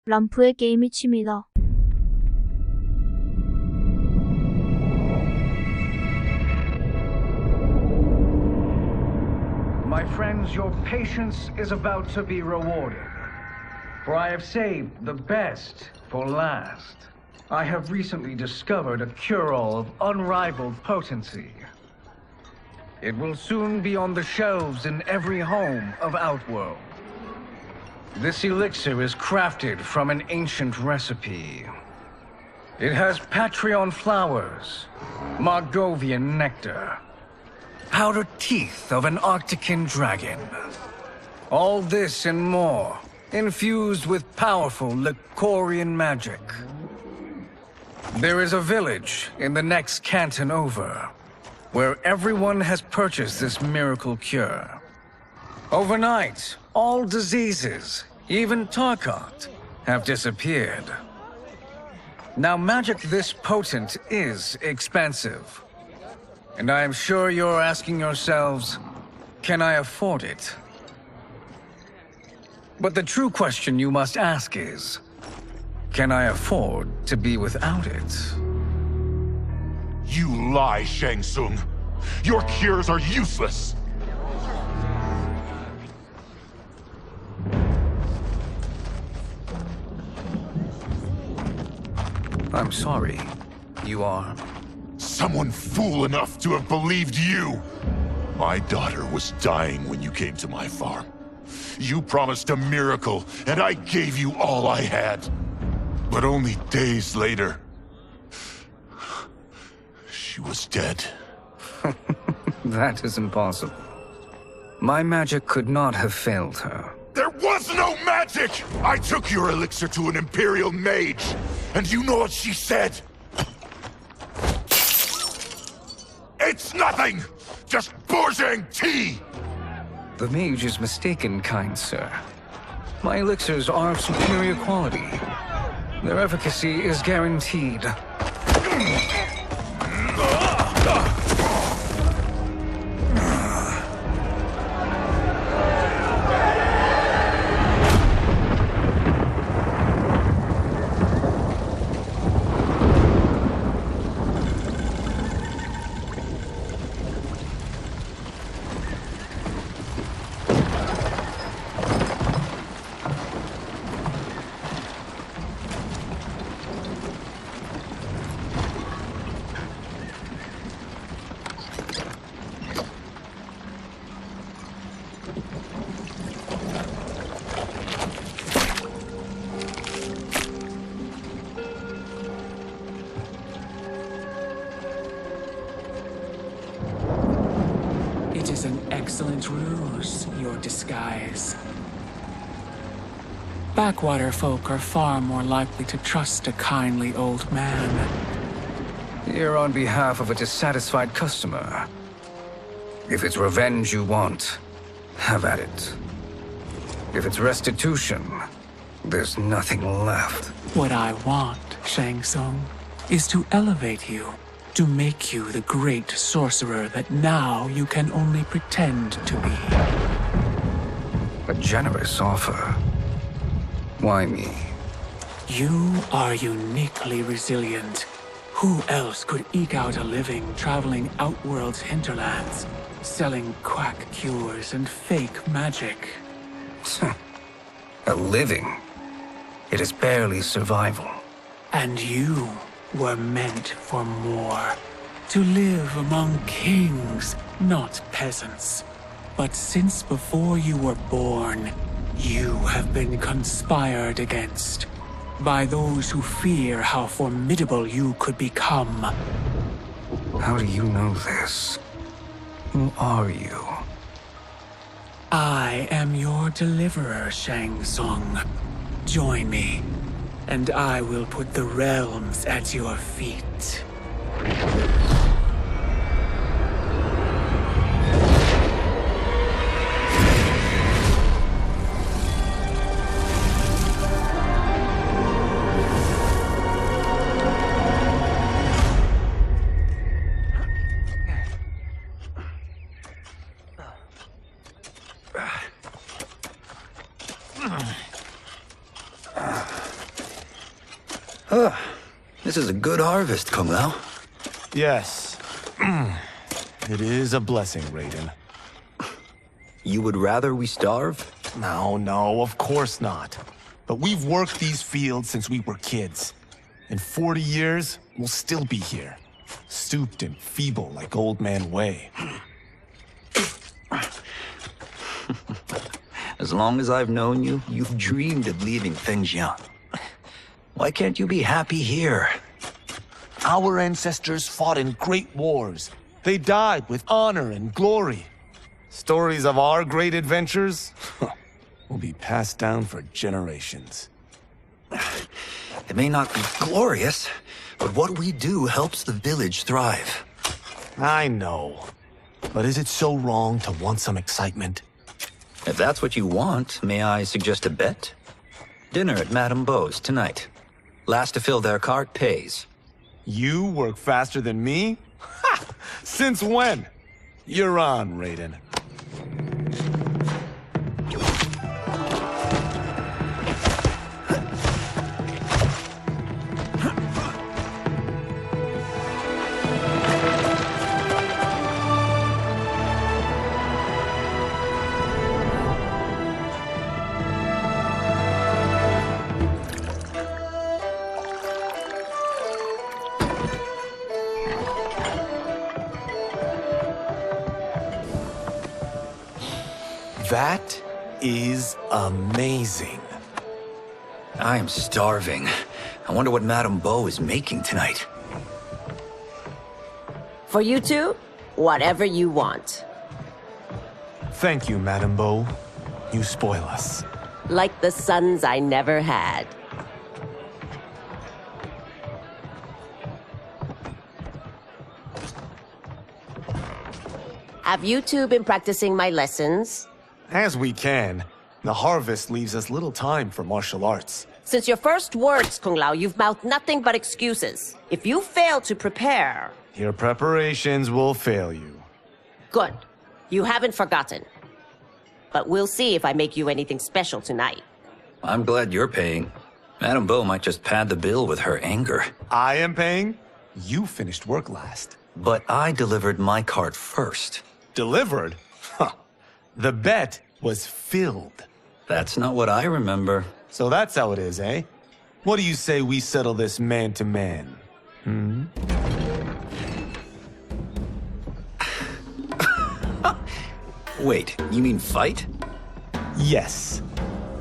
람프의 게임이 취미다. My friends, your patience is about to be rewarded. For I have saved the best for last. I have recently discovered a cure-all of unrivaled potency. It will soon be on the shelves in every home of Outworld. This elixir is crafted from an ancient recipe. It has Patreon flowers, Margovian nectar, powdered teeth of an Arctican dragon. All this and more, infused with powerful Lycorian magic. There is a village in the next canton over, where everyone has purchased this miracle cure. Overnight, all diseases, even Tarkat, have disappeared. Now, magic this potent is expensive. And I am sure you're asking yourselves, can I afford it? But the true question you must ask is, can I afford to be without it? You lie, Shang Tsung. Your cures are useless. I'm sorry. You are? Someone fool enough to have believed you. My daughter was dying when you came to my farm. You promised a miracle, and I gave you all I had. But only days later, she was dead. That is impossible. My magic could not have failed her. There was no magic! I took your elixir to an Imperial mage, and you know what she said? It's nothing! Just Bourgeois tea! The mage is mistaken, kind sir. My elixirs are of superior quality. Their efficacy is guaranteed. It is an excellent ruse, your disguise. Backwater folk are far more likely to trust a kindly old man. Here on behalf of a dissatisfied customer. If it's revenge you want, have at it. If it's restitution, there's nothing left. What I want, Shang Tsung, is to elevate you, to make you the great sorcerer that now you can only pretend to be. A generous offer. Why me? You are uniquely resilient. Who else could eke out a living traveling Outworld's hinterlands, selling quack cures and fake magic? A living? It is barely survival. And you were meant for more. To live among kings, not peasants. But since before you were born, you have been conspired against by those who fear how formidable you could become. How do you know this? Who are you? I am your deliverer, Shang Tsung. Join me, and I will put the realms at your feet. This is a good harvest, Kung Lao. Yes. It is a blessing, Raiden. You would rather we starve? No, of course not. But we've worked these fields since we were kids. In 40 years, we'll still be here. Stooped and feeble like Old Man Wei. As long as I've known you, you've dreamed of leaving Fengjian. Why can't you be happy here? Our ancestors fought in great wars. They died with honor and glory. Stories of our great adventures will be passed down for generations. It may not be glorious, but what we do helps the village thrive. I know. But is it so wrong to want some excitement? If that's what you want, may I suggest a bet? Dinner at Madame Beau's tonight. Last to fill their cart pays. You work faster than me? Ha! Since when? You're on, Raiden. That is amazing. I am starving. I wonder what Madame Beau is making tonight. For you two, whatever you want. Thank you, Madame Beau. You spoil us. Like the sons I never had. Have you two been practicing my lessons? As we can. The harvest leaves us little time for martial arts. Since your first words, Kung Lao, you've mouthed nothing but excuses. If you fail to prepare... Your preparations will fail you. Good. You haven't forgotten. But we'll see if I make you anything special tonight. I'm glad you're paying. Madame Beau might just pad the bill with her anger. I am paying? You finished work last. But I delivered my cart first. Delivered? Huh. The bet was filled. That's not what I remember. So that's how it is, eh? What do you say we settle this man to man? Wait, you mean fight? Yes.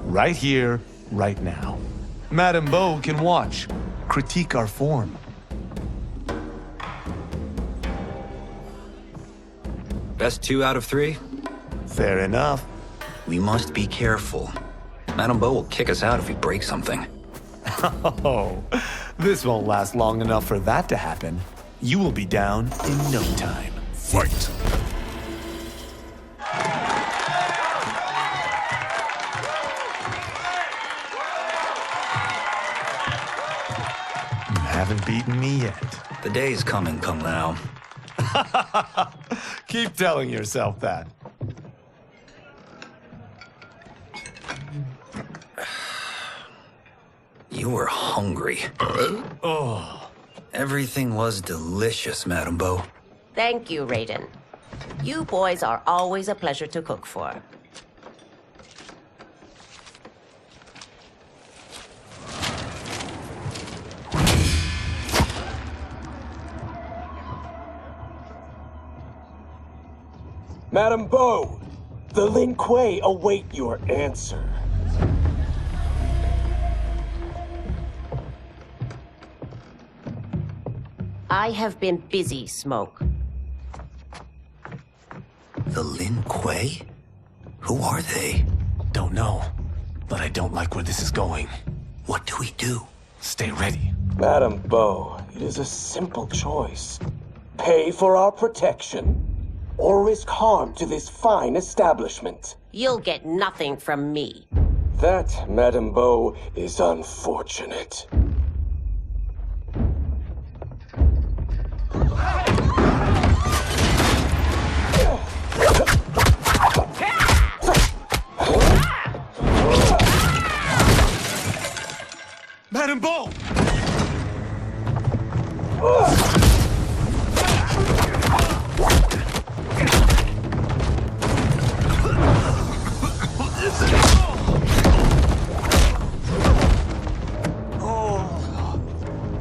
Right here, right now. Madame Beau can watch, critique our form. Best 2 out of 3? Fair enough. We must be careful. Madame Beau will kick us out if we break something. Oh, this won't last long enough for that to happen. You will be down in no time. Fight! You haven't beaten me yet. The day's coming, Kung Lao. Keep telling yourself that. You were hungry. Oh. Everything was delicious, Madame Beau. Thank you, Raiden. You boys are always a pleasure to cook for. Madame Beau, the Lin Kuei await your answer. I have been busy, Smoke. The Lin Kuei? Who are they? Don't know, but I don't like where this is going. What do we do? Stay ready. Madame Beau, it is a simple choice. Pay for our protection, or risk harm to this fine establishment. You'll get nothing from me. That, Madame Beau, is unfortunate. Madame Beau!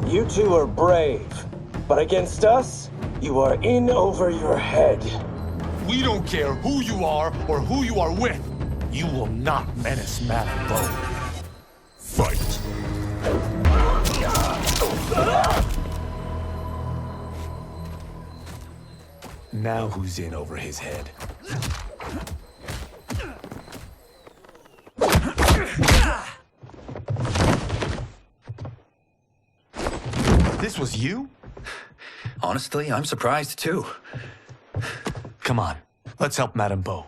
You two are brave, but against us, you are in over your head. We don't care who you are or who you are with. You will not menace Madame Bo. Fight. Now who's in over his head? This was you? Honestly, I'm surprised too. Come on, let's help Madame Bo.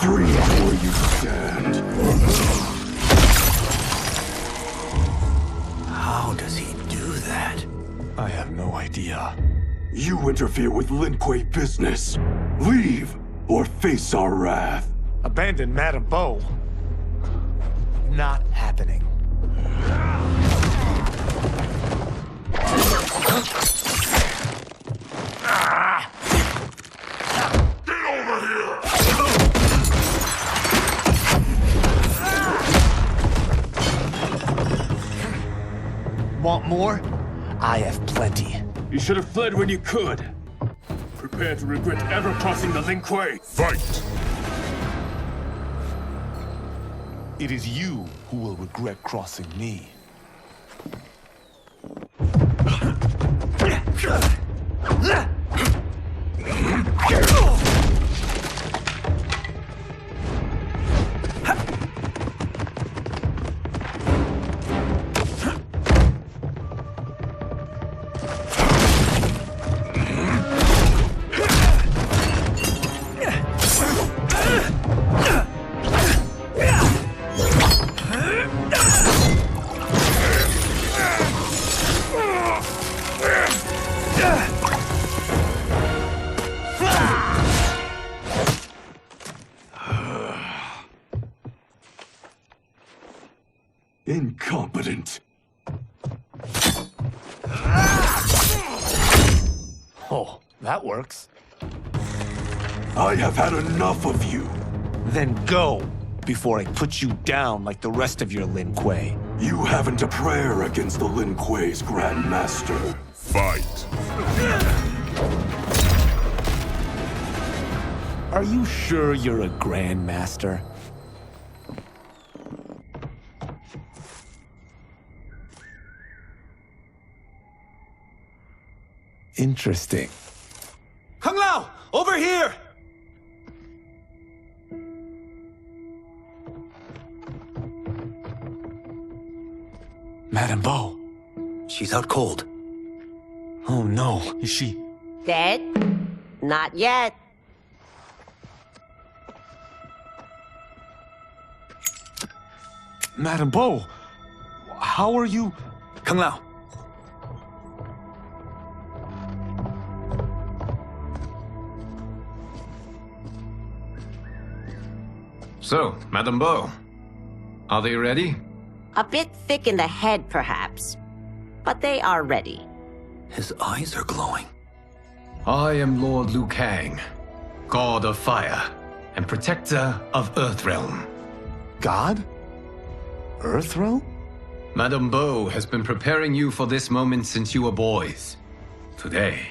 Free where you stand. How does he do that? I have no idea. You interfere with Lin Kuei business. Leave or face our wrath. Abandon Madame Bo? Not happening. Want more? I have plenty. You should have fled when you could. Prepare to regret ever crossing the Lin Kuei. Fight! It is you who will regret crossing me. Incompetent. Oh, that works. I have had enough of you. Then go, before I put you down like the rest of your Lin Kuei. You haven't a prayer against the Lin Kuei's Grand Master. Fight. Are you sure you're a Grand Master? Interesting. Kung Lao, over here! Madame Bo. She's out cold. Oh no, is she? Dead? Not yet. Madame Bo, how are you? Kung Lao. So, Madame Bo, are they ready? A bit thick in the head, perhaps. But they are ready. His eyes are glowing. I am Lord Liu Kang, God of Fire and Protector of Earthrealm. God? Earthrealm? Madame Bo has been preparing you for this moment since you were boys. Today,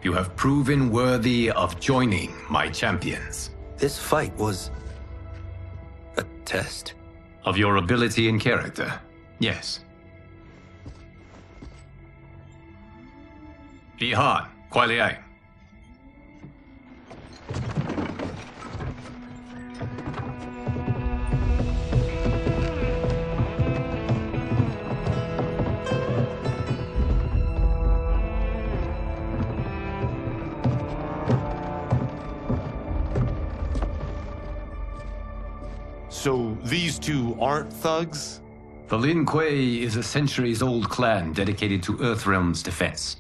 you have proven worthy of joining my champions. This fight was a test. Of your ability and character, yes. Bi Han, Kuai Liang. So these two aren't thugs? The Lin Kuei is a centuries-old clan dedicated to Earthrealm's defense.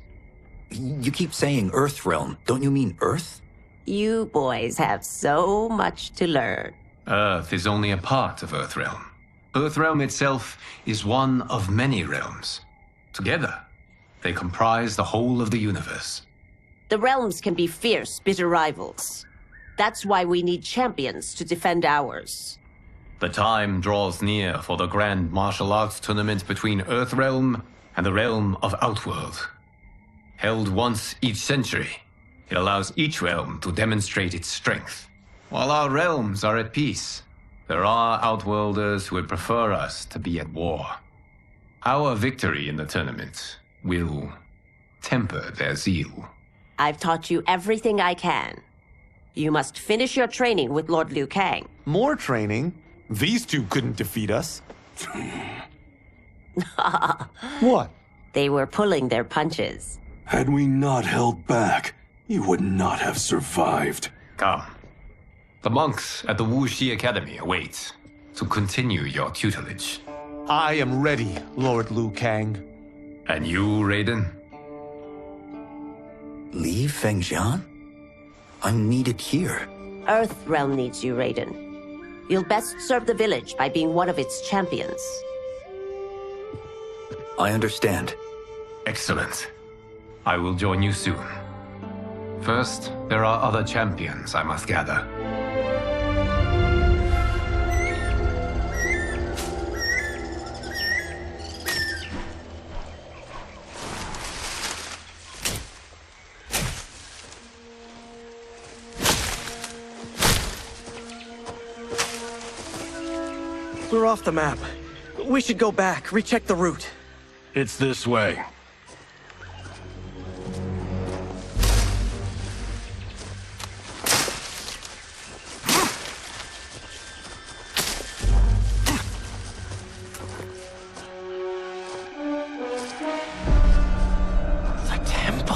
You keep saying Earth Realm. Don't you mean Earth? You boys have so much to learn. Earth is only a part of Earthrealm. Earthrealm itself is one of many realms. Together, they comprise the whole of the universe. The realms can be fierce, bitter rivals. That's why we need champions to defend ours. The time draws near for the grand martial arts tournament between Earthrealm and the realm of Outworld. Held once each century, it allows each realm to demonstrate its strength. While our realms are at peace, there are Outworlders who would prefer us to be at war. Our victory in the tournament will temper their zeal. I've taught you everything I can. You must finish your training with Lord Liu Kang. More training? These two couldn't defeat us. What? They were pulling their punches. Had we not held back, you would not have survived. Come. The monks at the Wuxi Academy await to continue your tutelage. I am ready, Lord Liu Kang. And you, Raiden? Li Fengjian? I'm needed here. Earthrealm needs you, Raiden. You'll best serve the village by being one of its champions. I understand. Excellent. I will join you soon. First, there are other champions I must gather. We're off the map. We should go back, recheck the route. It's this way. The temple.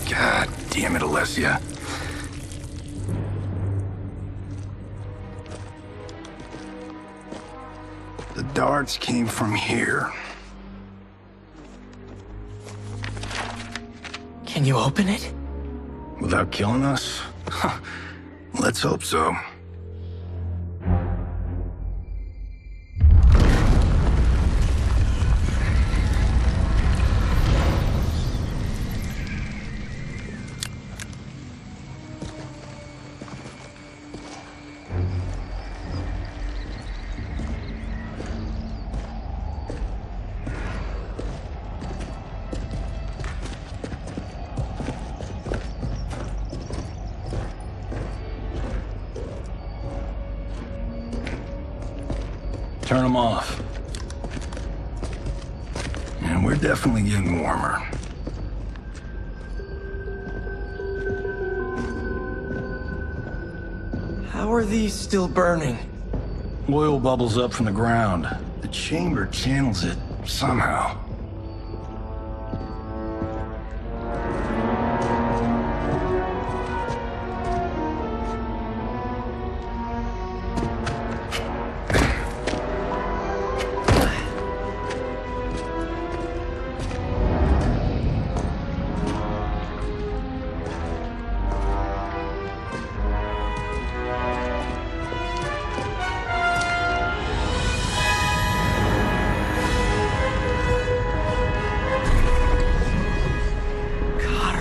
God damn it, Alessia. The darts came from here. Can you open it? Without killing us? Let's hope so. Turn them off. And we're definitely getting warmer. How are these still burning? Oil bubbles up from the ground. The chamber channels it somehow.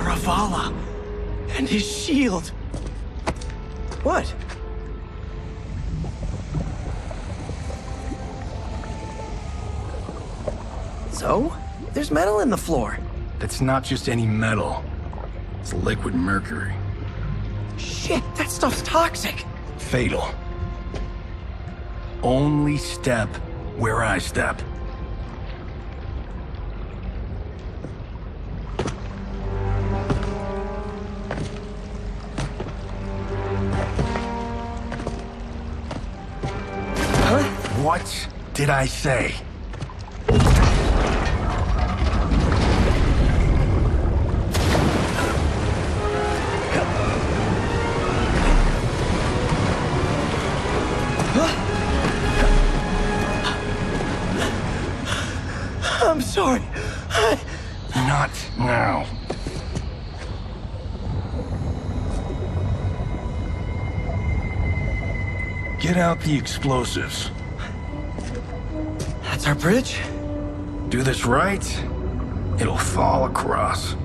Ravala and his shield. What? So? There's metal in the floor. That's not just any metal. It's liquid mercury. Shit, that stuff's toxic. Fatal. Only step where I step. What did I say? I'm sorry. Not now. Get out the explosives. That's our bridge? Do this right, it'll fall across.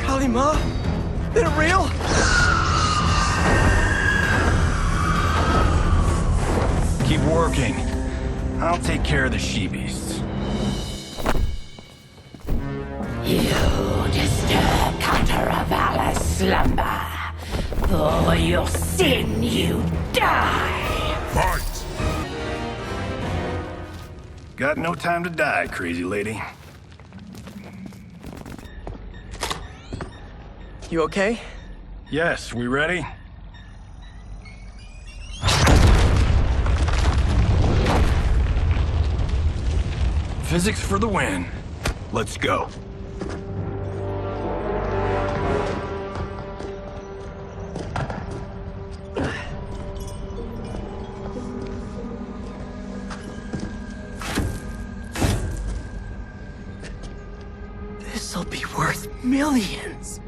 Kalima? Is it real? Keep working. I'll take care of the she-beasts. You disturb Cataravalla's slumber. For your sin, you die. Fight! Got no time to die, crazy lady. You okay? Yes, we ready? Physics for the win. Let's go. This'll be worth millions.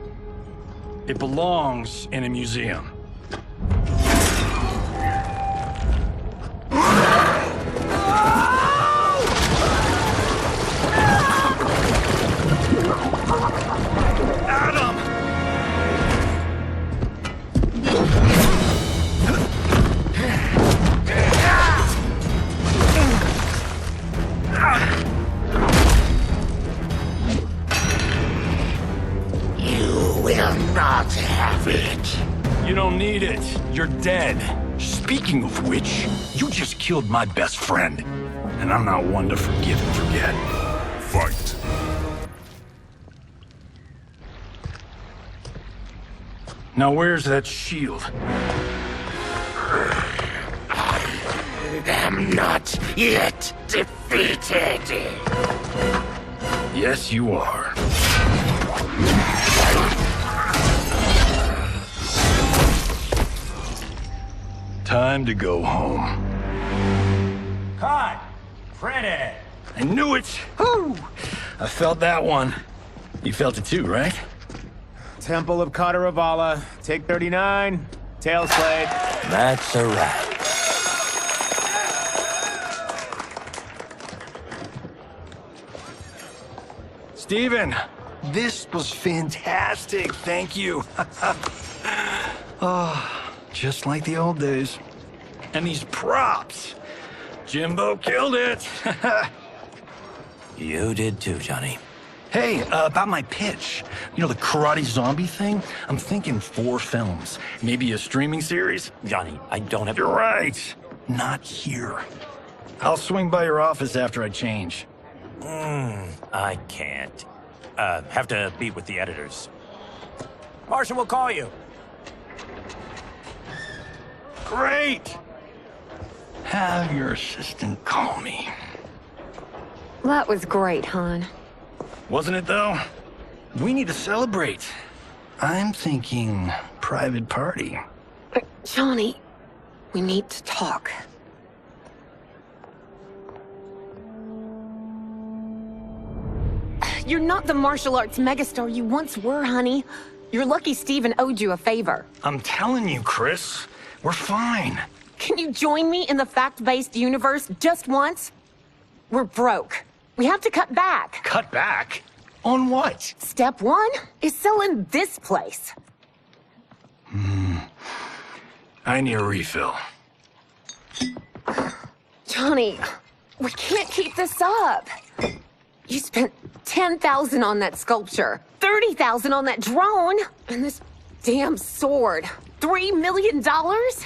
It belongs in a museum. Not have it. You don't need it. You're dead. Speaking of which, you just killed my best friend. And I'm not one to forgive and forget. Fight! Now where's that shield? I am not yet defeated. Yes, you are. Time to go home. Cut! Credit! I knew it! Woo! I felt that one. You felt it too, right? Temple of Kataravala, take 39, tail slate. That's a wrap. Steven, this was fantastic. Thank you. Oh, just like the old days. And these props. Jimbo killed it. You did too, Johnny. Hey, about my pitch. You know, the karate zombie thing? I'm thinking 4 films. Maybe a streaming series? Johnny, I don't have... You're right. Not here. I'll swing by your office after I change. I can't. Have to meet with the editors. Martian will call you. Great! Have your assistant call me. That was great, hon. Wasn't it, though? We need to celebrate. I'm thinking private party. Johnny, we need to talk. You're not the martial arts megastar you once were, honey. You're lucky Steven owed you a favor. I'm telling you, Chris, we're fine. Can you join me in the fact-based universe just once? We're broke. We have to cut back. Cut back? On what? Step 1 is selling this place. I need a refill. Johnny, we can't keep this up. You spent $10,000 on that sculpture, $30,000 on that drone, and this damn sword. $3 million?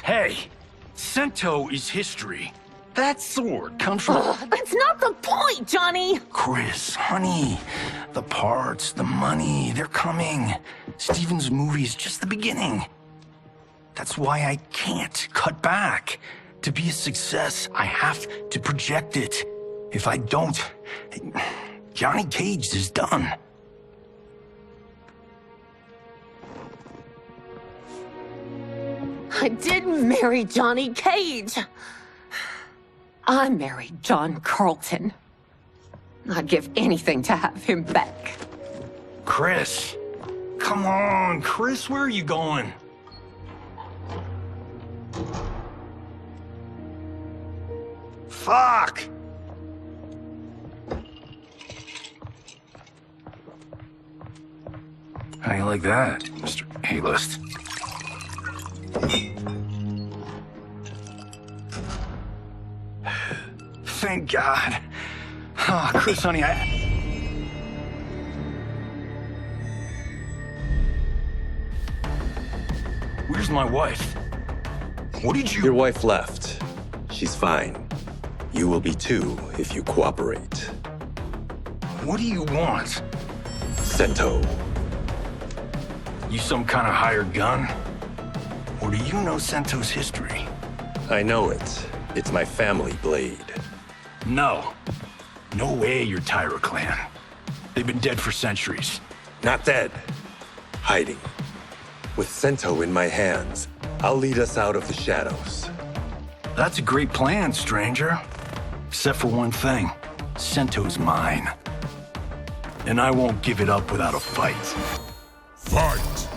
Hey, Sento is history. That sword comes from... That's not the point, Johnny! Chris, honey, the parts, the money, they're coming. Steven's movie is just the beginning. That's why I can't cut back. To be a success, I have to project it. If I don't, Johnny Cage is done. I didn't marry Johnny Cage. I married John Carlton. I'd give anything to have him back. Chris, come on, Chris, where are you going? Fuck! How you like that, Mr. A-list? Thank God. Oh, Chris, honey, Where's my wife? What did you... Your wife left. She's fine. You will be too if you cooperate. What do you want? Sento. You some kind of hired gun? Or do you know Sento's history? I know it. It's my family blade. No. No way you're Tyra clan. They've been dead for centuries. Not dead. Hiding. With Sento in my hands, I'll lead us out of the shadows. That's a great plan, stranger. Except for one thing. Sento's mine. And I won't give it up without a fight. Fight!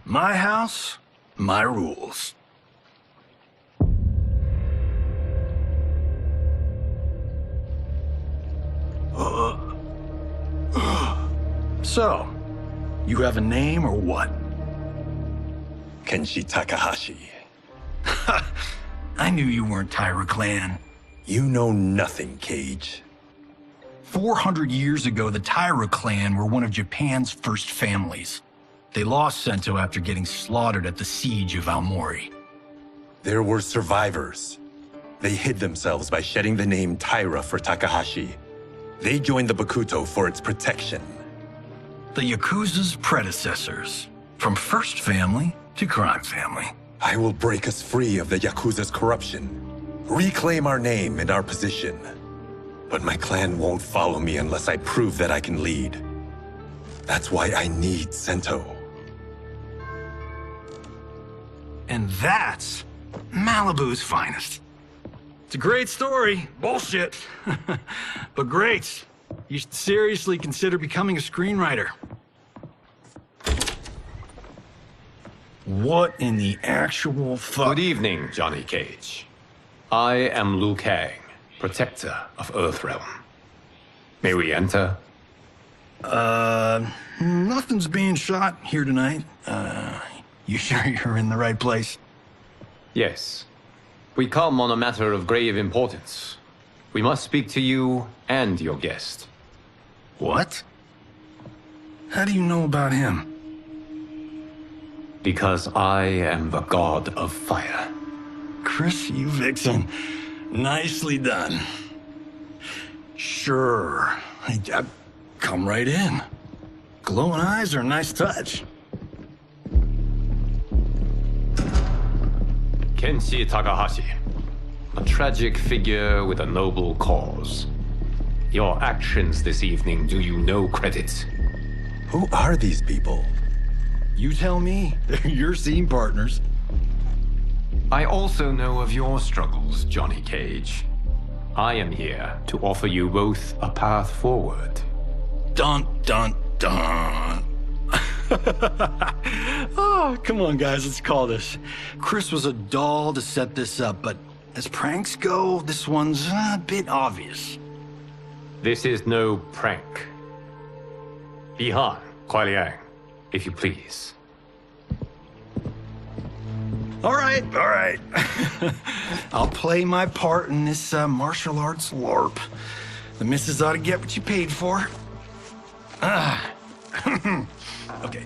My house, my rules. So, you have a name or what? Kenshi Takahashi. I knew you weren't Tyra clan. You know nothing, Cage. 400 years ago, the Tyra clan were one of Japan's first families. They lost Sento after getting slaughtered at the siege of Aomori. There were survivors. They hid themselves by shedding the name Tyra for Takahashi. They joined the Bakuto for its protection. The Yakuza's predecessors. From first family to crime family. I will break us free of the Yakuza's corruption. Reclaim our name and our position. But my clan won't follow me unless I prove that I can lead. That's why I need Sento. And that's Malibu's finest. It's a great story. Bullshit. But great. You should seriously consider becoming a screenwriter. What in the actual fuck? Good evening, Johnny Cage. I am Liu Kang, protector of Earthrealm. May we enter? Nothing's being shot here tonight. You sure you're in the right place? Yes. We come on a matter of grave importance. We must speak to you and your guest. What? How do you know about him? Because I am the god of fire. Chris, you vixen. Nicely done. Sure. Come right in. Glowing eyes are a nice touch. Kenshi Takahashi. A tragic figure with a noble cause. Your actions this evening do you no credit. Who are these people? You tell me. They're your scene partners. I also know of your struggles, Johnny Cage. I am here to offer you both a path forward. Dun, dun, dun. Oh, come on, guys, let's call this. Chris was a doll to set this up, but as pranks go, this one's a bit obvious. This is no prank. Bihan, Kuai-Liang, if you please. All right. I'll play my part in this martial arts LARP. The missus ought to get what you paid for. Okay.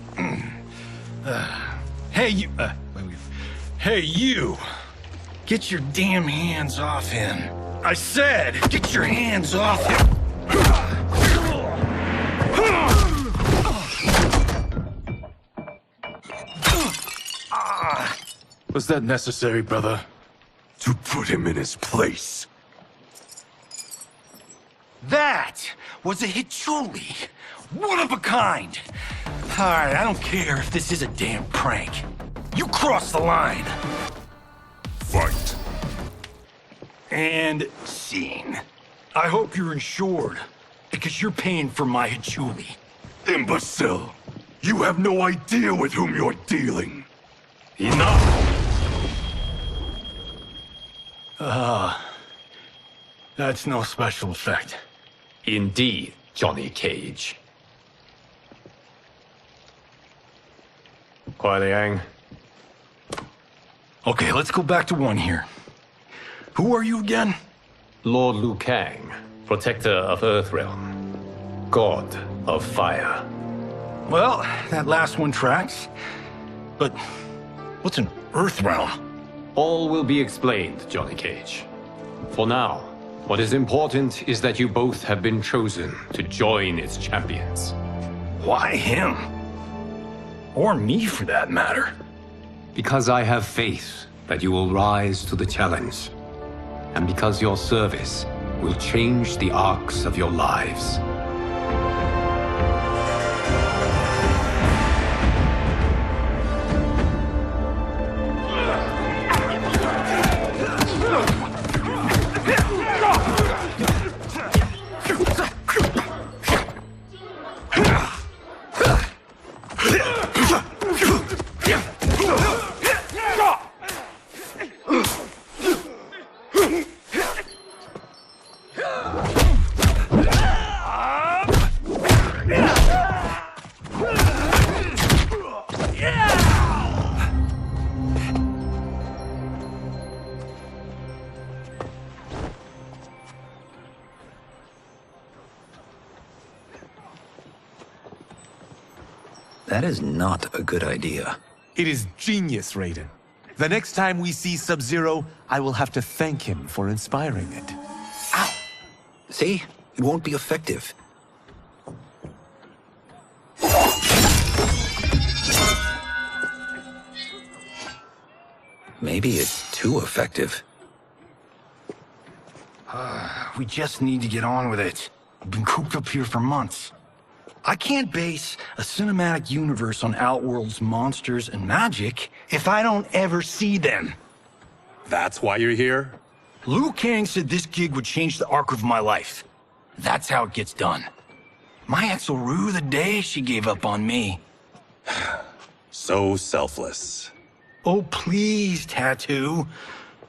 Hey, you. Hey, you. Get your damn hands off him. I said, get your hands off him. Was that necessary, brother? To put him in his place. That was a Hichuli. One of a kind. All right, I don't care if this is a damn prank. You crossed the line. Fight. And scene. I hope you're insured, because you're paying for my Hichuli. Imbecile! You have no idea with whom you're dealing. Enough! That's no special effect. Indeed, Johnny Cage. Kuai Liang. Okay, let's go back to one here. Who are you again? Lord Liu Kang, protector of Earthrealm, god of fire. Well, that last one tracks. But what's an Earthrealm? All will be explained, Johnny Cage. For now, what is important is that you both have been chosen to join its champions. Why him? Or me, for that matter. Because I have faith that you will rise to the challenge. And because your service will change the arcs of your lives. That is not a good idea. It is genius, Raiden. The next time we see Sub-Zero, I will have to thank him for inspiring it. Ow! See? It won't be effective. Maybe it's too effective. We just need to get on with it. We've been cooped up here for months. I can't base a cinematic universe on Outworld's monsters and magic if I don't ever see them. That's why you're here? Liu Kang said this gig would change the arc of my life. That's how it gets done. My ex will rue the day she gave up on me. So selfless. Oh, please, Tattoo.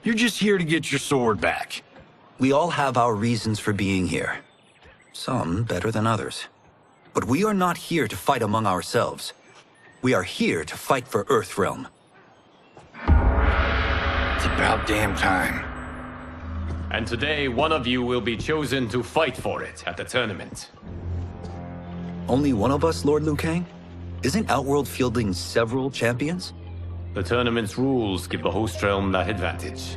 You're just here to get your sword back. We all have our reasons for being here. Some better than others. But we are not here to fight among ourselves. We are here to fight for Earthrealm. It's about damn time. And today, one of you will be chosen to fight for it at the tournament. Only one of us, Lord Liu Kang? Isn't Outworld fielding several champions? The tournament's rules give the host realm that advantage.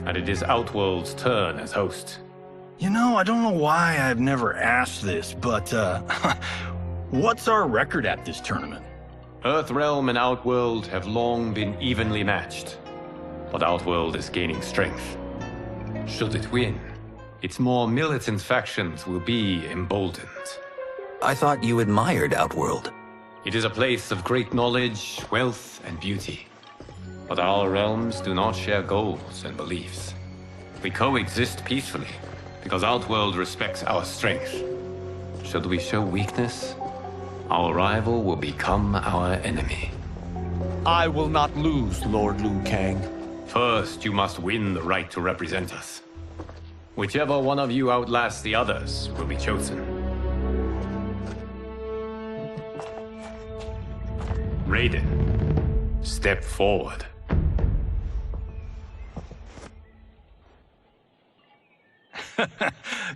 And it is Outworld's turn as host. You know, I don't know why I've never asked this, but, what's our record at this tournament? Earthrealm and Outworld have long been evenly matched. But Outworld is gaining strength. Should it win, its more militant factions will be emboldened. I thought you admired Outworld. It is a place of great knowledge, wealth, and beauty. But our realms do not share goals and beliefs. We coexist peacefully, because Outworld respects our strength. Should we show weakness, our rival will become our enemy. I will not lose, Lord Liu Kang. First, you must win the right to represent us. Whichever one of you outlasts the others will be chosen. Raiden, step forward.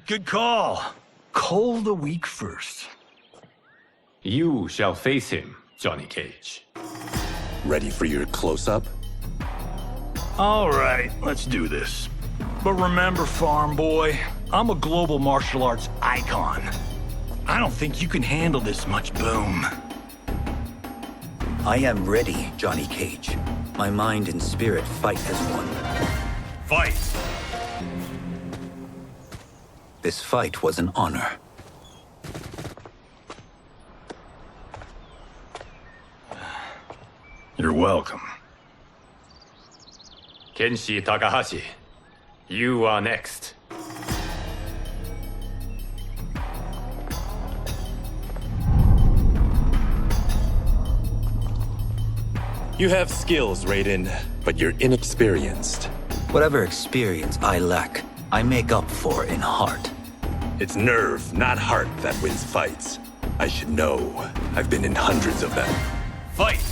Good call. Call the weak first. You shall face him, Johnny Cage. Ready for your close-up? All right, let's do this. But remember, farm boy, I'm a global martial arts icon. I don't think you can handle this much boom. I am ready, Johnny Cage. My mind and spirit fight as one. Fight! This fight was an honor. You're welcome. Kenshi Takahashi, you are next. You have skills, Raiden, but you're inexperienced. Whatever experience I lack, I make up for in heart. It's nerve, not heart, that wins fights. I should know. I've been in hundreds of them. Fight!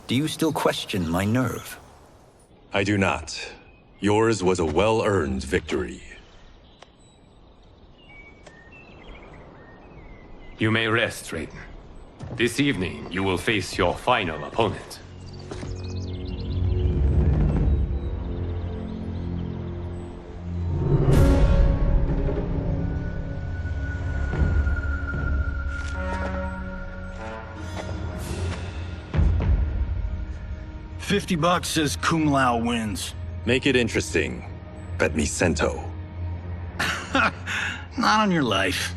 Do you still question my nerve? I do not. Yours was a well-earned victory. You may rest, Raiden. This evening, you will face your final opponent. $50 says Kung Lao wins. Make it interesting. Bet me cento. Not on your life.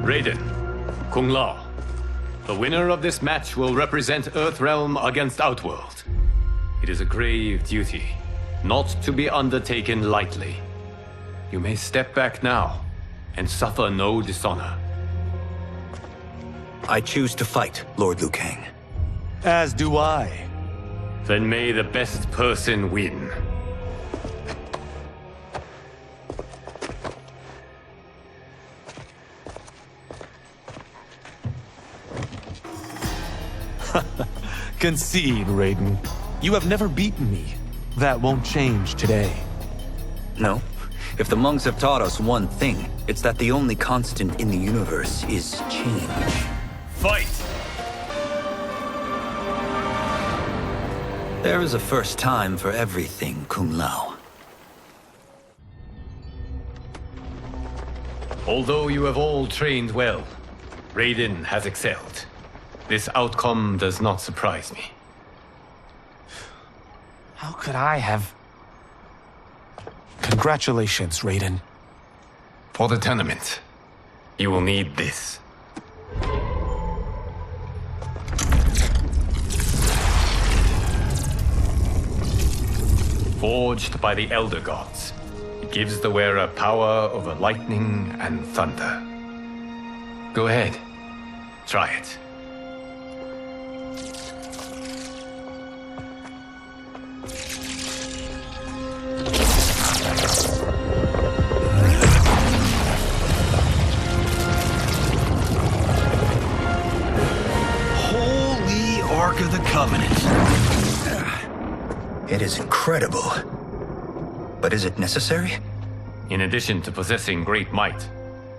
Raiden, Kung Lao. The winner of this match will represent Earthrealm against Outworld. It is a grave duty, not to be undertaken lightly. You may step back now and suffer no dishonor. I choose to fight, Lord Liu Kang. As do I. Then may the best person win. Concede, Raiden. You have never beaten me. That won't change today. No. If the monks have taught us one thing, it's that the only constant in the universe is change. Fight! There is a first time for everything, Kung Lao. Although you have all trained well, Raiden has excelled. This outcome does not surprise me. How could I have... Congratulations, Raiden. For the tournament, you will need this. Forged by the Elder Gods, it gives the wearer power over lightning and thunder. Go ahead, try it. Holy Ark of the Covenant. It is incredible. But is it necessary? In addition to possessing great might,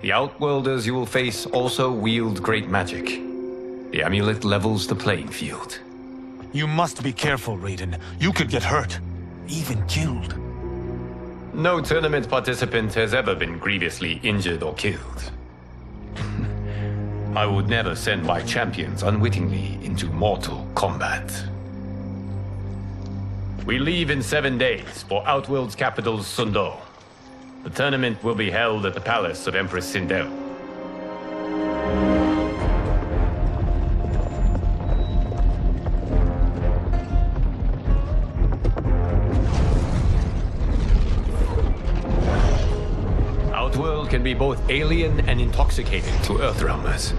the Outworlders you will face also wield great magic. The amulet levels the playing field. You must be careful, Raiden. You could get hurt. Even killed. No tournament participant has ever been grievously injured or killed. I would never send my champions unwittingly into mortal combat. We leave in 7 days for Outworld's capital, Sundo. The tournament will be held at the palace of Empress Sindel. Outworld can be both alien and intoxicating to Earthrealmers.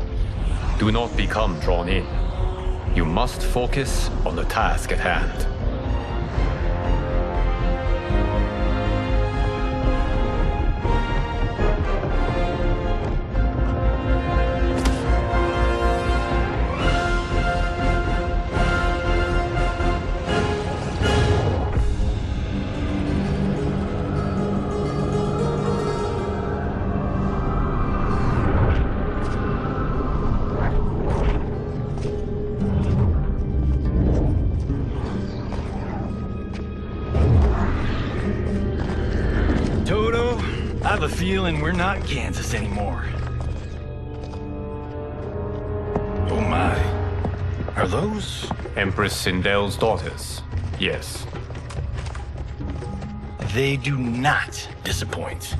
Do not become drawn in. You must focus on the task at hand. the feeling we're not Kansas anymore. Oh my. Are those? Empress Sindel's daughters. Yes. They do not disappoint.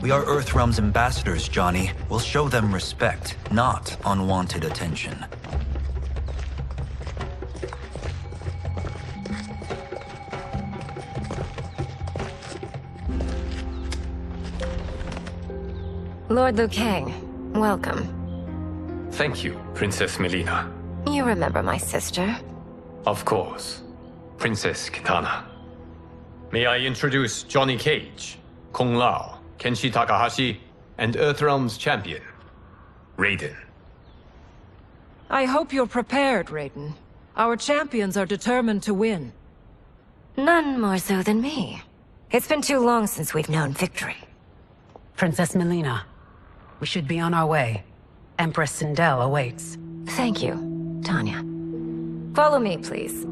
We are Earthrealm's ambassadors, Johnny. We'll show them respect, not unwanted attention. Lord Liu Kang, welcome. Thank you, Princess Melina. You remember my sister? Of course. Princess Kitana. May I introduce Johnny Cage, Kung Lao, Kenshi Takahashi, and Earthrealm's champion, Raiden. I hope you're prepared, Raiden. Our champions are determined to win. None more so than me. It's been too long since we've known victory. Princess Melina, we should be on our way. Empress Sindel awaits. Thank you, Tanya. Follow me, please.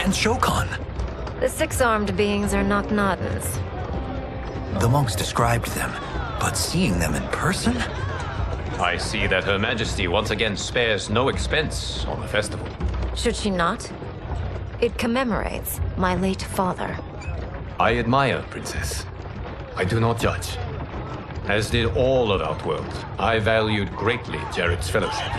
Shokan. The six-armed beings are not Nodens. The monks described them, but seeing them in person? I see that Her Majesty once again spares no expense on the festival. Should she not? It commemorates my late father. I admire, Princess. I do not judge. As did all of Outworld, I valued greatly Jared's fellowship.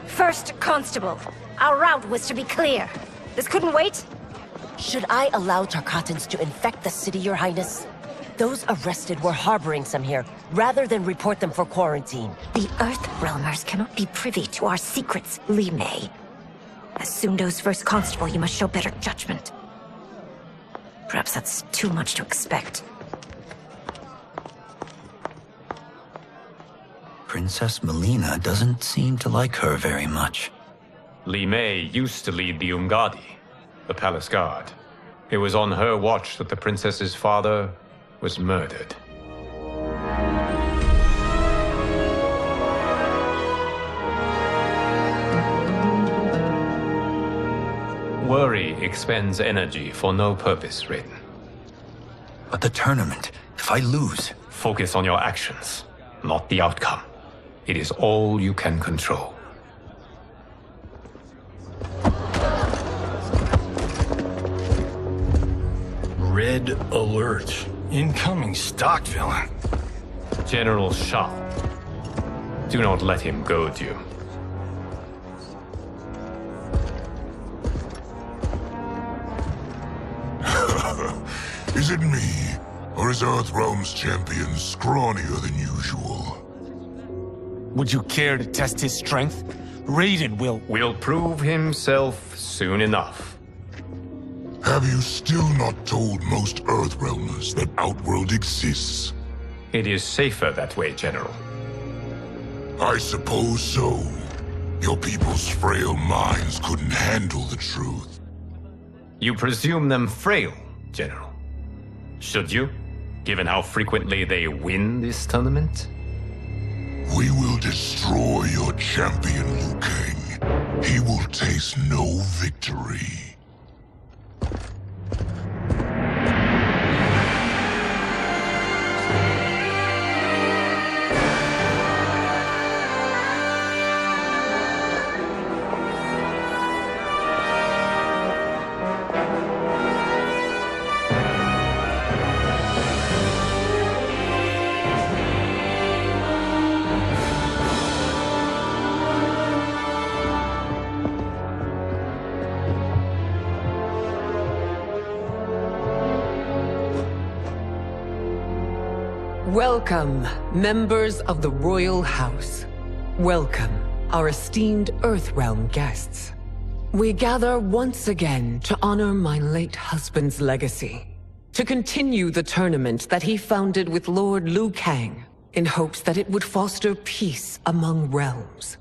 First Constable, our route was to be clear. This couldn't wait? Should I allow Tarkatans to infect the city, Your Highness? Those arrested were harboring some here, rather than report them for quarantine. The Earthrealmers cannot be privy to our secrets, Li Mei. As Sundo's first constable, you must show better judgment. Perhaps that's too much to expect. Princess Melina doesn't seem to like her very much. Li Mei used to lead the Umgadi, the palace guard. It was on her watch that the princess's father was murdered. Worry expends energy for no purpose, Raiden. But the tournament, if I lose... Focus on your actions, not the outcome. It is all you can control. Red alert. Incoming stock villain. General Shah. Do not let him goad you. Is it me? Or is Earthrealm's champion scrawnier than usual? Would you care to test his strength? Raiden will prove himself soon enough. Have you still not told most Earthrealmers that Outworld exists? It is safer that way, General. I suppose so. Your people's frail minds couldn't handle the truth. You presume them frail, General. Should you, given how frequently they win this tournament? We will destroy your champion, Liu Kang. He will taste no victory. Welcome, members of the Royal House. Welcome, our esteemed Earthrealm guests. We gather once again to honor my late husband's legacy, to continue the tournament that he founded with Lord Liu Kang, in hopes that it would foster peace among realms.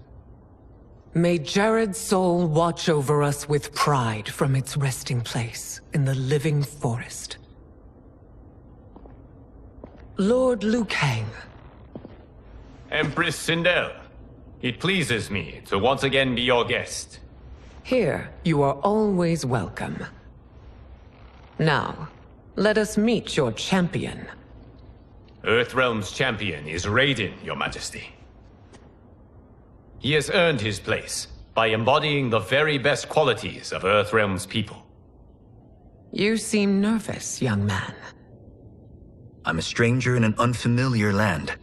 May Jared's soul watch over us with pride from its resting place in the living forest. Lord Liu Kang. Empress Sindel, it pleases me to once again be your guest. Here, you are always welcome. Now, let us meet your champion. Earthrealm's champion is Raiden, Your Majesty. He has earned his place by embodying the very best qualities of Earthrealm's people. You seem nervous, young man. I'm a stranger in an unfamiliar land,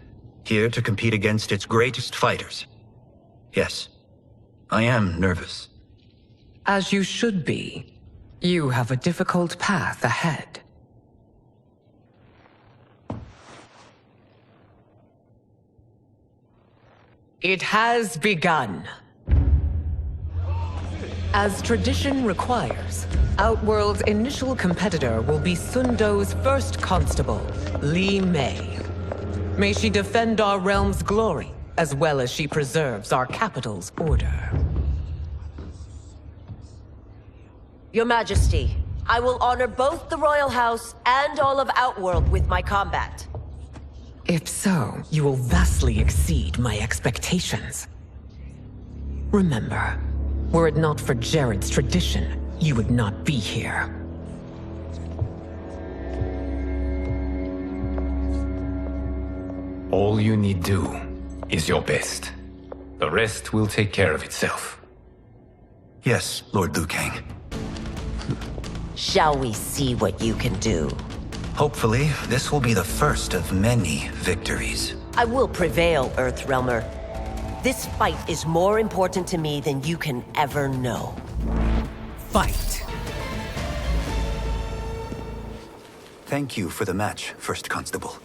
here to compete against its greatest fighters. Yes, I am nervous. As you should be. You have a difficult path ahead. It has begun. As tradition requires, Outworld's initial competitor will be Sundo's first constable, Li Mei. May she defend our realm's glory, as well as she preserves our capital's order. Your Majesty, I will honor both the Royal House and all of Outworld with my combat. If so, you will vastly exceed my expectations. Remember, were it not for Jared's tradition, you would not be here. All you need do is your best. The rest will take care of itself. Yes, Lord Liu Kang. Shall we see what you can do? Hopefully, this will be the first of many victories. I will prevail, Earthrealmer. This fight is more important to me than you can ever know. Fight! Thank you for the match, First Constable.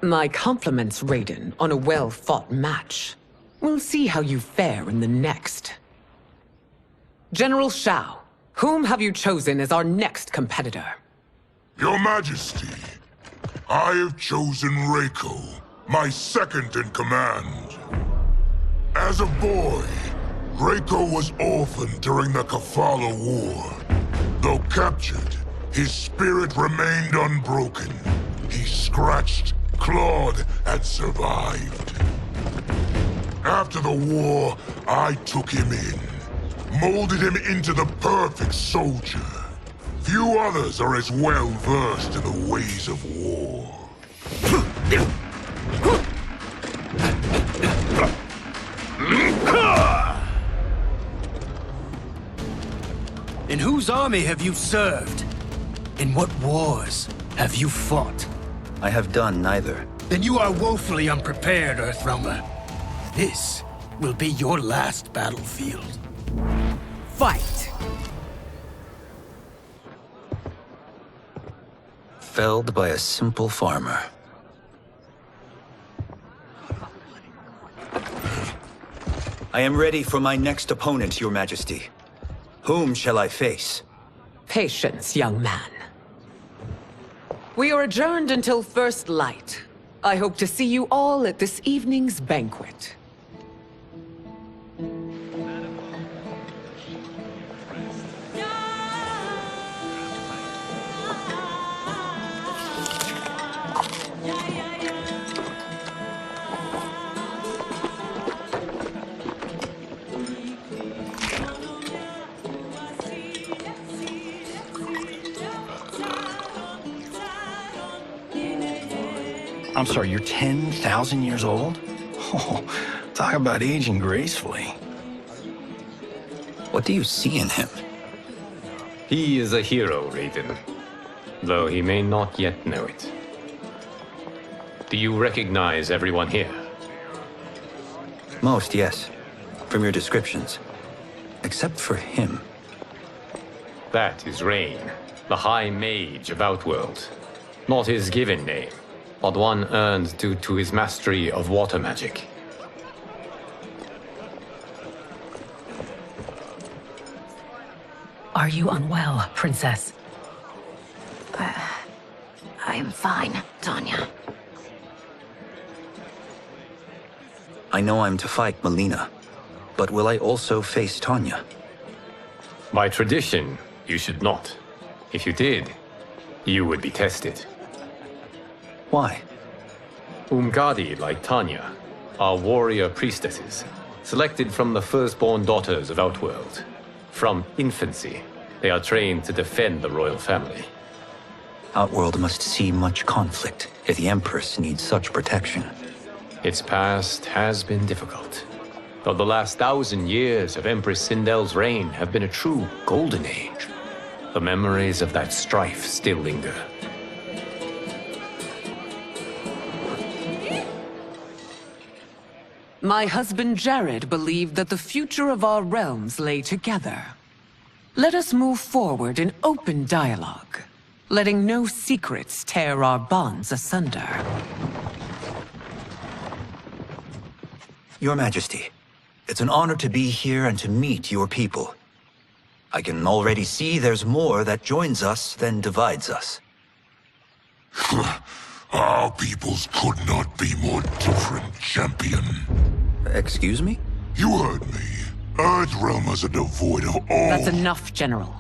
My compliments, Raiden, on a well-fought match. We'll see how you fare in the next. General Shao, whom have you chosen as our next competitor? Your Majesty, I have chosen Reiko, my second in command. As a boy, Reiko was orphaned during the Kafala War. Though captured, his spirit remained unbroken. He scratched, clawed, and survived. After the war, I took him in, molded him into the perfect soldier. Few others are as well versed in the ways of war. In whose army have you served? In what wars have you fought? I have done neither. Then you are woefully unprepared, Earthrealmer. This will be your last battlefield. Fight! Felled by a simple farmer. I am ready for my next opponent, Your Majesty. Whom shall I face? Patience, young man. We are adjourned until first light. I hope to see you all at this evening's banquet. I'm sorry, you're 10,000 years old? Oh, talk about aging gracefully. What do you see in him? He is a hero, Raiden. Though he may not yet know it. Do you recognize everyone here? Most, yes. From your descriptions. Except for him. That is Rain, the High Mage of Outworld. Not his given name, but one earned due to his mastery of water magic. Are you unwell, Princess? I am fine, Tanya. I know I'm to fight Melina, but will I also face Tanya? By tradition, you should not. If you did, you would be tested. Why? Umgadi, like Tanya, are warrior priestesses, selected from the firstborn daughters of Outworld. From infancy, they are trained to defend the royal family. Outworld must see much conflict if the Empress needs such protection. Its past has been difficult. Though the last 1,000 years of Empress Sindel's reign have been a true golden age, the memories of that strife still linger. My husband Jared believed that the future of our realms lay together. Let us move forward in open dialogue, letting no secrets tear our bonds asunder. Your Majesty, it's an honor to be here and to meet your people. I can already see there's more that joins us than divides us. Our peoples could not be more different, champion. Excuse me? You heard me. Earthrealmers are devoid of all... That's enough, General.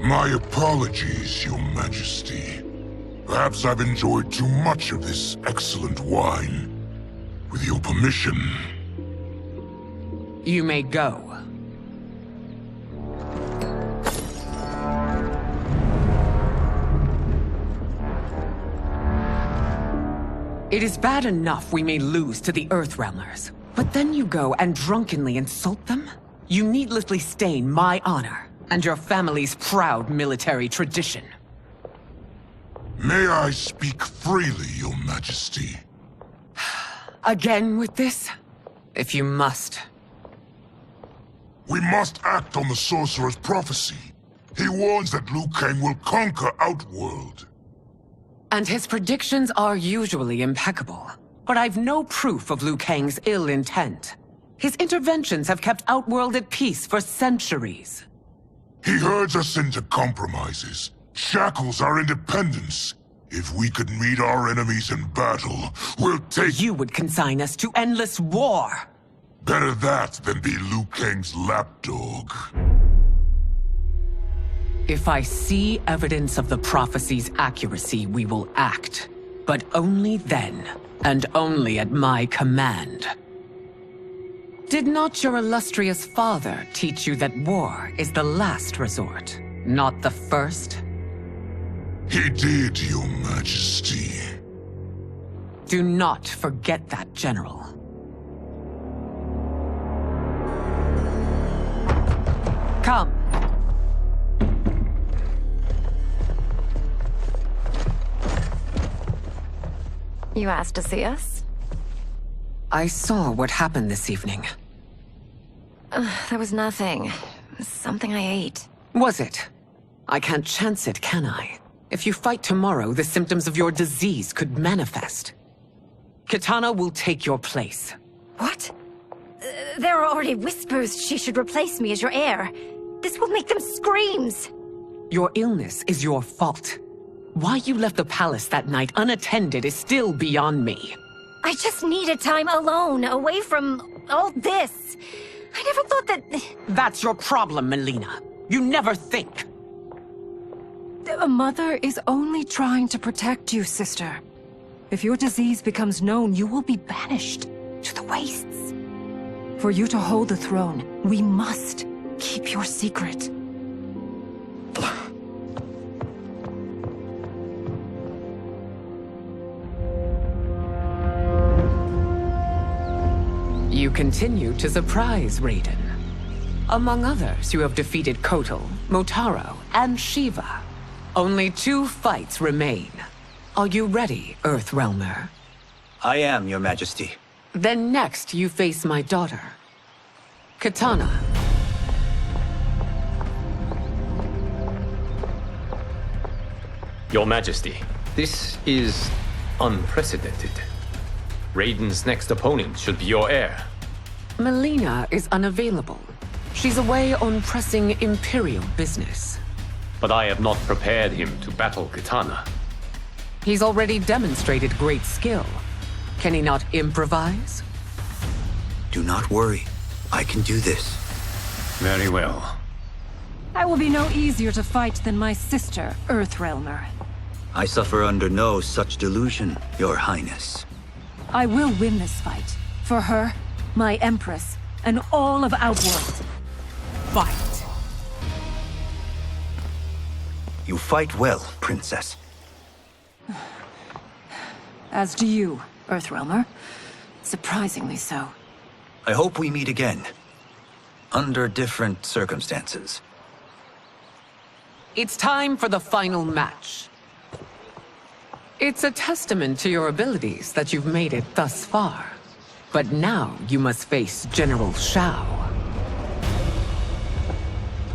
My apologies, Your Majesty. Perhaps I've enjoyed too much of this excellent wine. With your permission... You may go. It is bad enough we may lose to the Earthrealmers, but then you go and drunkenly insult them? You needlessly stain my honor and your family's proud military tradition. May I speak freely, Your Majesty? Again with this? If you must. We must act on the Sorcerer's prophecy. He warns that Liu Kang will conquer Outworld. And his predictions are usually impeccable. But I've no proof of Liu Kang's ill intent. His interventions have kept Outworld at peace for centuries. He herds us into compromises, shackles our independence. If we could meet our enemies in battle, we'll take... You would consign us to endless war! Better that than be Liu Kang's lapdog. If I see evidence of the prophecy's accuracy, we will act. But only then, and only at my command. Did not your illustrious father teach you that war is the last resort, not the first? He did, Your Majesty. Do not forget that, General. Come. You asked to see us? I saw what happened this evening. There was nothing. Something I ate. Was it? I can't chance it, can I? If you fight tomorrow, the symptoms of your disease could manifest. Kitana will take your place. What? There are already whispers she should replace me as your heir. This will make them screams! Your illness is your fault. Why you left the palace that night unattended is still beyond me. I just needed time alone, away from all this. I never thought that... That's your problem, Melina. You never think. A mother is only trying to protect you, sister. If your disease becomes known, you will be banished to the wastes. For you to hold the throne, we must keep your secret. You continue to surprise Raiden. Among others, you have defeated Kotal, Motaro, and Shiva. Only 2 fights remain. Are you ready, Earthrealmer? I am, Your Majesty. Then next you face my daughter, Katana. Your Majesty, this is unprecedented. Raiden's next opponent should be your heir. Melina is unavailable. She's away on pressing Imperial business. But I have not prepared him to battle Katana. He's already demonstrated great skill. Can he not improvise? Do not worry. I can do this. Very well. I will be no easier to fight than my sister, Earthrealmer. I suffer under no such delusion, Your Highness. I will win this fight. For her, my Empress, and all of Outworld. Fight. You fight well, Princess. As do you, Earthrealmer. Surprisingly so. I hope we meet again. Under different circumstances. It's time for the final match. It's a testament to your abilities that you've made it thus far. But now you must face General Shao.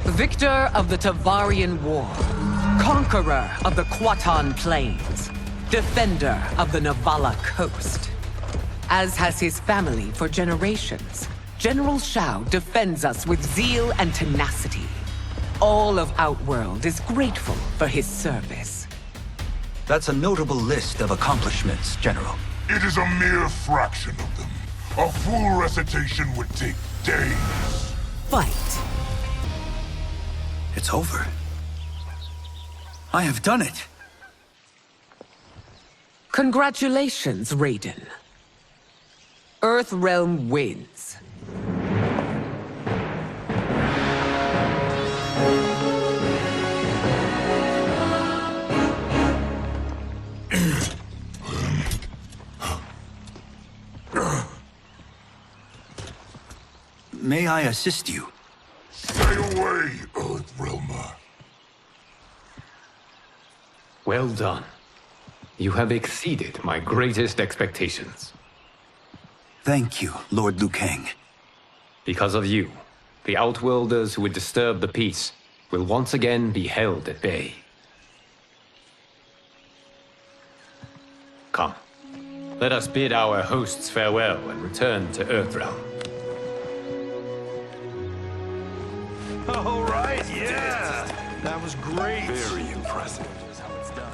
Victor of the Tavarian War. Conqueror of the Kwatan Plains. Defender of the Navala Coast. As has his family for generations, General Shao defends us with zeal and tenacity. All of Outworld is grateful for his service. That's a notable list of accomplishments, General. It is a mere fraction of them. A full recitation would take days. Fight. It's over. I have done it. Congratulations, Raiden. Earthrealm wins. May I assist you? Stay away, Earthrealmer. Well done. You have exceeded my greatest expectations. Thank you, Lord Liu Kang. Because of you, the Outworlders who would disturb the peace will once again be held at bay. Come, let us bid our hosts farewell and return to Earthrealm. All right, yeah! That was great. Very impressive. Here's how it's done.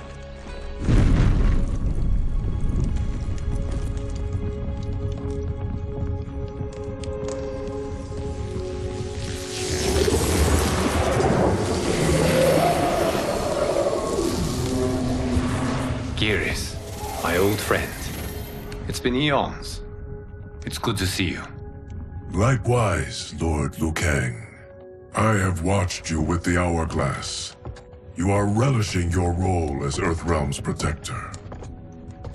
Geras, my old friend. It's been eons. It's good to see you. Likewise, Lord Liu Kang. I have watched you with the Hourglass. You are relishing your role as Earthrealm's protector.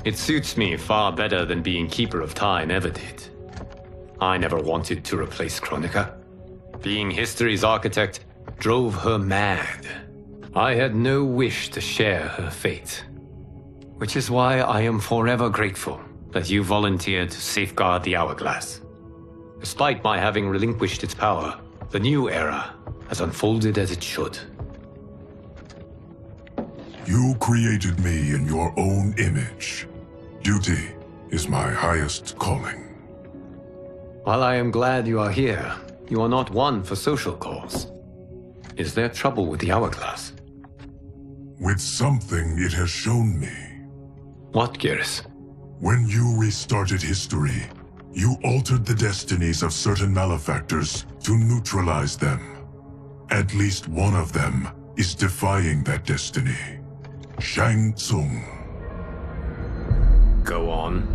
It suits me far better than being Keeper of Time ever did. I never wanted to replace Chronica. Being history's architect drove her mad. I had no wish to share her fate. Which is why I am forever grateful that you volunteered to safeguard the Hourglass. Despite my having relinquished its power, the new era has unfolded as it should. You created me in your own image. Duty is my highest calling. While I am glad you are here, you are not one for social calls. Is there trouble with the Hourglass? With something it has shown me. What, Geras? When you restarted history, you altered the destinies of certain malefactors to neutralize them. At least one of them is defying that destiny. Shang Tsung. Go on.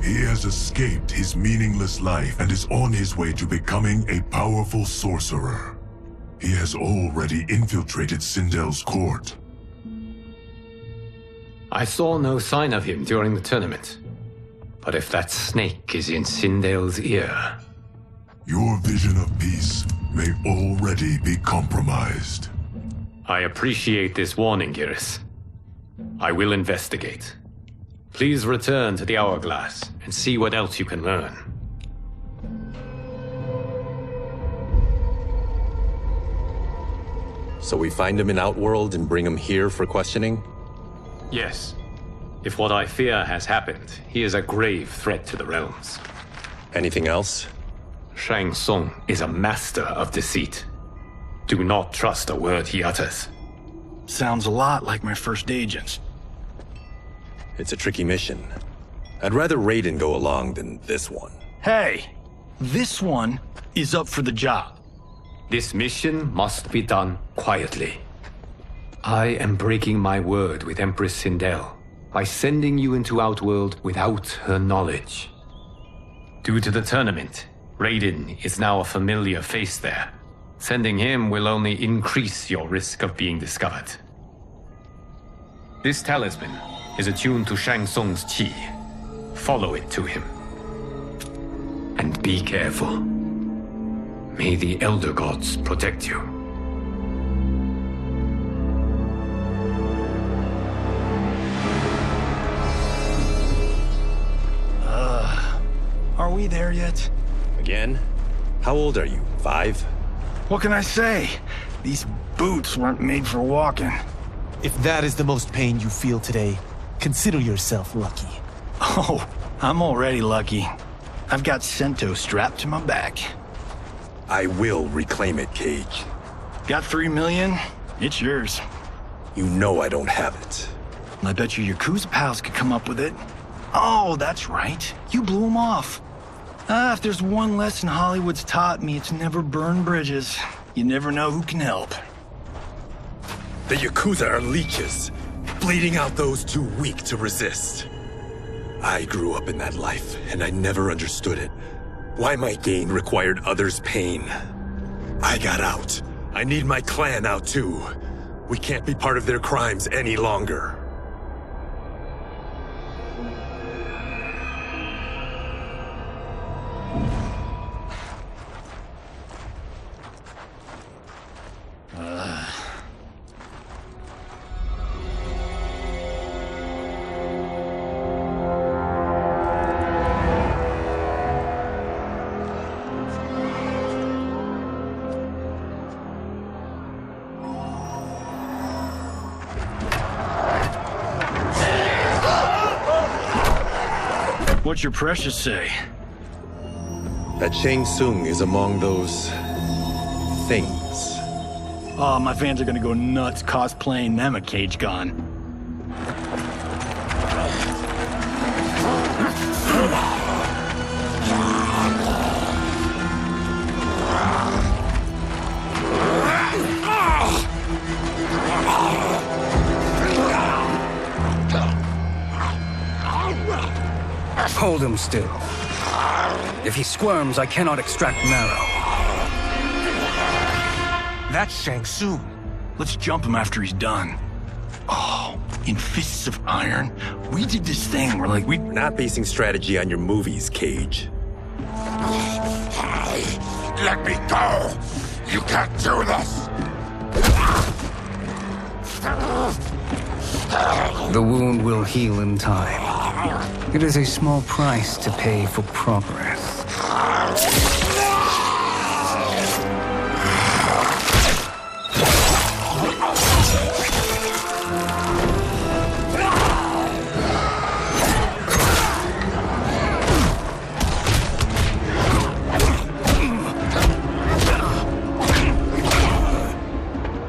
He has escaped his meaningless life and is on his way to becoming a powerful sorcerer. He has already infiltrated Sindel's court. I saw no sign of him during the tournament. But if that snake is in Sindel's ear... Your vision of peace may already be compromised. I appreciate this warning, Geras. I will investigate. Please return to the Hourglass and see what else you can learn. So we find him in Outworld and bring him here for questioning? Yes. If what I fear has happened, he is a grave threat to the realms. Anything else? Shang Tsung is a master of deceit. Do not trust a word he utters. Sounds a lot like my first agents. It's a tricky mission. I'd rather Raiden go along than this one. Hey, this one is up for the job. This mission must be done quietly. I am breaking my word with Empress Sindel by sending you into Outworld without her knowledge. Due to the tournament, Raiden is now a familiar face there. Sending him will only increase your risk of being discovered. This talisman is attuned to Shang Tsung's chi. Follow it to him. And be careful. May the Elder Gods protect you. Are we there yet? Again? How old are you? 5? What can I say? These boots weren't made for walking. If that is the most pain you feel today, consider yourself lucky. Oh, I'm already lucky. I've got Sento strapped to my back. I will reclaim it, Cage. Got 3 million? It's yours. You know I don't have it. I bet your Yakuza pals could come up with it. Oh, that's right. You blew them off. If there's one lesson Hollywood's taught me, it's never burn bridges. You never know who can help. The Yakuza are leeches, bleeding out those too weak to resist. I grew up in that life, and I never understood it. Why my gain required others' pain. I got out. I need my clan out too. We can't be part of their crimes any longer. What's your precious say? That Shang Tsung is among those... things. Oh, my fans are gonna go nuts cosplaying them a Cage Gun. Hold him still. If he squirms, I cannot extract marrow. That's Shang Tsung. Let's jump him after he's done. Oh, in Fists of Iron, we did this thing where we're not basing strategy on your movies, Cage. Let me go! You can't do this! The wound will heal in time. It is a small price to pay for progress.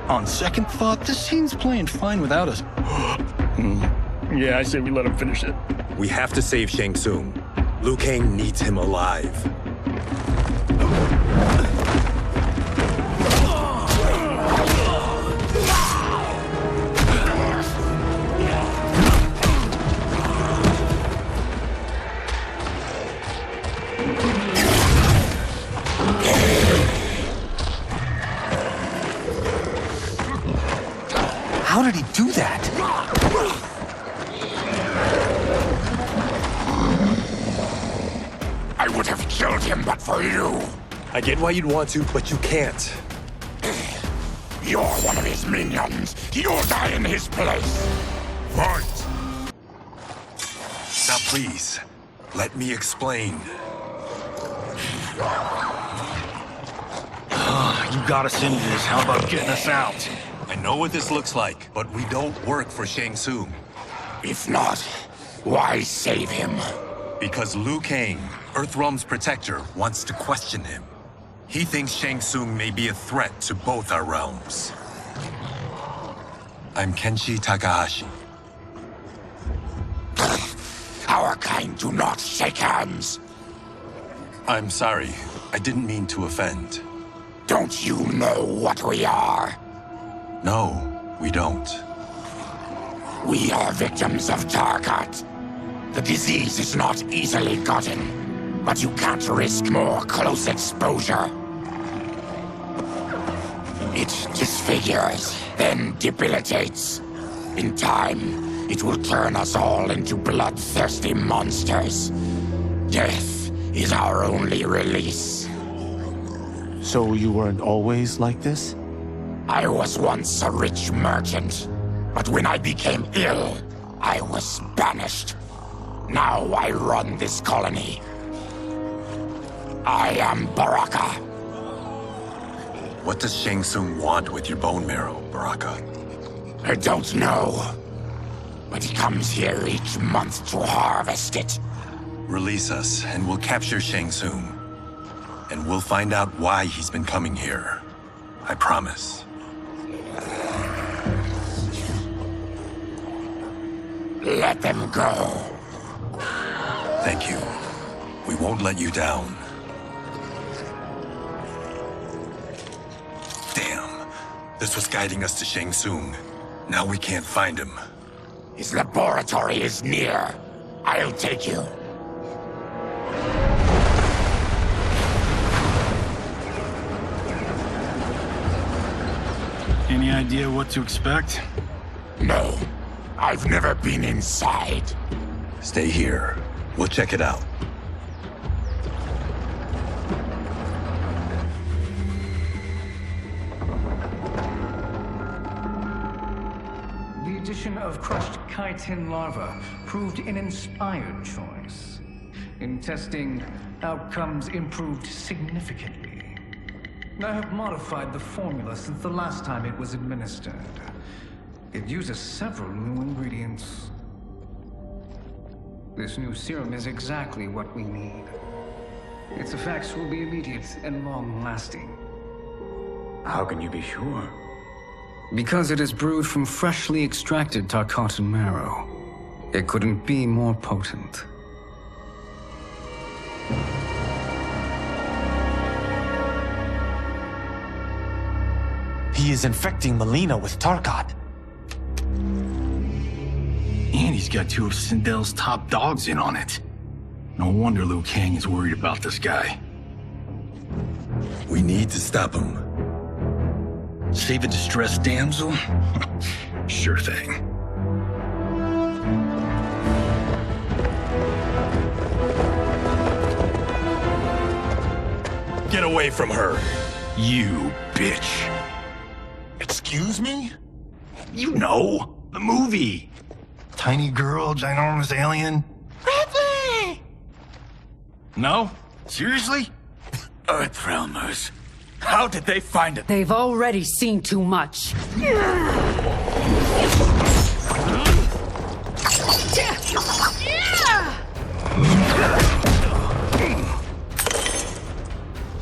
On second thought, this scene's playing fine without us. Yeah, I say we let him finish it. We have to save Shang Tsung. Liu Kang needs him alive. How did he do that? I would have killed him but for you. I get why you'd want to, but you can't. You're one of his minions. You'll die in his place. Fight! Now please, let me explain. You got us into this. How about getting us out? I know what this looks like, but we don't work for Shang Tsung. If not, why save him? Because Liu Kang, Earthrealm's protector, wants to question him. He thinks Shang Tsung may be a threat to both our realms. I'm Kenshi Takahashi. Our kind do not shake hands. I'm sorry. I didn't mean to offend. Don't you know what we are? No, we don't. We are victims of Tarkat. The disease is not easily gotten, but you can't risk more close exposure. It disfigures, then debilitates. In time, it will turn us all into bloodthirsty monsters. Death is our only release. So you weren't always like this? I was once a rich merchant, but when I became ill, I was banished. Now I run this colony. I am Baraka. What does Shang Tsung want with your bone marrow, Baraka? I don't know, but he comes here each month to harvest it. Release us, and we'll capture Shang Tsung. And we'll find out why he's been coming here. I promise. Let them go. Thank you. We won't let you down. Damn. This was guiding us to Shang Tsung. Now we can't find him. His laboratory is near. I'll take you. Any idea what to expect? No. I've never been inside. Stay here. We'll check it out. The addition of crushed chitin larva proved an inspired choice. In testing, outcomes improved significantly. I have modified the formula since the last time it was administered. It uses several new ingredients. This new serum is exactly what we need. Its effects will be immediate and long-lasting. How can you be sure? Because it is brewed from freshly extracted Tarkatan marrow. It couldn't be more potent. He is infecting Melina with Tarkat. And he's got two of Sindel's top dogs in on it. No wonder Liu Kang is worried about this guy. We need to stop him. Save a distressed damsel? Sure thing. Get away from her! You bitch. Excuse me? You know, the movie. Tiny girl, ginormous alien. Ripley! No? Seriously? Earthrealmers. How did they find it? They've already seen too much.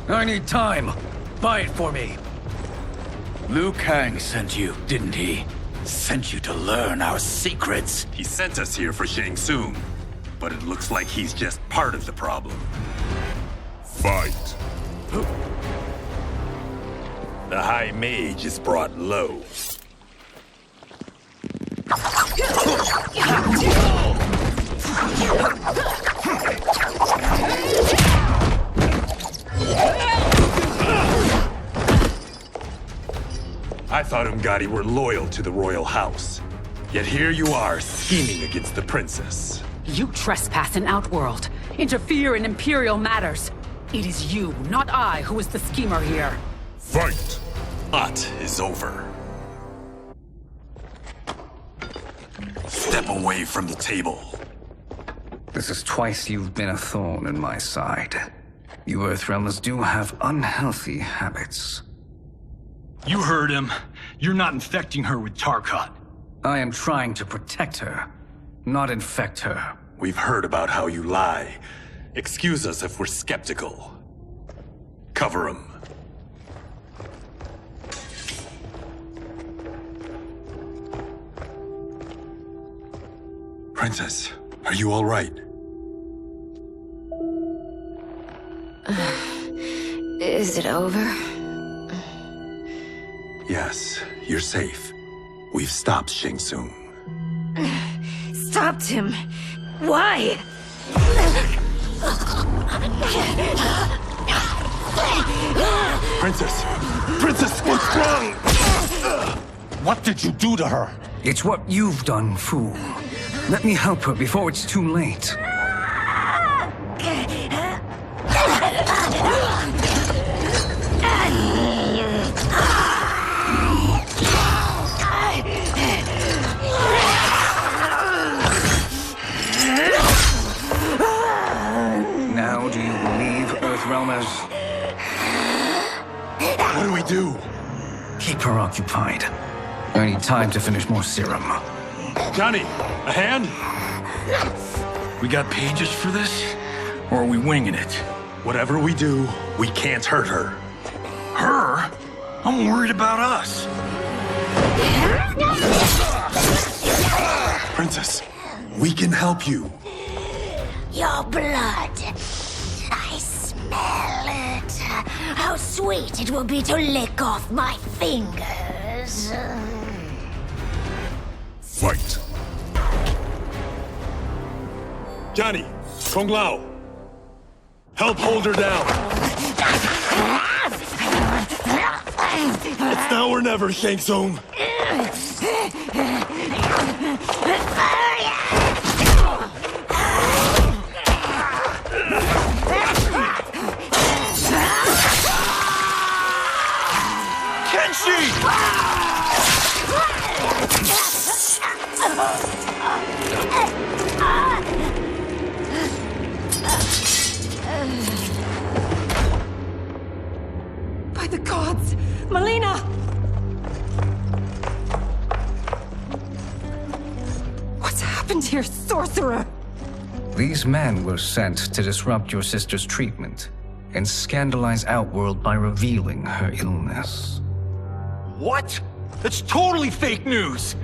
I need time. Buy it for me. Liu Kang sent you, didn't he? Sent you to learn our secrets. He sent us here for Shang Tsung, but it looks like he's just part of the problem. Fight. The High Mage is brought low. I thought Umgadi were loyal to the royal house. Yet here you are, scheming against the princess. You trespass in Outworld, interfere in Imperial matters. It is you, not I, who is the schemer here. Fight! Lot is over. Step away from the table. This is twice you've been a thorn in my side. You Earthrealmers do have unhealthy habits. You heard him. You're not infecting her with Tarkat. I am trying to protect her, not infect her. We've heard about how you lie. Excuse us if we're skeptical. Cover him. Princess, are you all right? Is it over? Yes, you're safe. We've stopped Shang Tsung. Stopped him? Why? Princess! Princess, what's wrong? What did you do to her? It's what you've done, fool. Let me help her before it's too late. Now do you believe, Earthrealmers? What do we do? Keep her occupied. I need time to finish more serum. Johnny, a hand? We got pages for this? Or are we winging it? Whatever we do, we can't hurt her. Her? I'm worried about us. Princess, we can help you. Your blood. I smell it. How sweet it will be to lick off my fingers. Fight. Johnny, Kung Lao. Help hold her down. It's now or never, Shang Tsung. By the gods! Melina! What's happened here, sorcerer? These men were sent to disrupt your sister's treatment and scandalize Outworld by revealing her illness. What? That's totally fake news!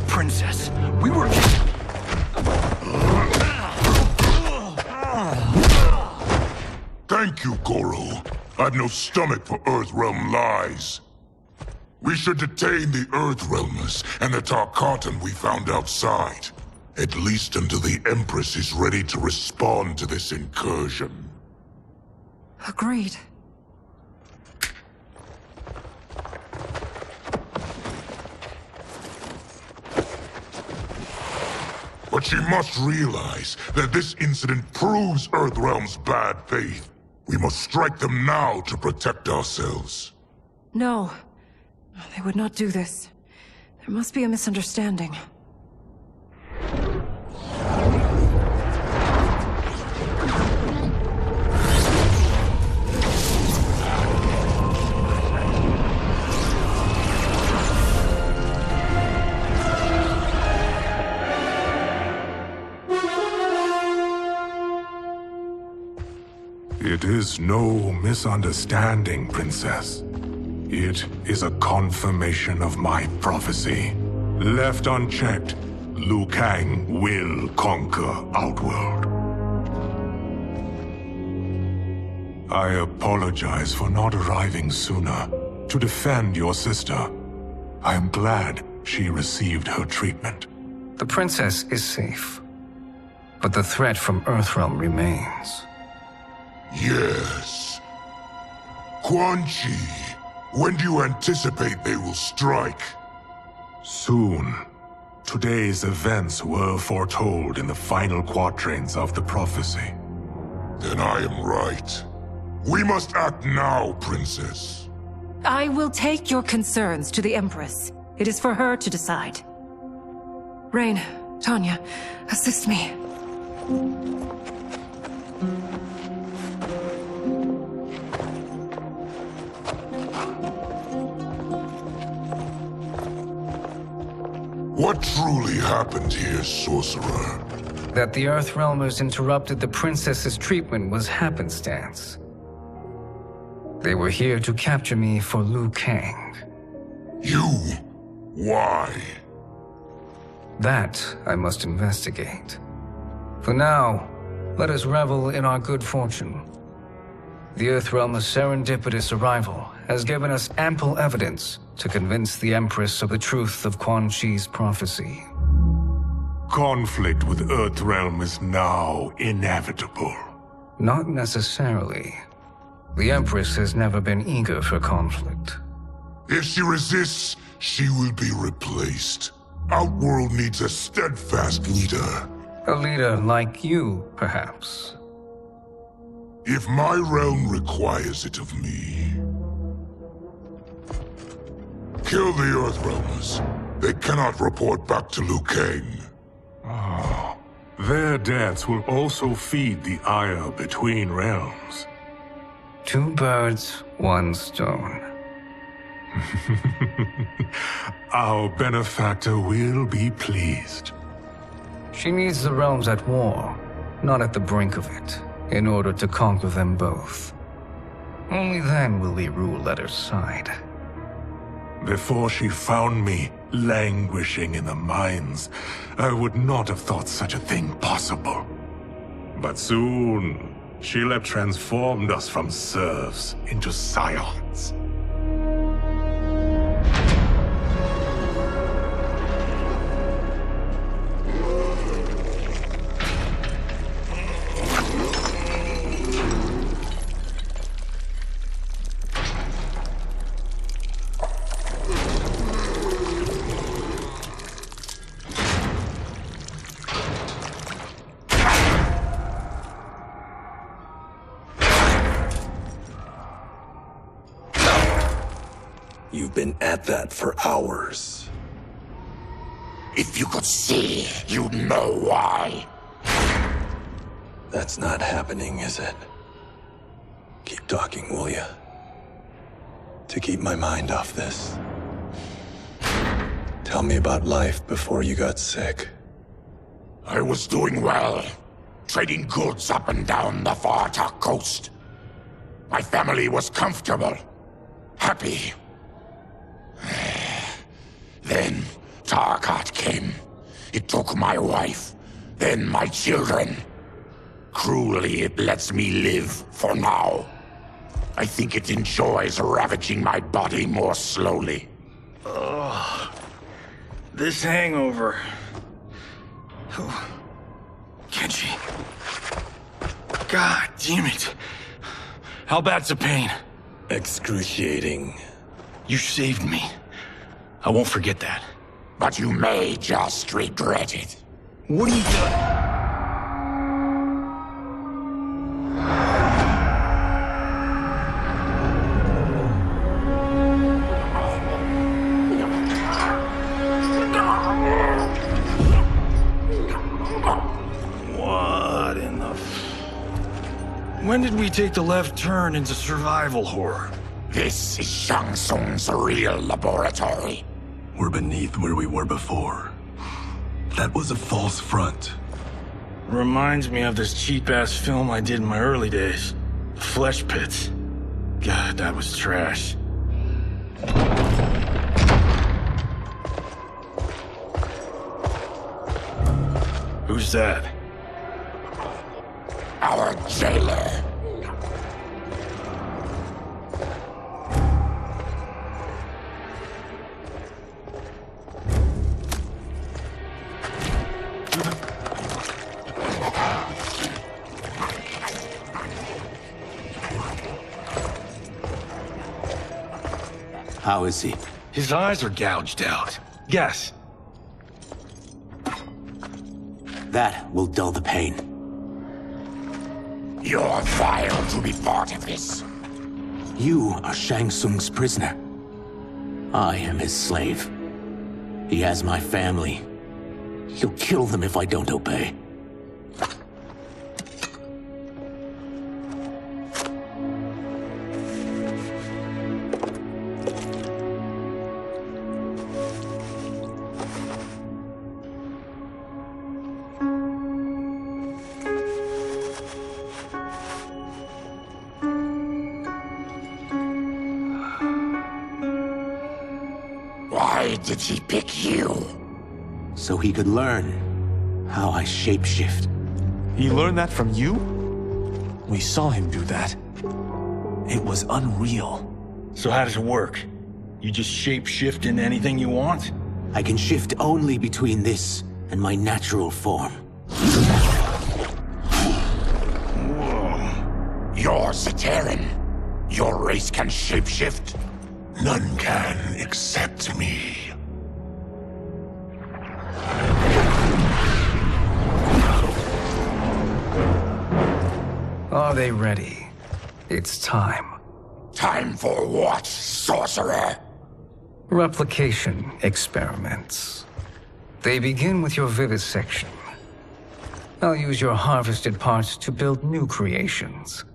Princess, we were just... Thank you, Goro. I've no stomach for Earthrealm lies. We should detain the Earthrealmers and the Tarkatan we found outside. At least until the Empress is ready to respond to this incursion. Agreed. But she must realize that this incident proves Earthrealm's bad faith. We must strike them now to protect ourselves. No. They would not do this. There must be a misunderstanding. It is no misunderstanding, Princess. It is a confirmation of my prophecy. Left unchecked, Liu Kang will conquer Outworld. I apologize for not arriving sooner to defend your sister. I am glad she received her treatment. The princess is safe, but the threat from Earthrealm remains. Yes. Quan Chi, when do you anticipate they will strike? Soon. Today's events were foretold in the final quatrains of the prophecy. Then I am right. We must act now, Princess. I will take your concerns to the Empress. It is for her to decide. Rain, Tanya, assist me. What truly happened here, sorcerer? That the Earthrealmers interrupted the princess's treatment was happenstance. They were here to capture me for Liu Kang. You? Why? That I must investigate. For now, let us revel in our good fortune. The Earthrealm's serendipitous arrival has given us ample evidence to convince the Empress of the truth of Quan Chi's prophecy. Conflict with Earthrealm is now inevitable. Not necessarily. The Empress has never been eager for conflict. If she resists, she will be replaced. Outworld needs a steadfast leader. A leader like you, perhaps. If my realm requires it of me. Kill the Earthrealmers. They cannot report back to Liu Kang. Their deaths will also feed the ire between realms. 2 birds, 1 stone. Our benefactor will be pleased. She needs the realms at war, not at the brink of it, in order to conquer them both. Only then will we rule at her side. Before she found me languishing in the mines, I would not have thought such a thing possible. But soon, she'll have transformed us from serfs into scions. You've been at that for hours. If you could see, you'd know why. That's not happening, is it? Keep talking, will ya? To keep my mind off this. Tell me about life before you got sick. I was doing well, trading goods up and down the Varta coast. My family was comfortable, happy. Then Tarkat came. It took my wife, then my children. Cruelly, it lets me live for now. I think it enjoys ravaging my body more slowly. Ugh. This hangover. Kenji. God damn it. How bad's the pain? Excruciating. You saved me. I won't forget that. But you may just regret it. What are you doing? What in the... When did we take the left turn into survival horror? This is Shang Tsung's real laboratory. We're beneath where we were before. That was a false front. Reminds me of this cheap-ass film I did in my early days. Flesh Pits. God, that was trash. Who's that? Our jailer. How is he? His eyes are gouged out. Guess. That will dull the pain. You're vile to be part of this. You are Shang Tsung's prisoner. I am his slave. He has my family. He'll kill them if I don't obey. Why did he pick you? So he could learn how I shapeshift. He learned that from you? We saw him do that. It was unreal. So how does it work? You just shape-shift into anything you want? I can shift only between this and my natural form. Whoa. You're Zateran. Your race can shapeshift? None can except me. Are they ready? It's time. Time for what, sorcerer? Replication experiments. They begin with your vivisection. I'll use your harvested parts to build new creations.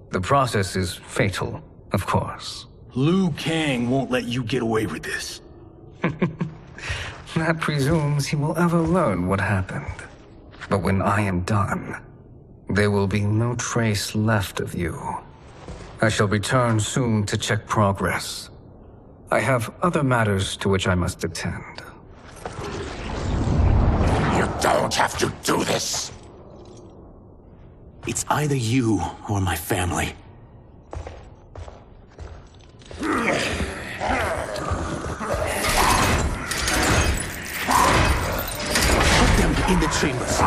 The process is fatal, of course. Liu Kang won't let you get away with this. That presumes he will ever learn what happened. But when I am done, there will be no trace left of you. I shall return soon to check progress. I have other matters to which I must attend. You don't have to do this. It's either you or my family. Put them in the chambers.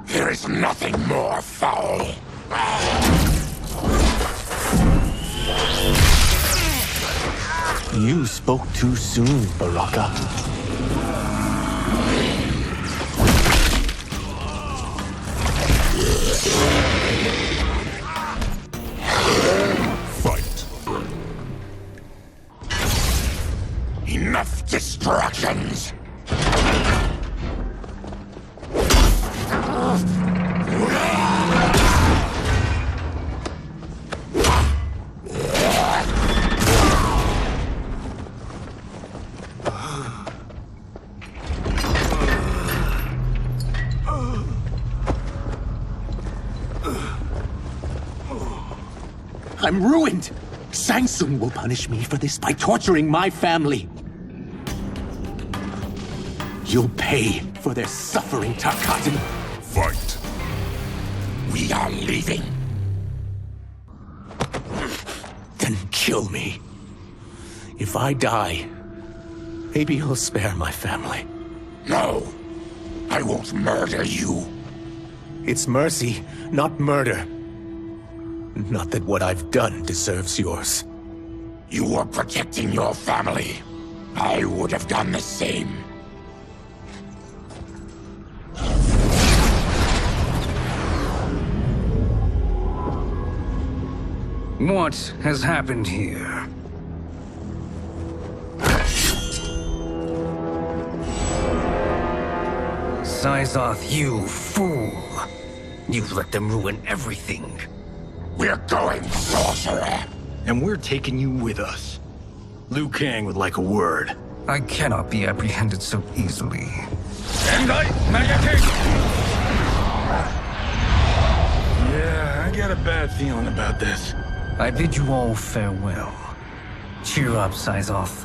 There is nothing more foul. You spoke too soon, Baraka. Fight. Enough distractions. I'm ruined! Shang Tsung will punish me for this by torturing my family. You'll pay for their suffering, Tarkatan. Fight. We are leaving. Then kill me. If I die, maybe you'll spare my family. No, I won't murder you. It's mercy, not murder. Not that what I've done deserves yours. You were protecting your family. I would have done the same. What has happened here? Sizoth, you fool! You've let them ruin everything. We're going, sorcerer. and we're taking you with us. Liu Kang would like a word. I cannot be apprehended so easily. Yeah, I got a bad feeling about this. I bid you all farewell. Cheer up, Syzoth.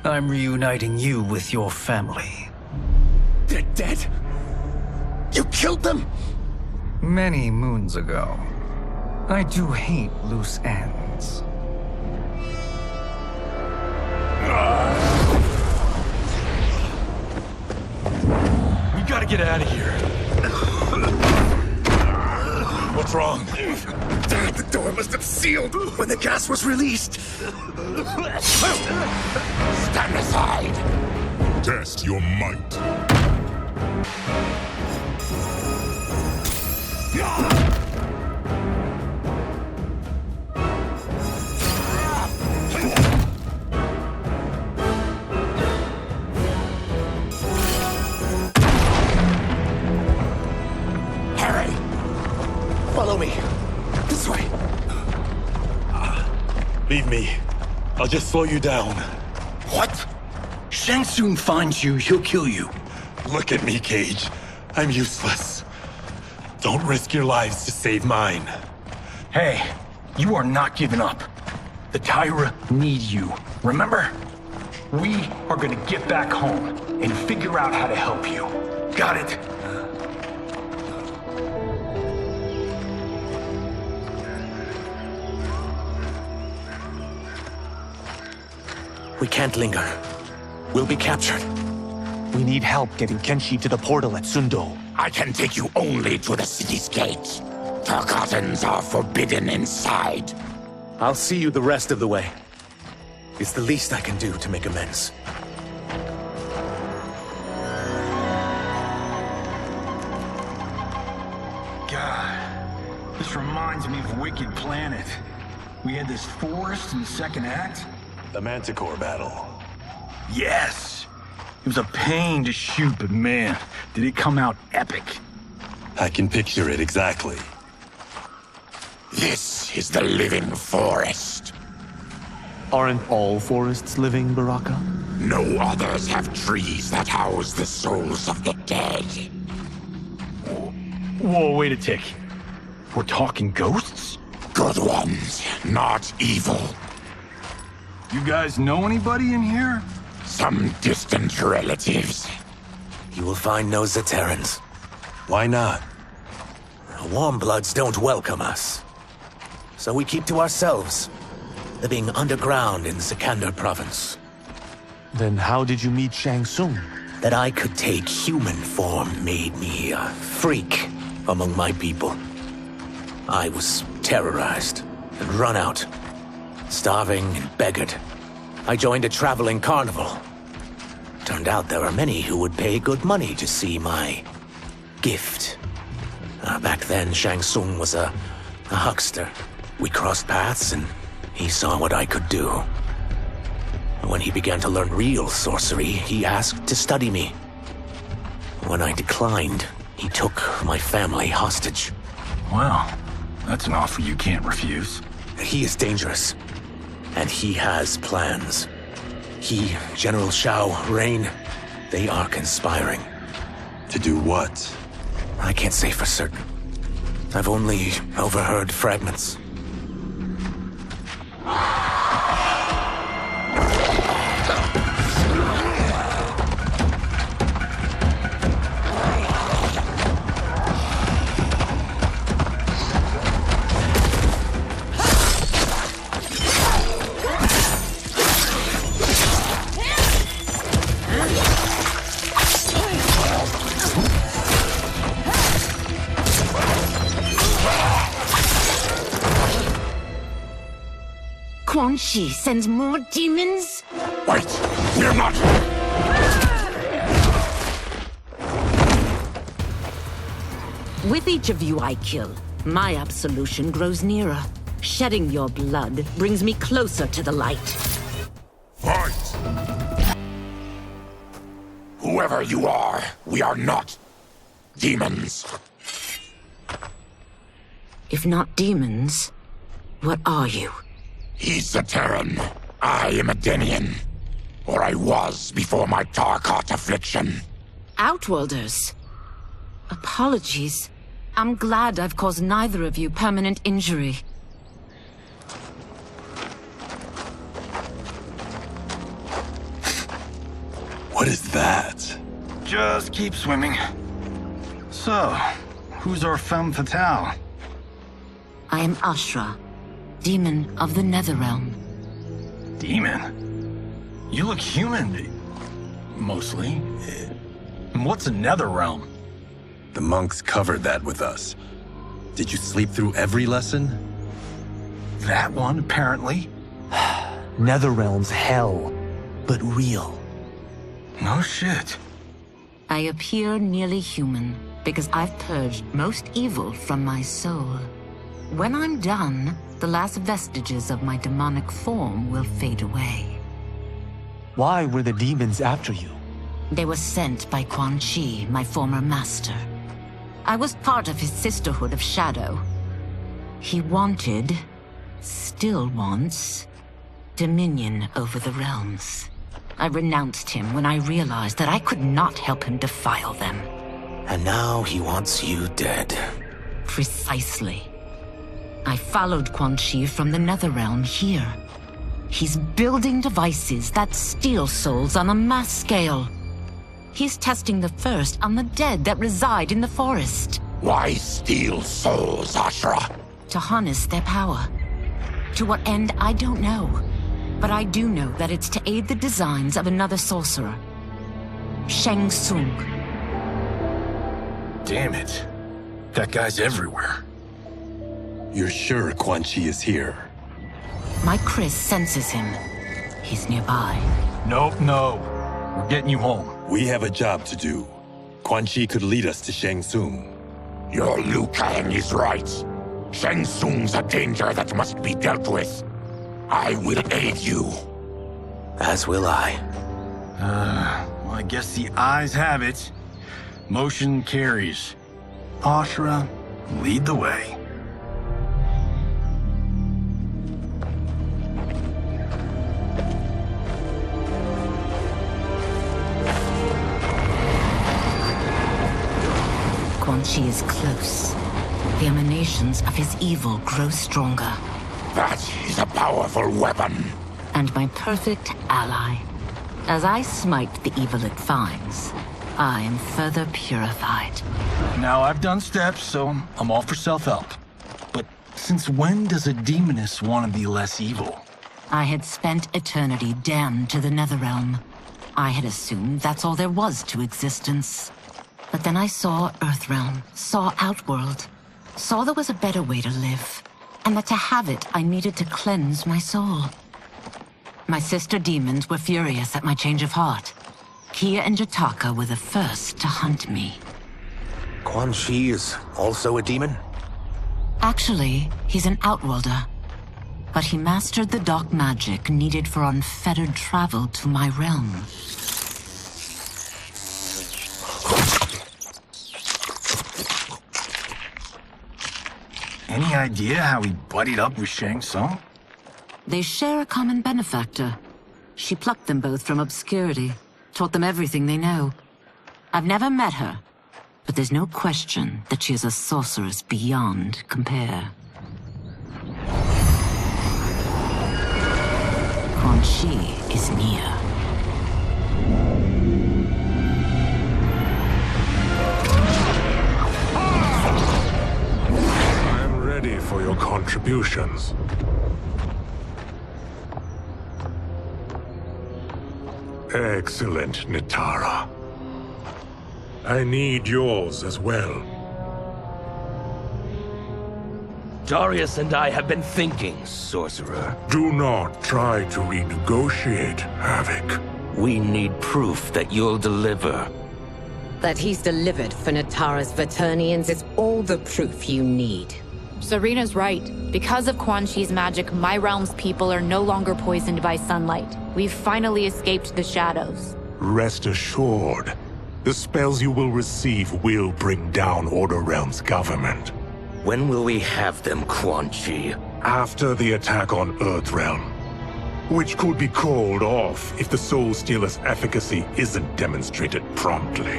I'm reuniting you with your family. They're dead? You killed them? Many moons ago. I do hate loose ends. We gotta get out of here. What's wrong? The door must have sealed when the gas was released. Stand aside. Test your might. Harry! Follow me. This way. Leave me. I'll just slow you down. What? Shang Tsung finds you, he'll kill you. Look at me, Cage. I'm useless. Don't risk your lives to save mine. Hey, you are not giving up. The Tyra need you, remember? We are gonna get back home and figure out how to help you. Got it? We can't linger. We'll be captured. We need help getting Kenshi to the portal at Sundo. I can take you only to the city's gate. Tarkatans are forbidden inside. I'll see you the rest of the way. It's the least I can do to make amends. God, this reminds me of Wicked Planet. We had this forest in the second act. The Manticore battle. Yes! It was a pain to shoot, but man, did it come out epic. I can picture it exactly. This is the living forest. Aren't all forests living, Baraka? No others have trees that house the souls of the dead. Whoa, wait a tick. We're talking ghosts? Good ones, not evil. You guys know anybody in here? Some distant relatives. You will find no Zaterrans. Why not? Warmbloods don't welcome us. So we keep to ourselves, living underground in Sikander province. Then how did you meet Shang Tsung? That I could take human form made me a freak among my people. I was terrorized and run out, starving and beggared. I joined a traveling carnival. Turned out there are many who would pay good money to see my gift. Back then, Shang Tsung was a huckster. We crossed paths and he saw what I could do. When he began to learn real sorcery, he asked to study me. When I declined, he took my family hostage. Wow, that's an offer you can't refuse. He is dangerous, and he has plans. He, General Shao, Rain, they are conspiring. To do what? I can't say for certain. I've only overheard fragments. Quan Chi sends more demons? Wait, we're not... With each of you I kill, my absolution grows nearer. Shedding your blood brings me closer to the light. Fight! Whoever you are, we are not demons. If not demons, what are you? He's a Terran. I am a Denian. Or I was before my Tarkat affliction. Outworlders. Apologies. I'm glad I've caused neither of you permanent injury. What is that? Just keep swimming. So, who's our femme fatale? I am Ashra, demon of the Netherrealm. Demon? You look human. Mostly. And what's a Netherrealm? The monks covered that with us. Did you sleep through every lesson? That one, apparently. Netherrealm's hell, but real. No shit. I appear nearly human because I've purged most evil from my soul. When I'm done, the last vestiges of my demonic form will fade away. Why were the demons after you? They were sent by Quan Chi, my former master. I was part of his Sisterhood of Shadow. He wanted, still wants, dominion over the realms. I renounced him when I realized that I could not help him defile them. And now he wants you dead. Precisely. I followed Quan Chi from the Netherrealm here. He's building devices that steal souls on a mass scale. He's testing the first on the dead that reside in the forest. Why steal souls, Ashra? To harness their power. To what end, I don't know. But I do know that it's to aid the designs of another sorcerer. Shang Tsung. Damn it. That guy's everywhere. You're sure Quan Chi is here? My Chris senses him. He's nearby. Nope, no. We're getting you home. We have a job to do. Quan Chi could lead us to Shang Tsung. Your Liu Kang is right. Shang Tsung's a danger that must be dealt with. I will aid you. As will I. Well, I guess the eyes have it. Motion carries. Ashra, lead the way. Quan Chi is close. The emanations of his evil grow stronger. That is a powerful weapon. And my perfect ally. As I smite the evil it finds, I am further purified. Now I've done steps, so I'm all for self-help. But since when does a demoness want to be less evil? I had spent eternity damned to the Netherrealm. I had assumed that's all there was to existence. But then I saw Earthrealm, saw Outworld, saw there was a better way to live, and that to have it, I needed to cleanse my soul. My sister demons were furious at my change of heart. Kia and Jataka were the first to hunt me. Quan Chi is also a demon? Actually, he's an Outworlder. But he mastered the dark magic needed for unfettered travel to my realm. Any idea how he buddied up with Shang Tsung? They share a common benefactor. She plucked them both from obscurity, taught them everything they know. I've never met her, but there's no question that she is a sorceress beyond compare. Quan Chi is near. Ready for your contributions. Excellent, Nitara. I need yours as well. Darius and I have been thinking, Sorcerer. Do not try to renegotiate, Havoc. We need proof that you'll deliver. That he's delivered for Natara's Vaternians is all the proof you need. Serena's right. Because of Quan Chi's magic, my realm's people are no longer poisoned by sunlight. We've finally escaped the shadows. Rest assured, the spells you will receive will bring down Order Realm's government. When will we have them, Quan Chi? after the attack on Earthrealm, which could be called off if the Soul Stealer's efficacy isn't demonstrated promptly.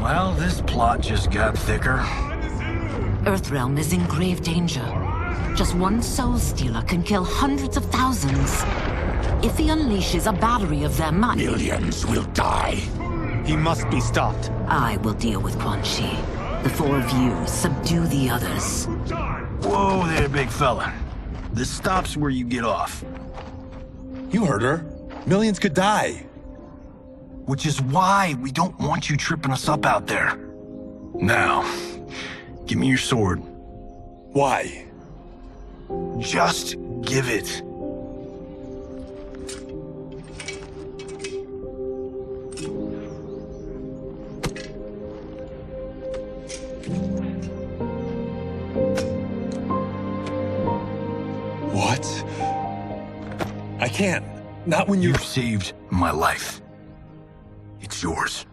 Well, this plot just got thicker. Earthrealm is in grave danger. Just one Soul Stealer can kill hundreds of thousands. If he unleashes a battery of them, millions will die. He must be stopped. I will deal with Quan Chi. The four of you subdue the others. Whoa there, big fella. This stops where you get off. You heard her. Millions could die. Which is why we don't want you tripping us up out there. Now, give me your sword. Why? Just give it. What? I can't. Not when you've saved my life. It's yours.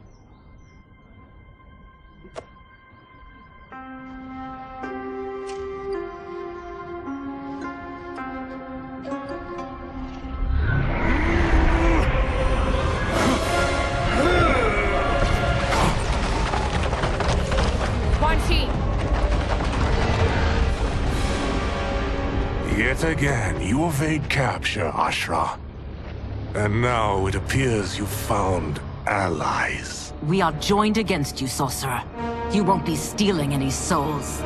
Quan Chi! Yet again, you evade capture, Ashra. And now it appears you've found allies. We are joined against you, sorcerer. You won't be stealing any souls.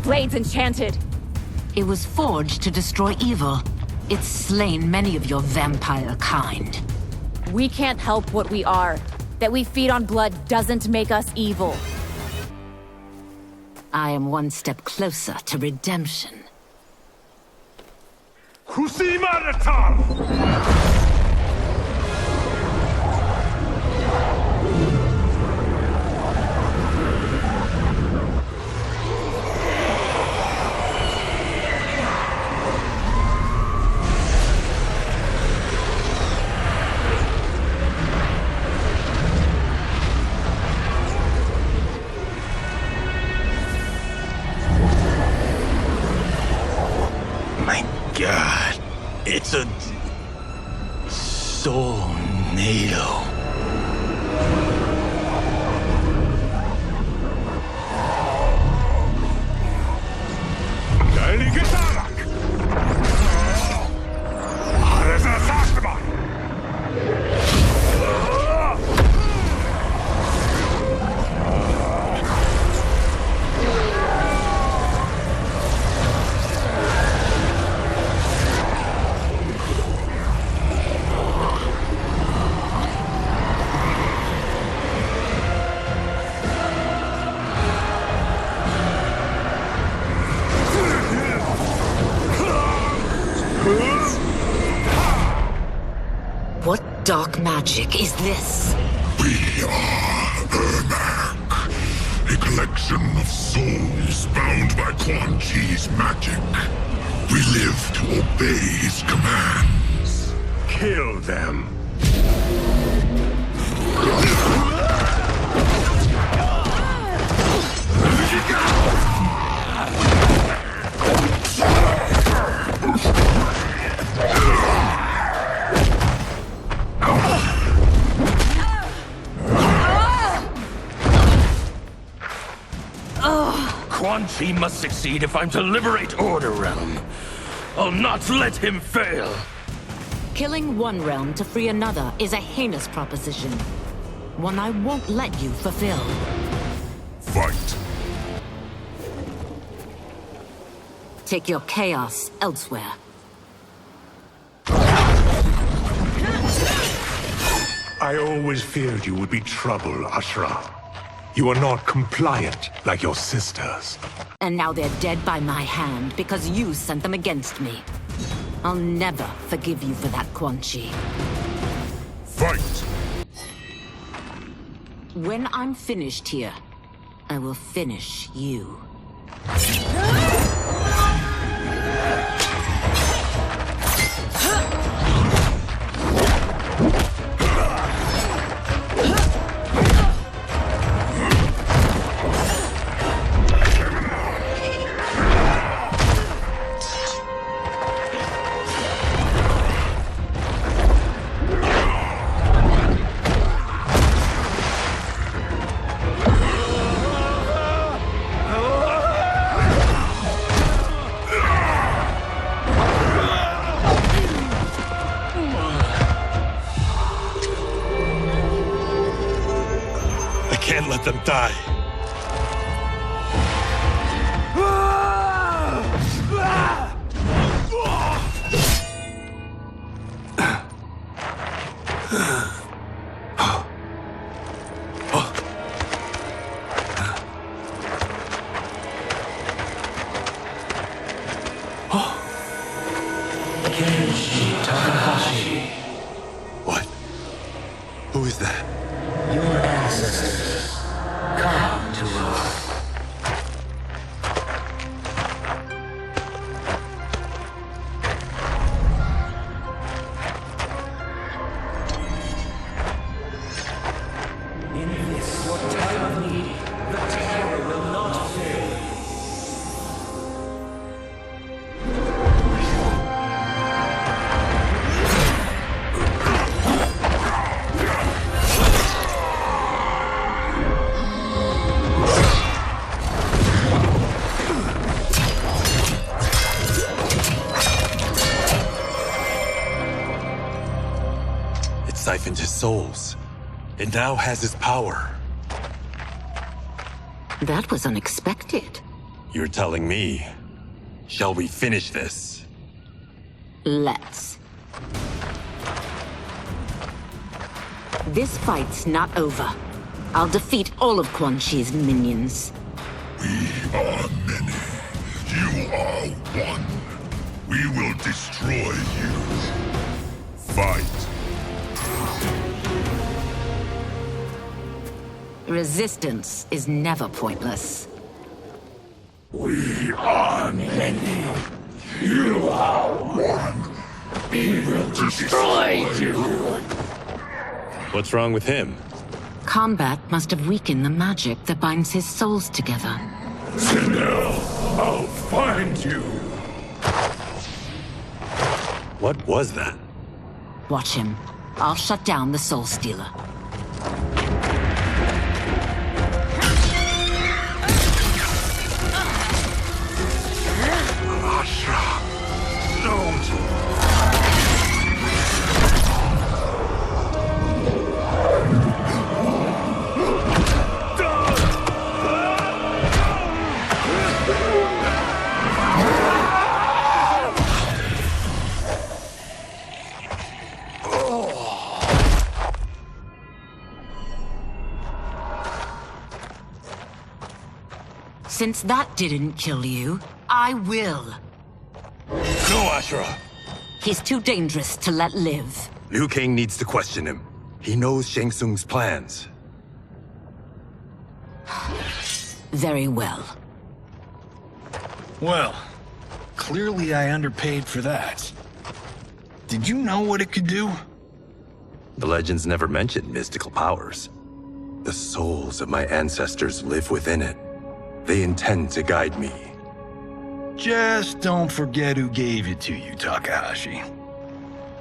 Blade's enchanted. It was forged to destroy evil. It's slain many of your vampire kind. We can't help what we are. That we feed on blood doesn't make us evil. I am one step closer to redemption. God, it's a soul-nado. What dark magic is this? We are Ermac, a collection of souls bound by Quan Chi's magic. We live to obey his commands. Kill them. Quan Chi must succeed if I'm to liberate Order Realm. I'll not let him fail. Killing one realm to free another is a heinous proposition. One I won't let you fulfill. Fight. take your chaos elsewhere. I always feared you would be trouble, Ashra. You are not compliant like your sisters. And now they're dead by my hand because you sent them against me. I'll never forgive you for that, Quan Chi. Fight! When I'm finished here, I will finish you. Can't let them die. What? Who is that? Your ancestors. Come to us. In this, your time of need, the terror will not fail. It siphoned his souls. It now has his power. That was unexpected. You're telling me. Shall we finish this? Let's. This fight's not over. I'll defeat all of Quan Chi's minions. We are many. You are one. We will destroy you. Fight. Resistance is never pointless. We are many. You are one. We will destroy you. What's wrong with him? Combat must have weakened the magic that binds his souls together. Now, I'll find you. What was that? Watch him. I'll shut down the Soul Stealer. Since that didn't kill you, I will. No, Ashura! He's too dangerous to let live. Liu Kang needs to question him. He knows Shang Tsung's plans. Very well. Well, clearly I underpaid for that. Did you know what it could do? The legends never mentioned mystical powers. The souls of my ancestors live within it. They intend to guide me. Just don't forget who gave it to you, Takahashi.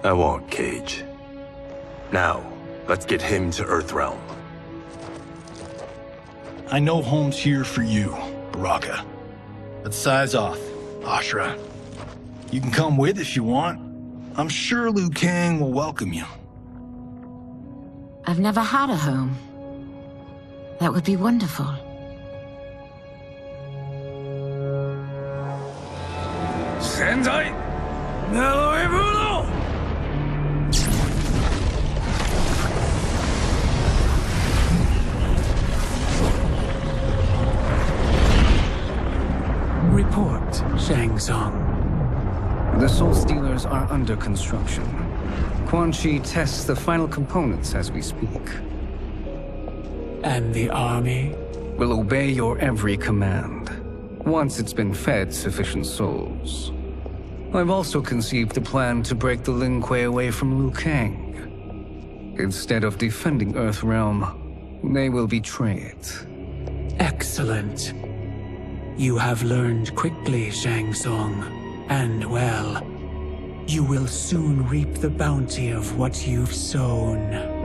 I won't, Cage. Now, let's get him to Earthrealm. I know home's here for you, Baraka. But size off, Ashura. You can come with if you want. I'm sure Liu Kang will welcome you. I've never had a home. That would be wonderful. Sendai Neloibuno! Report, Shang Tsung. The Soul Stealers are under construction. Quan Chi tests the final components as we speak. And the army? Will obey your every command, once it's been fed sufficient souls. I've also conceived a plan to break the Lin Kuei away from Liu Kang. Instead of defending Earthrealm, they will betray it. Excellent. You have learned quickly, Shang Tsung. And well, you will soon reap the bounty of what you've sown.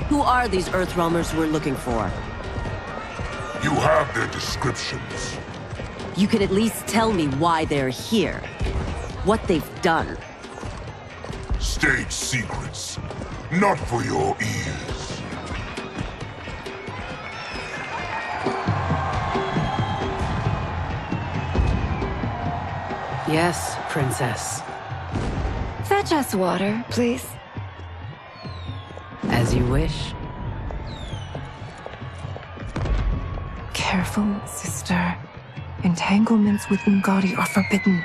Who are these Earthrealmers we're looking for? You have their descriptions. You can at least tell me why they're here. What they've done. State secrets. Not for your ears. Yes, Princess. Fetch us water, please. As you wish. Careful, sister. Entanglements with Ungadi are forbidden.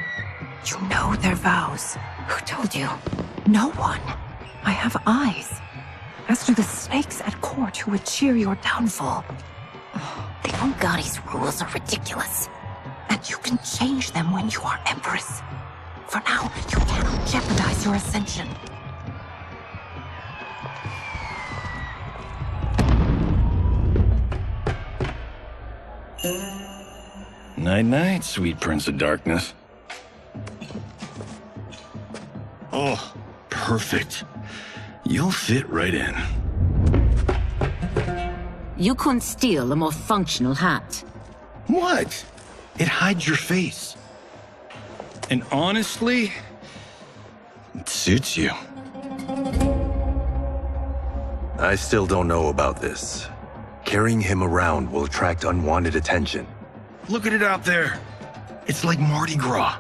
You know their vows. Who told you? No one. I have eyes. As to the snakes at court who would cheer your downfall. The Ungadi's rules are ridiculous. And you can change them when you are Empress. For now, you cannot jeopardize your ascension. Night-night, sweet Prince of Darkness. Oh, perfect. You'll fit right in. You couldn't steal a more functional hat. What? It hides your face. And honestly, it suits you. I still don't know about this. Carrying him around will attract unwanted attention. Look at it out there. It's like Mardi Gras.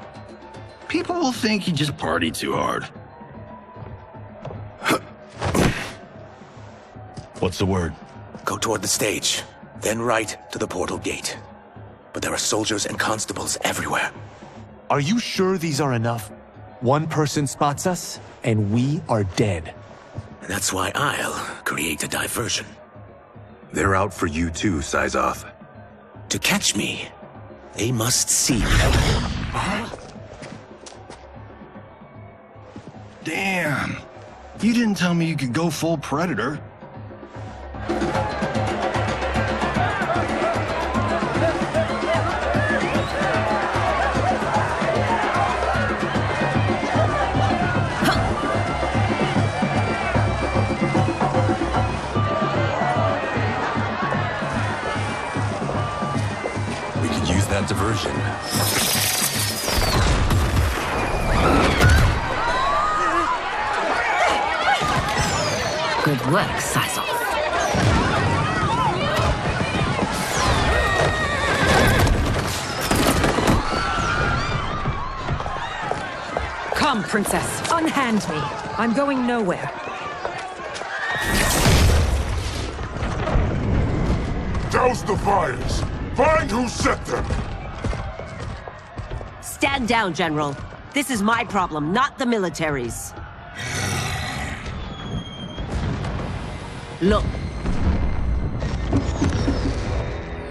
People will think you just party too hard. What's the word? Go toward the stage, then right to the portal gate. But there are soldiers and constables everywhere. Are you sure these are enough? One person spots us, and we are dead. That's why I'll create a diversion. They're out for you too, Syzoth. To catch me, they must see me. Damn. You didn't tell me you could go full Predator. That diversion. Good work, Syzoth. Come, Princess. Unhand me. I'm going nowhere. Die! Douse the fires! Find who set them! Stand down, General. This is my problem, not the military's. Look.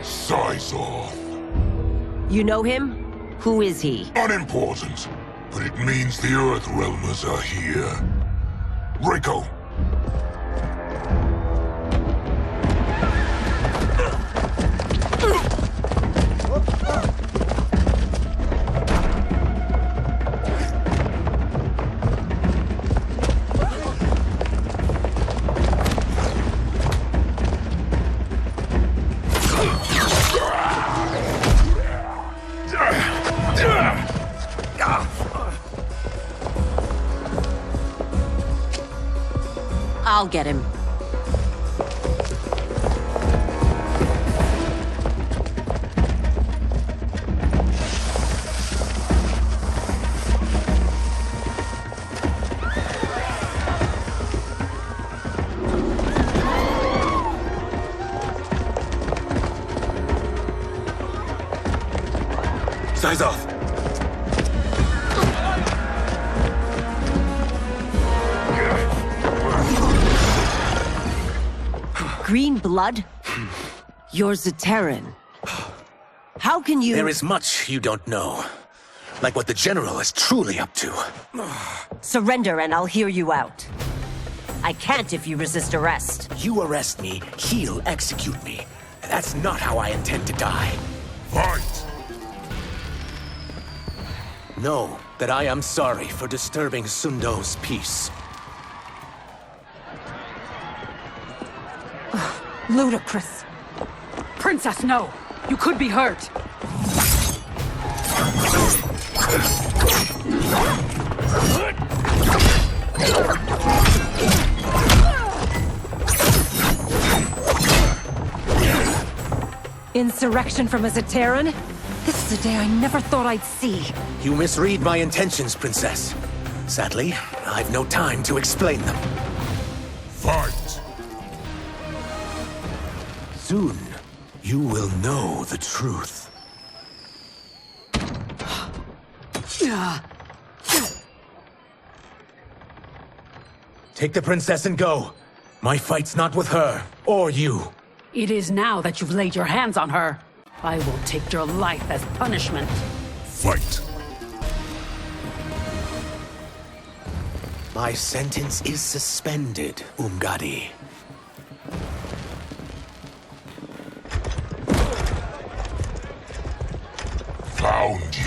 Size off. You know him? Who is he? Unimportant, but it means the Earthrealmers are here. Rico. I'll get him. Size off. Green blood? You're Zaterran. How can you— There is much you don't know. Like what the General is truly up to. Surrender and I'll hear you out. I can't if you resist arrest. You arrest me, he'll execute me. That's not how I intend to die. Fight! Know that I am sorry for disturbing Sundo's peace. Ludicrous. Princess, no! You could be hurt! Insurrection from a Zaterran? This is a day I never thought I'd see. You misread my intentions, Princess. Sadly, I've no time to explain them. Fight! Soon, you will know the truth. Take the princess and go. My fight's not with her, or you. It is now that you've laid your hands on her. I will take your life as punishment. Fight! My sentence is suspended, Umgadi. Found you.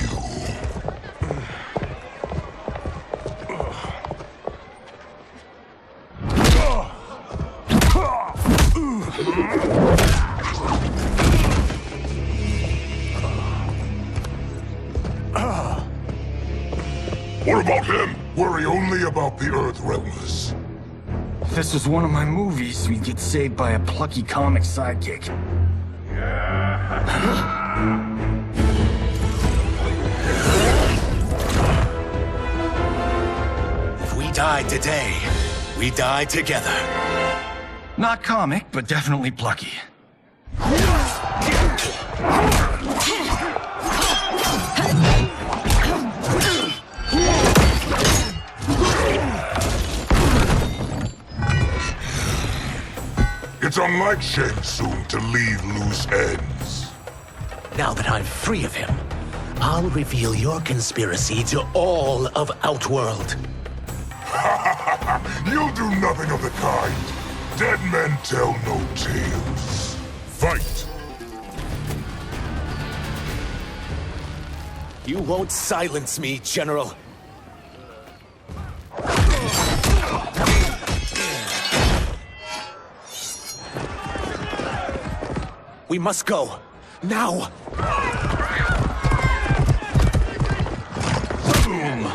What about him? Worry only about the Earthrealmers. If this was one of my movies, we'd get saved by a plucky comic sidekick. If we die today, we die together. Not comic, but definitely plucky. It's unlike Shang Tsung to leave loose ends. Now that I'm free of him, I'll reveal your conspiracy to all of Outworld. You'll do nothing of the kind. Dead men tell no tales. Fight! You won't silence me, General. We must go. Now! Boom!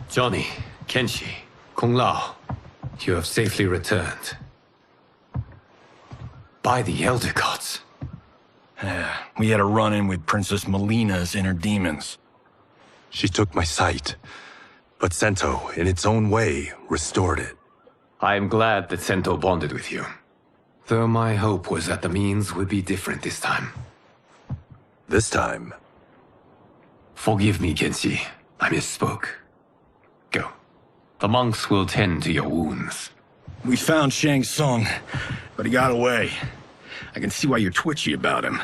Johnny, Kenshi, Kung Lao. You have safely returned. By the Elder Gods. We had a run-in with Princess Melina's inner demons. She took my sight, but Sento, in its own way, restored it. I am glad that Sento bonded with you. Though my hope was that the means would be different this time. This time? Forgive me, Kenshi. I misspoke. Go. The monks will tend to your wounds. We found Shang Tsung, but he got away. I can see why you're twitchy about him.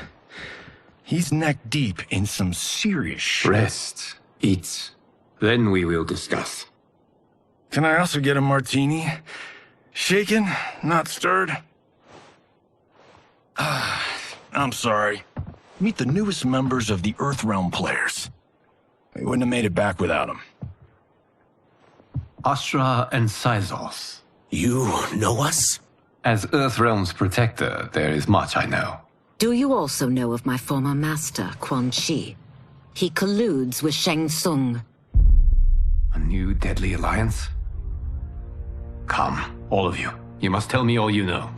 He's neck deep in some serious shit. Rest. Eat. Then we will discuss. Can I also get a martini? Shaken, not stirred? I'm sorry. Meet the newest members of the Earthrealm players. We wouldn't have made it back without them. Astra and Syzos. You know us? As Earthrealm's protector, there is much I know. Do you also know of my former master, Quan Chi? He colludes with Shang Tsung. A new deadly alliance? Come, all of you. You must tell me all you know.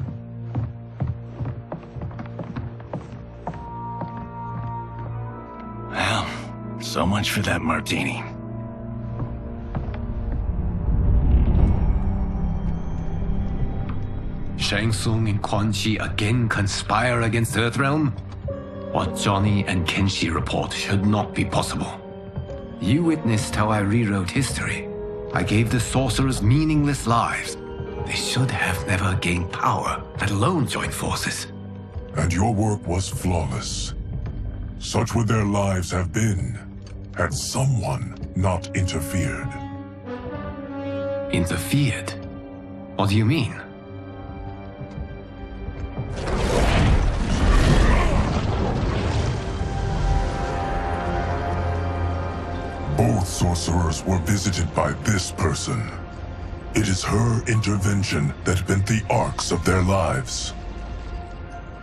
Well, so much for that martini. Shang Tsung and Quan Chi again conspire against Earthrealm? What Johnny and Kenshi report should not be possible. You witnessed how I rewrote history. I gave the sorcerers meaningless lives. They should have never gained power, let alone join forces. And your work was flawless. Such would their lives have been, had someone not interfered. Interfered? What do you mean? Both sorcerers were visited by this person. It is her intervention that bent the arcs of their lives.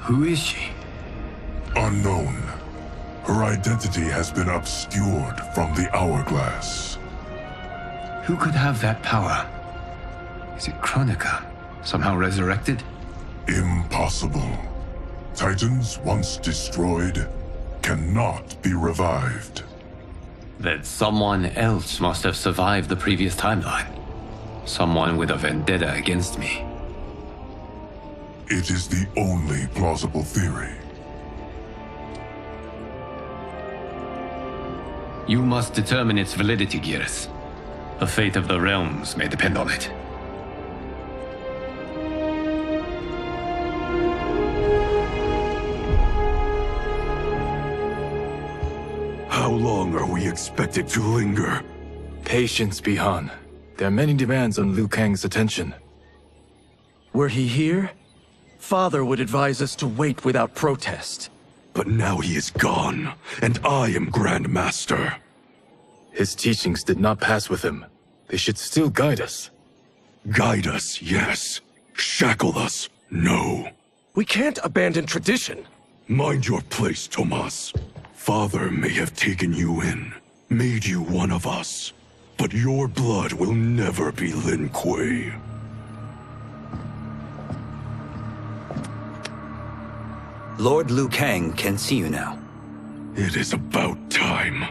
Who is she? Unknown. Her identity has been obscured from the hourglass. Who could have that power? Is it Kronika? Somehow resurrected? Impossible. Titans once destroyed cannot be revived. Then someone else must have survived the previous timeline. Someone with a vendetta against me. It is the only plausible theory. You must determine its validity, Geras. The fate of the realms may depend on it. How long are we expected to linger? Patience, Bihan. There are many demands on Liu Kang's attention. Were he here, Father would advise us to wait without protest. But now he is gone, and I am Grand Master. His teachings did not pass with him. They should still guide us. Guide us, yes. Shackle us, no. We can't abandon tradition. Mind your place, Tomas. Father may have taken you in, made you one of us. But your blood will never be Lin Kuei. Lord Liu Kang can see you now. It is about time.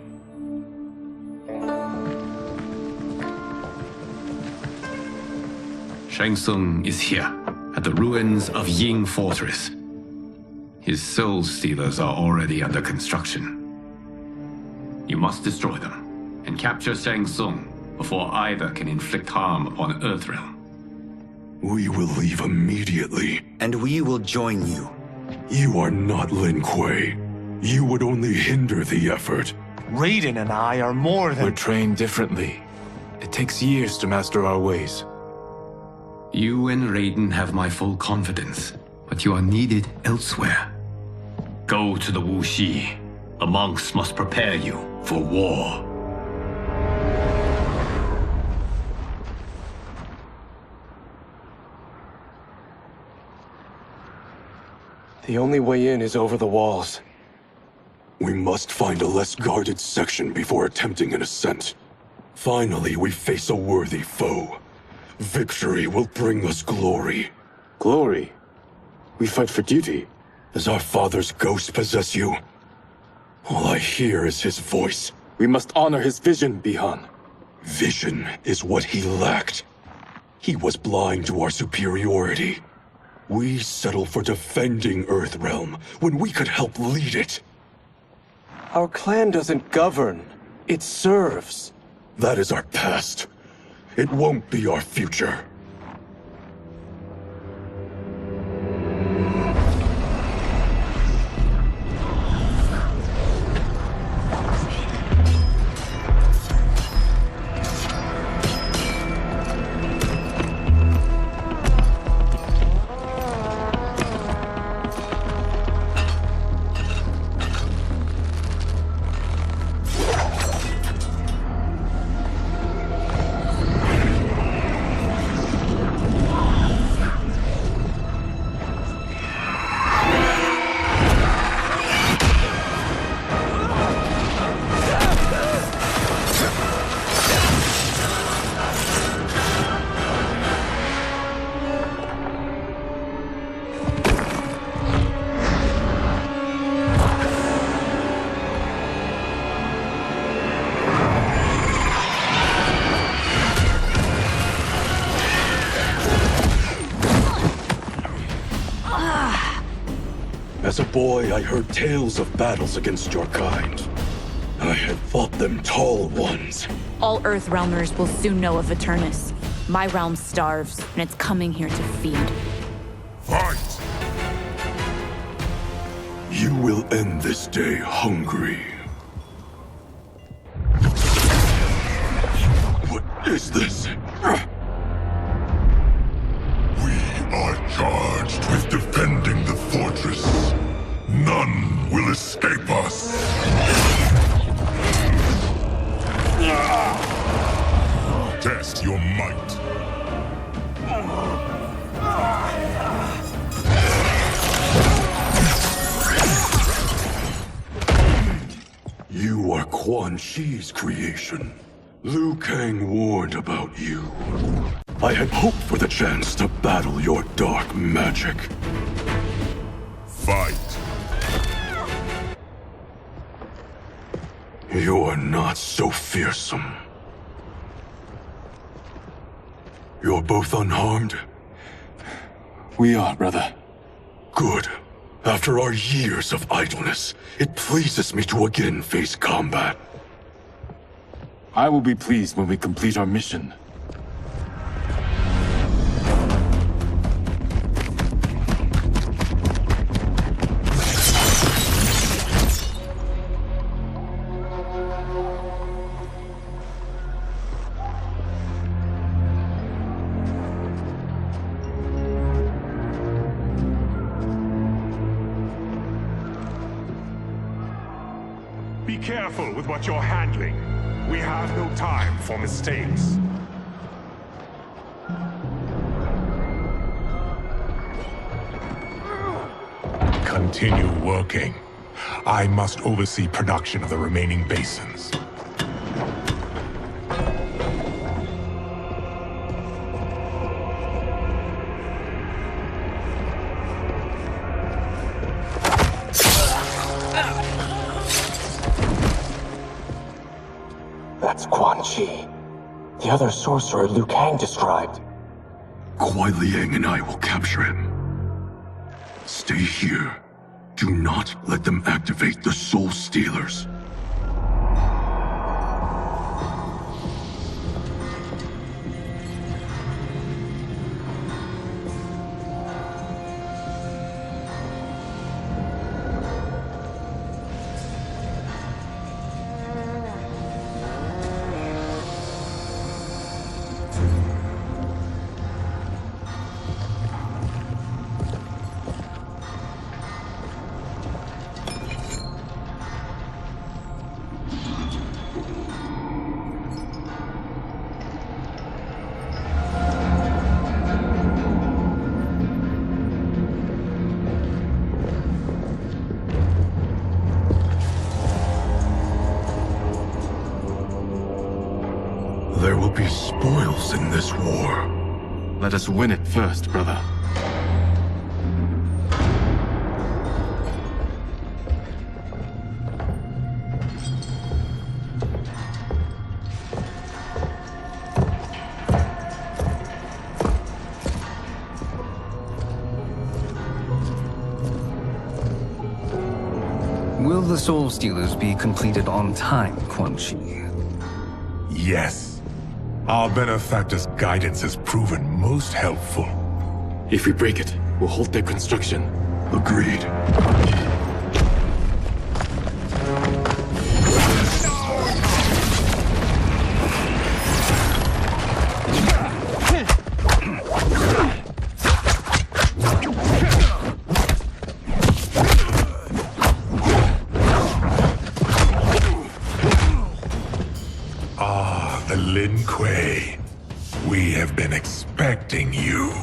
Shang Tsung is here, at the ruins of Ying Fortress. His soul stealers are already under construction. You must destroy them, and capture Shang Tsung before either can inflict harm upon Earthrealm. We will leave immediately. And we will join you. You are not Lin Kuei. You would only hinder the effort. Raiden and I are more than— We're trained differently. It takes years to master our ways. You and Raiden have my full confidence, but you are needed elsewhere. Go to the Wuxi. The monks must prepare you for war. The only way in is over the walls. We must find a less guarded section before attempting an ascent. Finally, we face a worthy foe. Victory will bring us glory. Glory? We fight for duty. Does our father's ghost possess you? All I hear is his voice. We must honor his vision, Bihan. Vision is what he lacked. He was blind to our superiority. We settle for defending Earthrealm when we could help lead it. Our clan doesn't govern. It serves. That is our past. It won't be our future. As a boy, I heard tales of battles against your kind. I had fought them tall ones. All Earthrealmers will soon know of Eternus. My realm starves, and it's coming here to feed. Fight! You will end this day hungry. What is this? We are charged with defending the fortress. None will escape us. Test your might. You are Quan Chi's creation. Liu Kang warned about you. I had hoped for the chance to battle your dark magic. Fight. You are not so fearsome. You're both unharmed? We are, brother. Good. After our years of idleness, it pleases me to again face combat. I will be pleased when we complete our mission. Be careful with what you're handling. We have no time for mistakes. Continue working. I must oversee production of the remaining basins. That's Quan Chi. The other sorcerer Liu Kang described. Kuai Liang and I will capture him. Stay here. Do not let them activate the Soul Stealers. There will be spoils in this war. Let us win it first, brother. Will the Soul Stealers be completed on time, Quan Chi? Yes. Our benefactor's guidance has proven most helpful. If we break it, we'll halt their construction. Agreed. Lin Kuei, we have been expecting you.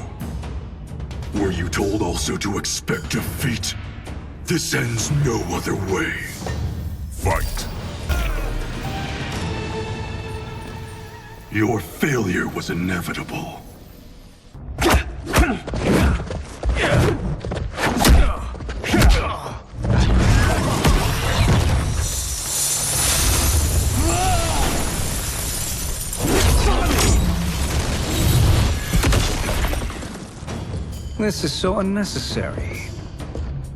Were you told also to expect defeat? This ends no other way. Fight. Your failure was inevitable. This is so unnecessary.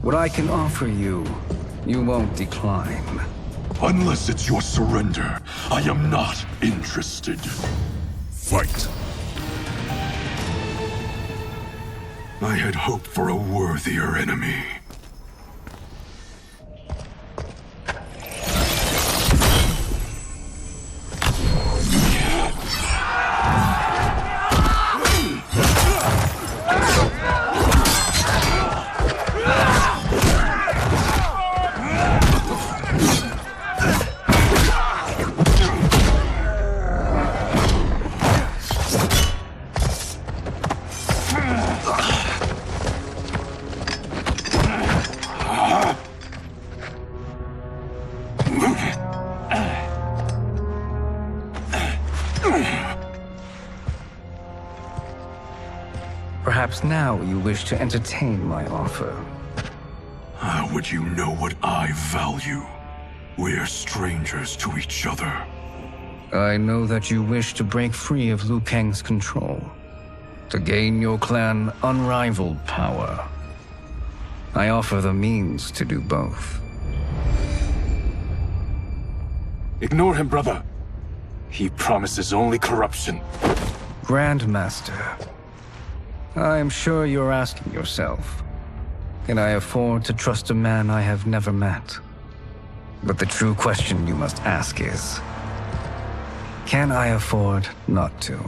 What I can offer you, you won't decline. Unless it's your surrender, I am not interested. Fight. I had hoped for a worthier enemy. Perhaps now you wish to entertain my offer. How would you know what I value? We're strangers to each other. I know that you wish to break free of Liu Kang's control, to gain your clan unrivaled power. I offer the means to do both. Ignore him, brother. He promises only corruption. Grandmaster, I am sure you're asking yourself, can I afford to trust a man I have never met? But the true question you must ask is, can I afford not to?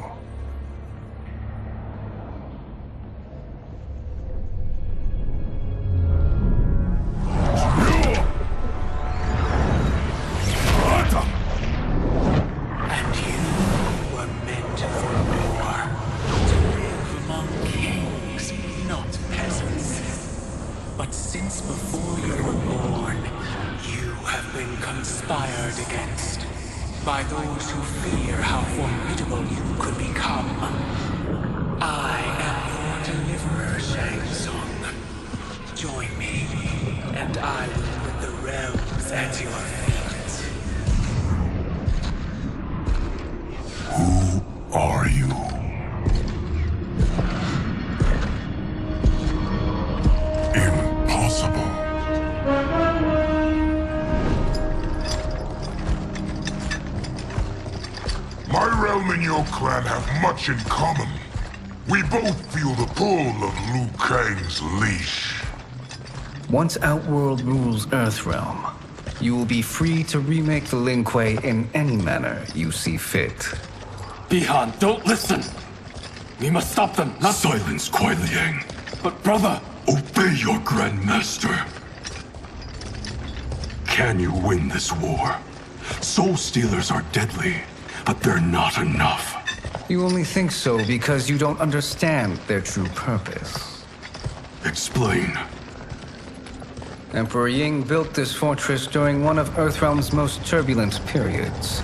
By those who fear how formidable you could become. I am your deliverer, Shang Tsung. Join me, and I will put the realms at your feet. Who are you? Impossible. My realm and your clan have much in common. We both feel the pull of Liu Kang's leash. Once Outworld rules Earthrealm, you will be free to remake the Lin Kuei in any manner you see fit. Bihan, don't listen! We must stop them, not— Silence, Kuai Liang. But brother— Obey your Grandmaster. Can you win this war? Soul Stealers are deadly, but they're not enough. You only think so because you don't understand their true purpose. Explain. Emperor Ying built this fortress during one of Earthrealm's most turbulent periods.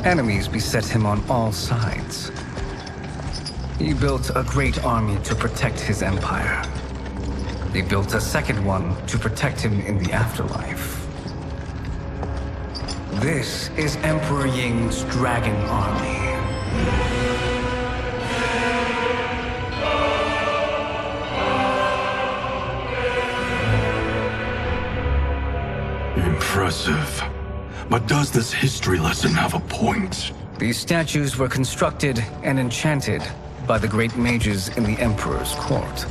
Enemies beset him on all sides. He built a great army to protect his empire. He built a second one to protect him in the afterlife. This is Emperor Ying's dragon army. Impressive. But does this history lesson have a point? These statues were constructed and enchanted by the great mages in the Emperor's court.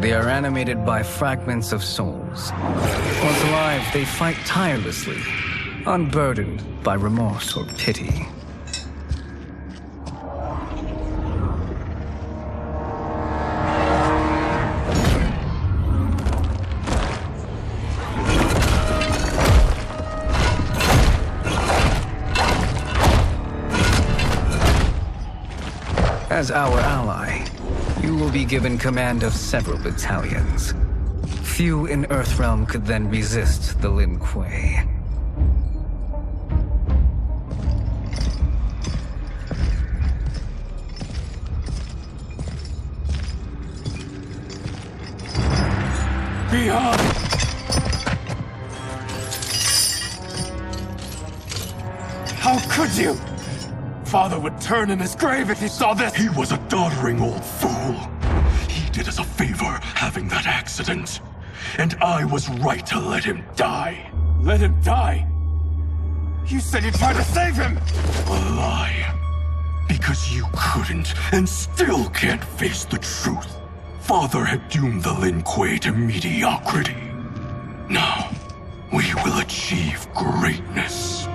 They are animated by fragments of souls. Once alive, they fight tirelessly, unburdened by remorse or pity. As our ally, you will be given command of several battalions. Few in Earthrealm could then resist the Lin Kuei. Behind! How could you? Father would turn in his grave if he saw this! He was a doddering old fool. He did us a favor having that accident. And I was right to let him die. Let him die? You said you tried to save him! A lie. Because you couldn't and still can't face the truth. Father had doomed the Lin Kuei to mediocrity. Now, we will achieve greatness.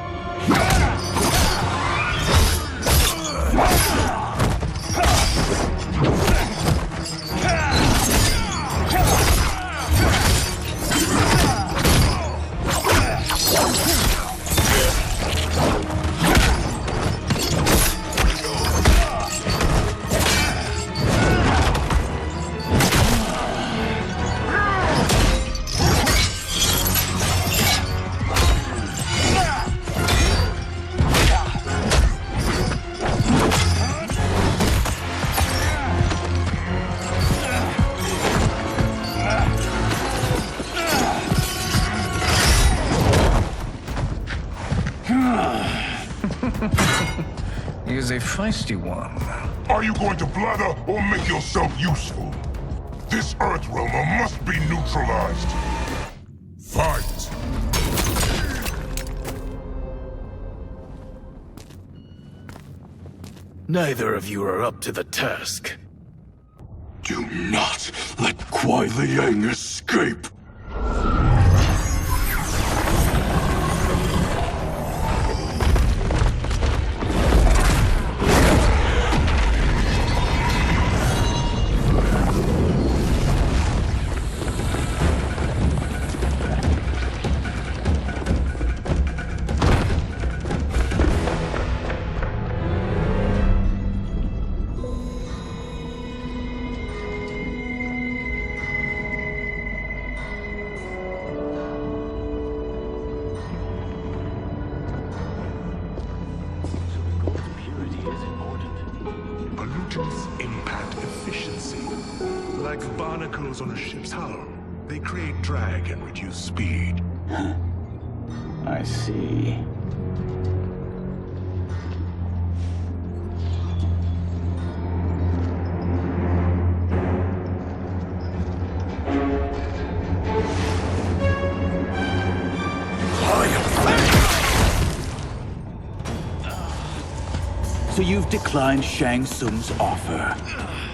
He is a feisty one. Are you going to blather or make yourself useful? This Earthrealmer must be neutralized. Fight! Neither of you are up to the task. Do not let Kuai Liang escape! Pollutants impact efficiency. Like barnacles on a ship's hull. They create drag and reduce speed. I see. So you've declined Shang Tsung's offer.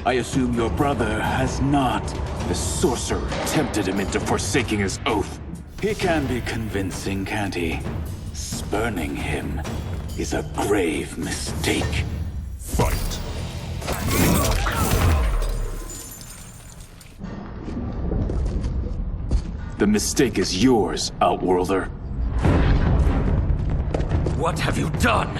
I assume your brother has not. The sorcerer tempted him into forsaking his oath. He can be convincing, can't he? Spurning him is a grave mistake. Fight. The mistake is yours, Outworlder. What have you done?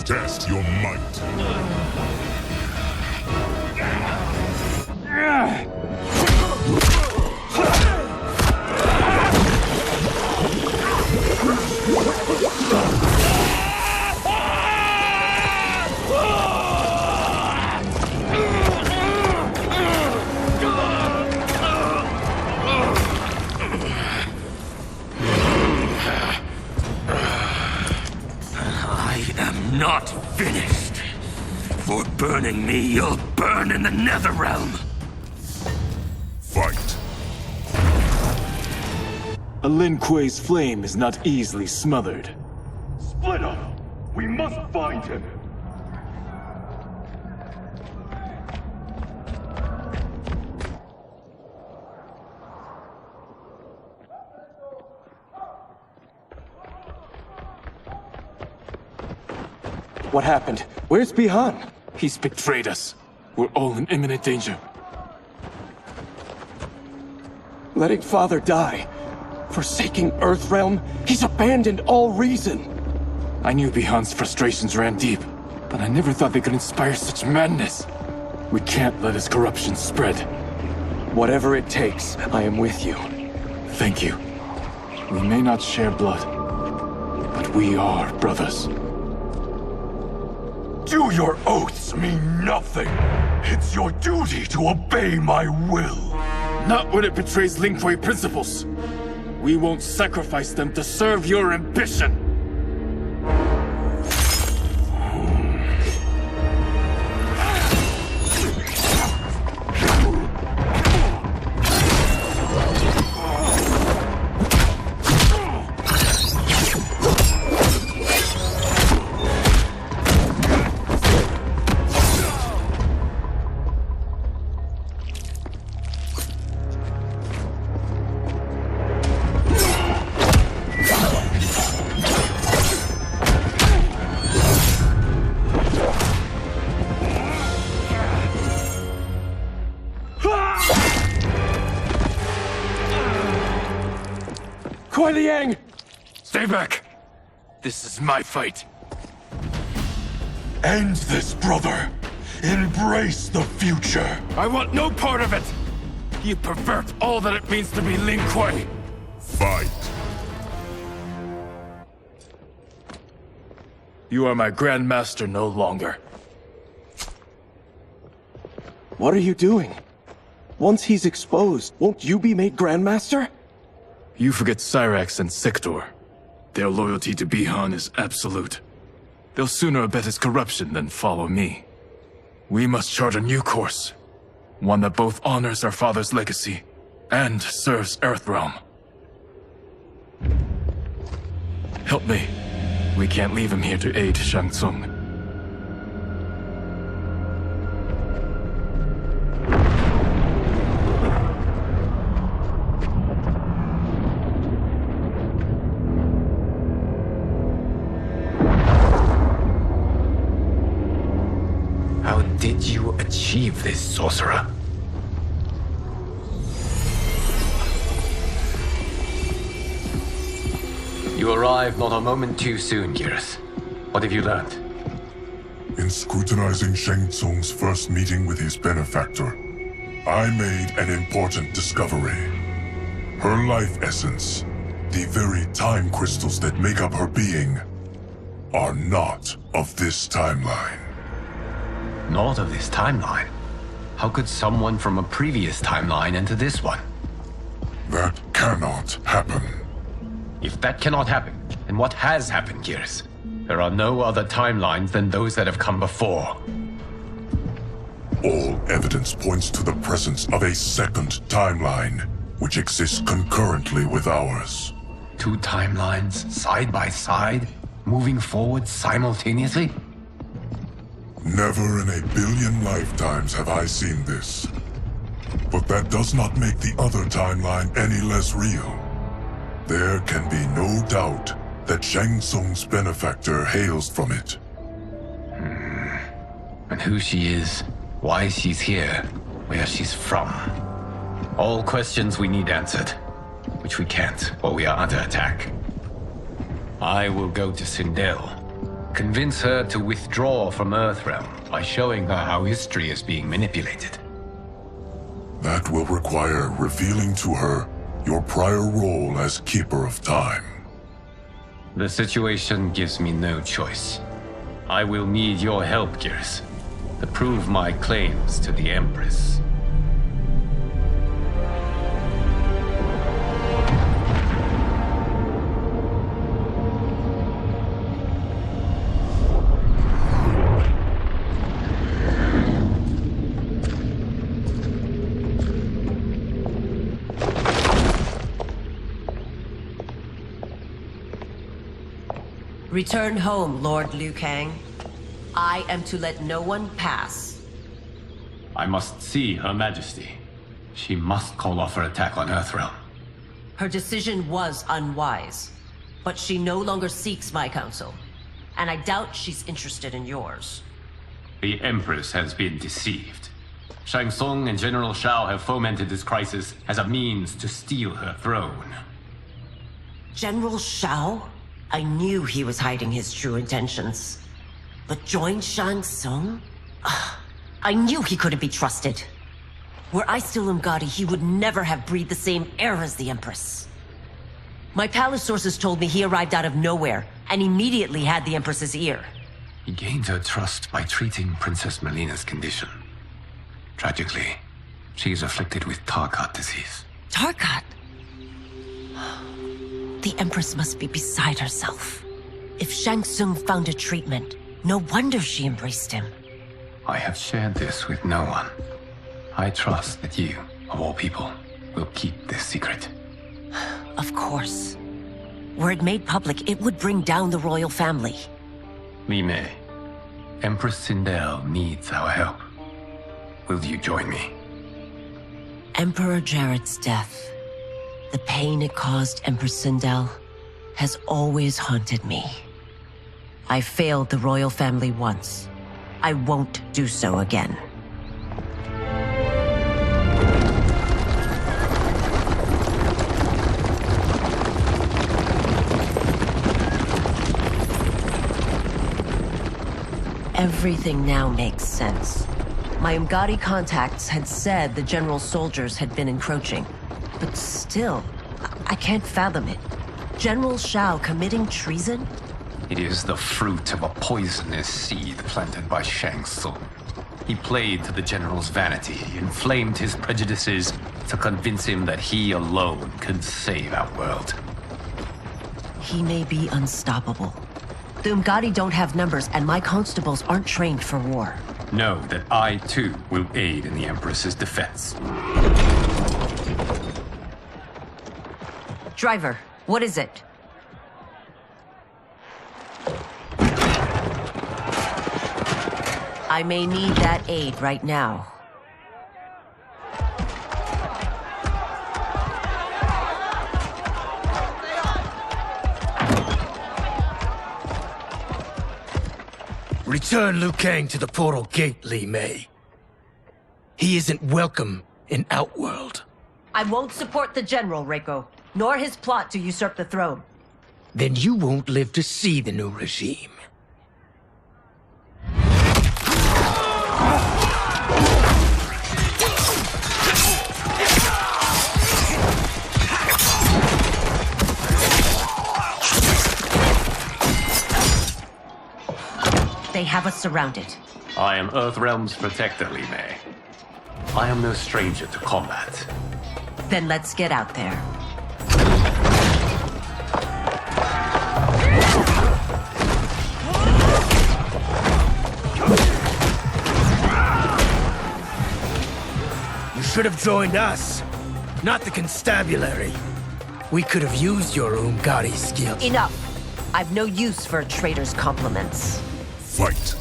Test your might. Not finished. For burning me, you'll burn in the Netherrealm. Fight. A Lin Kuei's flame is not easily smothered. Split up! We must find him! What happened? Where's Bihan? He's betrayed us. We're all in imminent danger. Letting Father die. Forsaking Earthrealm. He's abandoned all reason. I knew Bihan's frustrations ran deep, but I never thought they could inspire such madness. We can't let his corruption spread. Whatever it takes, I am with you. Thank you. We may not share blood, but we are brothers. Do your oaths mean nothing? It's your duty to obey my will. Not when it betrays Lin Kuei principles. We won't sacrifice them to serve your ambition. Kuei Liang! Stay back! This is my fight. End this, brother. Embrace the future. I want no part of it! You pervert all that it means to be Lin Kuei! Fight. You are my Grand Master no longer. What are you doing? Once he's exposed, won't you be made Grand Master? You forget Cyrax and Sector. Their loyalty to Bihan is absolute. They'll sooner abet his corruption than follow me. We must chart a new course. One that both honors our father's legacy and serves Earthrealm. Help me. We can't leave him here to aid Shang Tsung. How did you achieve this, sorcerer? You arrived not a moment too soon, Geras. What have you learned? In scrutinizing Shang Tsung's first meeting with his benefactor, I made an important discovery. Her life essence, the very time crystals that make up her being, are not of this timeline. Not of this timeline? How could someone from a previous timeline enter this one? That cannot happen. If that cannot happen, then what has happened, Geras? There are no other timelines than those that have come before. All evidence points to the presence of a second timeline, which exists concurrently with ours. Two timelines, side by side, moving forward simultaneously? Never in a billion lifetimes have I seen this. But that does not make the other timeline any less real. There can be no doubt that Shang Tsung's benefactor hails from it. And who she is, why she's here, where she's from. All questions we need answered, which we can't, or we are under attack. I will go to Sindel, convince her to withdraw from Earthrealm by showing her how history is being manipulated. That will require revealing to her your prior role as Keeper of Time. The situation gives me no choice. I will need your help, Gears, to prove my claims to the Empress. Return home, Lord Liu Kang. I am to let no one pass. I must see Her Majesty. She must call off her attack on Earthrealm. Her decision was unwise, but she no longer seeks my counsel, and I doubt she's interested in yours. The Empress has been deceived. Shang Tsung and General Shao have fomented this crisis as a means to steal her throne. General Shao? I knew he was hiding his true intentions. But join Shang Tsung? I knew he couldn't be trusted. Were I still Umgadi, he would never have breathed the same air as the Empress. My palace sources told me he arrived out of nowhere, and immediately had the Empress's ear. He gained her trust by treating Princess Melina's condition. Tragically, she is afflicted with Tarkat disease. Tarkat? The Empress must be beside herself. If Shang Tsung found a treatment, no wonder she embraced him. I have shared this with no one. I trust that you, of all people, will keep this secret. Of course. Were it made public, it would bring down the royal family. Li Mei, Empress Sindel needs our help. Will you join me? Emperor Jarrett's death, the pain it caused Empress Sindel, has always haunted me. I failed the royal family once. I won't do so again. Everything now makes sense. My Umgadi contacts had said the general's soldiers had been encroaching. But still, I can't fathom it. General Shao committing treason? It is the fruit of a poisonous seed planted by Shang Tsung. He played to the general's vanity, inflamed his prejudices to convince him that he alone could save our world. He may be unstoppable. The Umgadi don't have numbers, and my constables aren't trained for war. Know that I, too, will aid in the Empress's defense. Driver, what is it? I may need that aid right now. Return Liu Kang to the portal gate, Li Mei. He isn't welcome in Outworld. I won't support the general, Reiko, nor his plot to usurp the throne. Then you won't live to see the new regime. They have us surrounded. I am Earthrealm's protector, Li Mei. I am no stranger to combat. Then let's get out there. You should have joined us, not the constabulary. We could have used your Umgadi skills. Enough! I've no use for a traitor's compliments. Fight.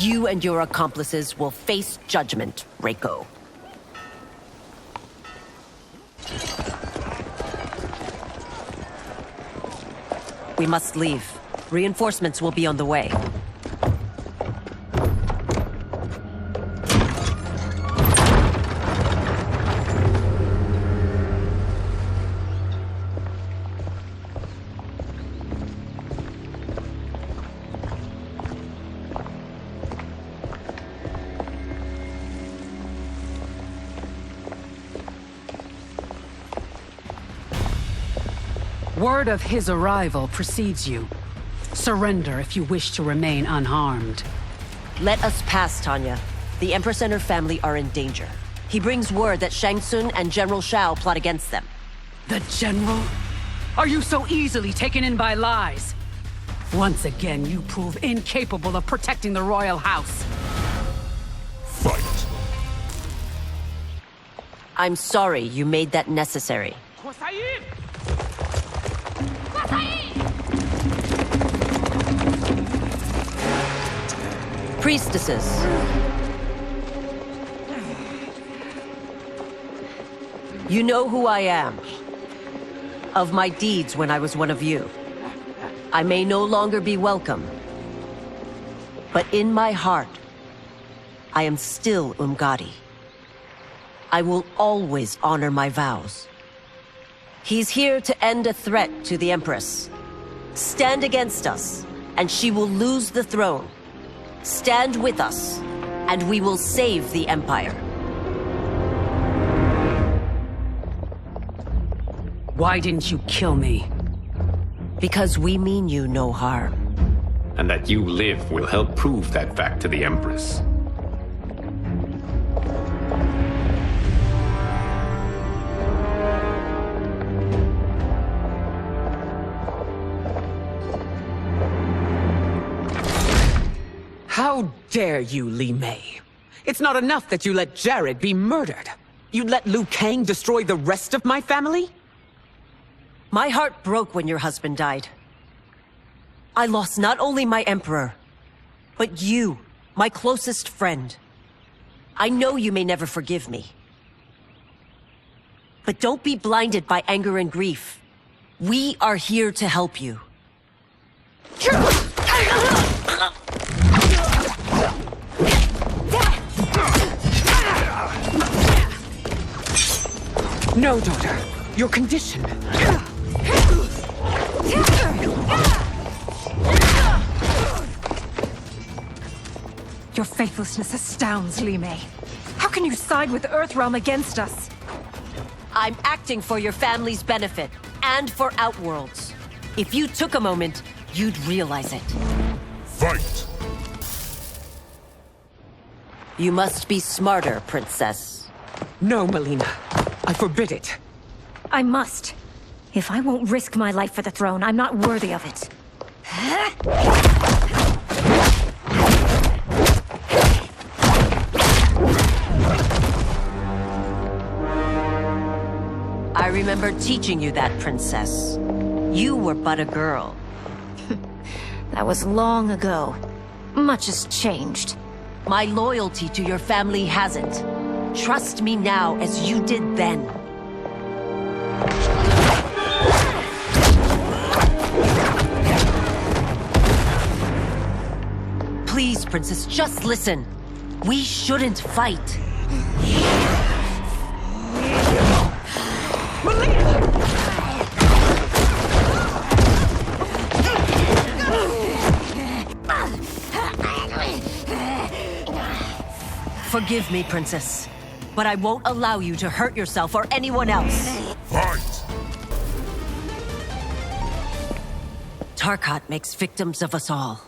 You and your accomplices will face judgment, Reiko. We must leave. Reinforcements will be on the way. Word of his arrival precedes you. Surrender if you wish to remain unharmed. Let us pass, Tanya. The Empress and her family are in danger. He brings word that Shang Tsung and General Shao plot against them. The General? Are you so easily taken in by lies? Once again, you prove incapable of protecting the royal house. Fight! I'm sorry you made that necessary. Priestesses. You know who I am. Of my deeds when I was one of you. I may no longer be welcome. But in my heart, I am still Umgadi. I will always honor my vows. He's here to end a threat to the Empress. Stand against us, and she will lose the throne. Stand with us, and we will save the Empire. Why didn't you kill me? Because we mean you no harm. And that you live will help prove that fact to the Empress. How dare you, Li Mei? It's not enough that you let Jared be murdered. You'd let Liu Kang destroy the rest of my family? My heart broke when your husband died. I lost not only my emperor, but you, my closest friend. I know you may never forgive me. But don't be blinded by anger and grief. We are here to help you. No, daughter. Your condition. Your faithlessness astounds, Li Mei. How can you side with Earthrealm against us? I'm acting for your family's benefit, and for Outworld's. If you took a moment, you'd realize it. Fight! You must be smarter, Princess. No, Melina. I forbid it. I must. If I won't risk my life for the throne, I'm not worthy of it. I remember teaching you that, Princess. You were but a girl. That was long ago. Much has changed. My loyalty to your family hasn't. Trust me now as you did then. Please, Princess, just listen. We shouldn't fight. Forgive me, Princess, but I won't allow you to hurt yourself or anyone else. Fight! Tarkat makes victims of us all.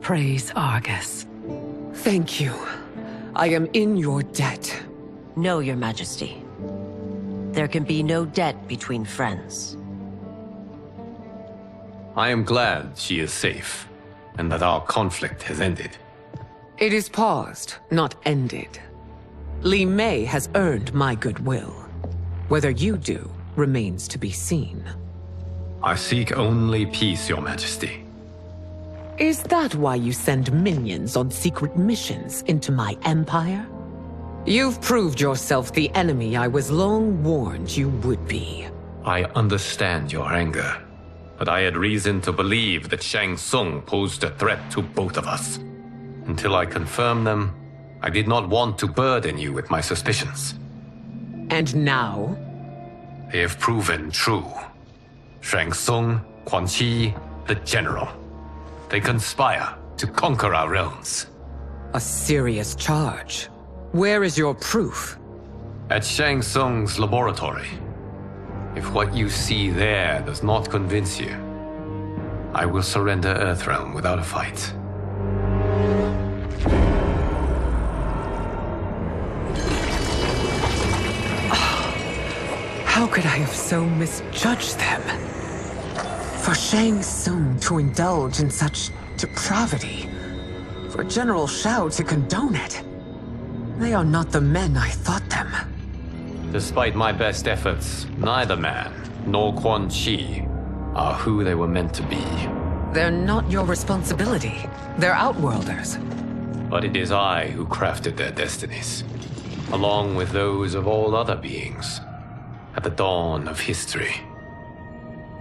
Praise Argus. Thank you. I am in your debt. No, Your Majesty. There can be no debt between friends. I am glad she is safe, and that our conflict has ended. It is paused, not ended. Li Mei has earned my goodwill. Whether you do remains to be seen. I seek only peace, Your Majesty. Is that why you send minions on secret missions into my empire? You've proved yourself the enemy I was long warned you would be. I understand your anger, but I had reason to believe that Shang Tsung posed a threat to both of us. Until I confirmed them, I did not want to burden you with my suspicions. And now? They have proven true. Shang Tsung, Quan Chi, the General. They conspire to conquer our realms. A serious charge. Where is your proof? At Shang Tsung's laboratory. If what you see there does not convince you, I will surrender Earthrealm without a fight. How could I have so misjudged them? For Shang Tsung to indulge in such depravity, for General Shao to condone it, they are not the men I thought them. Despite my best efforts, neither man nor Quan Chi are who they were meant to be. They're not your responsibility. They're Outworlders. But it is I who crafted their destinies, along with those of all other beings, at the dawn of history.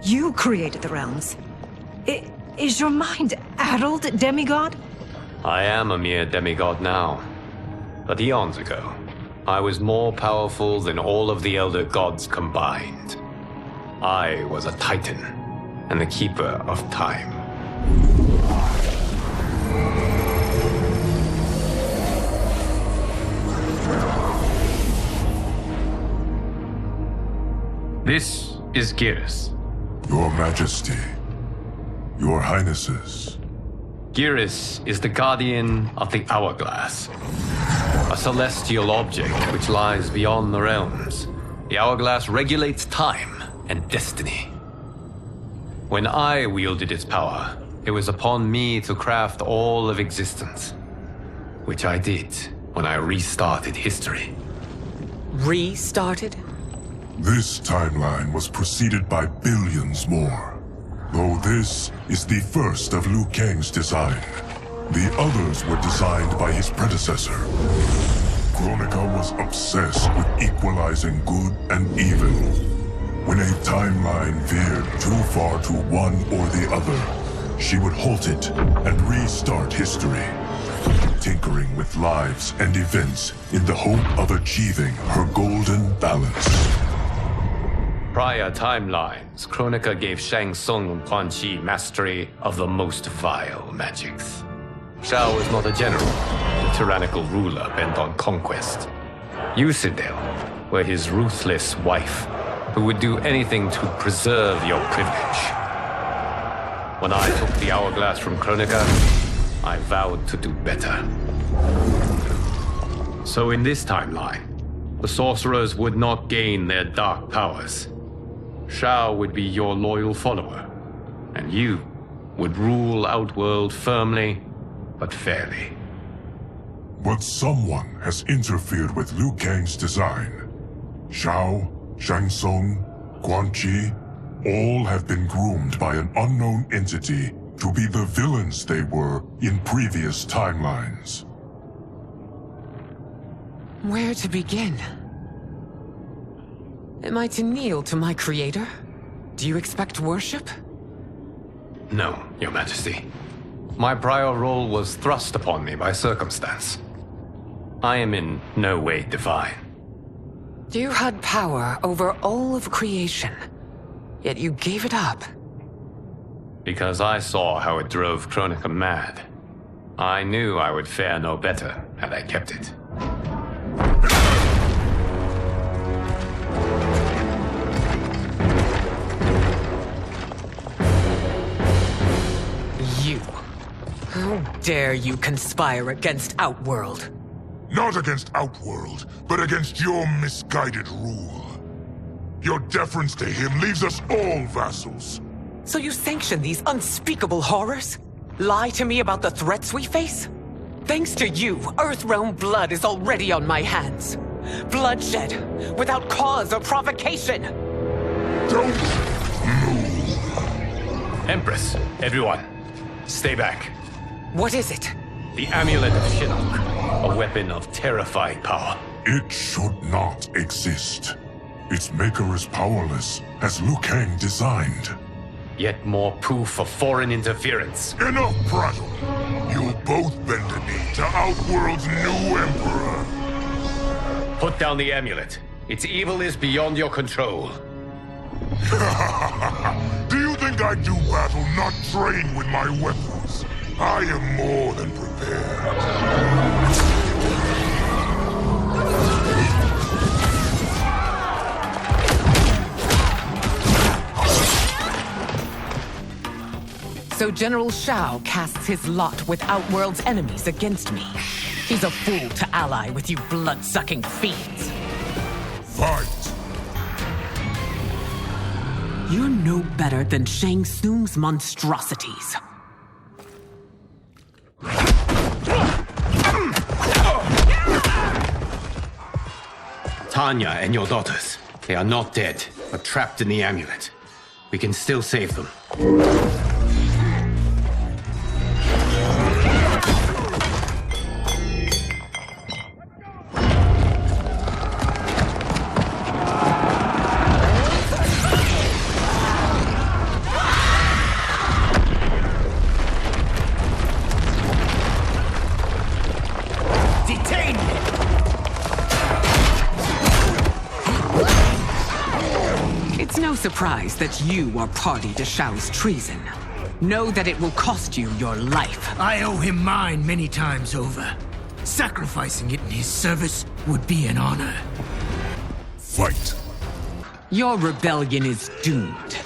You created the realms. Is your mind addled, demigod? I am a mere demigod now. But eons ago, I was more powerful than all of the Elder Gods combined. I was a Titan, and the Keeper of Time. This is Geras. Your Majesty. Your Highnesses. Geras is the guardian of the Hourglass. A celestial object which lies beyond the realms. The Hourglass regulates time and destiny. When I wielded its power, it was upon me to craft all of existence. Which I did when I restarted history. Restarted? This timeline was preceded by billions more. Though this is the first of Liu Kang's design. The others were designed by his predecessor. Kronika was obsessed with equalizing good and evil. When a timeline veered too far to one or the other, she would halt it and restart history, tinkering with lives and events in the hope of achieving her golden balance. Prior timelines, Kronika gave Shang Tsung and Quan Chi mastery of the most vile magics. Shao was not a general, a tyrannical ruler bent on conquest. You, Sindel, were his ruthless wife, who would do anything to preserve your privilege. When I took the Hourglass from Kronika, I vowed to do better. So in this timeline, the sorcerers would not gain their dark powers. Shao would be your loyal follower, and you would rule Outworld firmly, but fairly. But someone has interfered with Liu Kang's design. Shao, Shang Tsung, Quan Chi, all have been groomed by an unknown entity to be the villains they were in previous timelines. Where to begin? Am I to kneel to my creator? Do you expect worship? No, Your Majesty. My prior role was thrust upon me by circumstance. I am in no way divine. You had power over all of creation, yet you gave it up. Because I saw how it drove Kronika mad. I knew I would fare no better had I kept it. You. How dare you conspire against Outworld? Not against Outworld, but against your misguided rule. Your deference to him leaves us all vassals. So you sanction these unspeakable horrors? Lie to me about the threats we face? Thanks to you, Earthrealm blood is already on my hands. Bloodshed, without cause or provocation. Don't Empress, everyone, stay back. What is it? The Amulet of Shinnok, a weapon of terrifying power. It should not exist. Its maker is powerless, as Liu Kang designed. Yet more proof of foreign interference. Enough prattle! You'll both bend a knee to Outworld's new emperor. Put down the amulet. Its evil is beyond your control. Do you think I do battle not trained with my weapons? I am more than prepared. So General Shao casts his lot with Outworld's enemies against me. He's a fool to ally with you blood-sucking fiends. Fight! You're no better than Shang Tsung's monstrosities. Tanya and your daughters, they are not dead, but trapped in the amulet. We can still save them. Surprised that you are party to Shao's treason. Know that it will cost you your life. I owe him mine many times over. Sacrificing it in his service would be an honor. Fight. Your rebellion is doomed.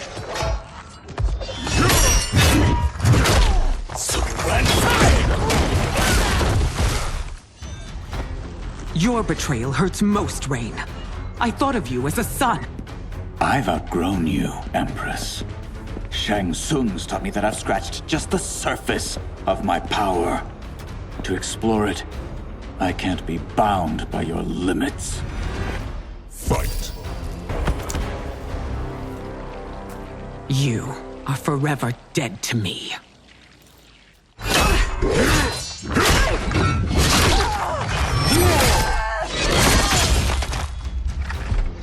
Your betrayal hurts most, Rain. I thought of you as a son. I've outgrown you, Empress. Shang Tsung's taught me that I've scratched just the surface of my power. To explore it, I can't be bound by your limits. Fight. You are forever dead to me.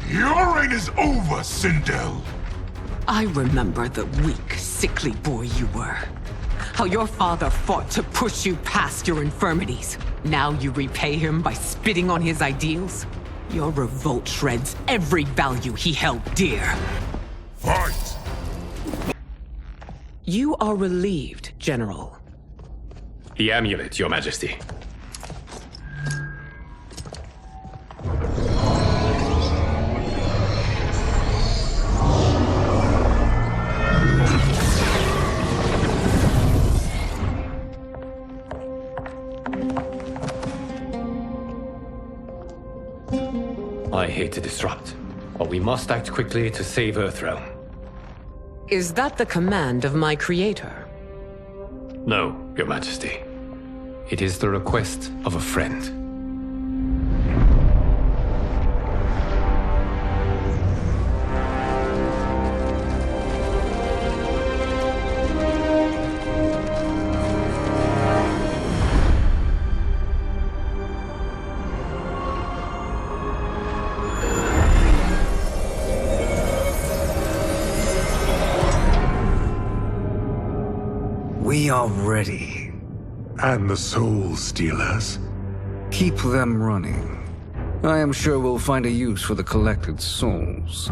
Your reign is over, Sindel. I remember the weak, sickly boy you were. How your father fought to push you past your infirmities. Now you repay him by spitting on his ideals? Your revolt shreds every value he held dear. Fight! You are relieved, General. The amulet, Your Majesty. I hate to disrupt, but we must act quickly to save Earthrealm. Is that the command of my creator? No, Your Majesty. It is the request of a friend. We are ready. And the Soul Stealers? Keep them running. I am sure we'll find a use for the collected souls.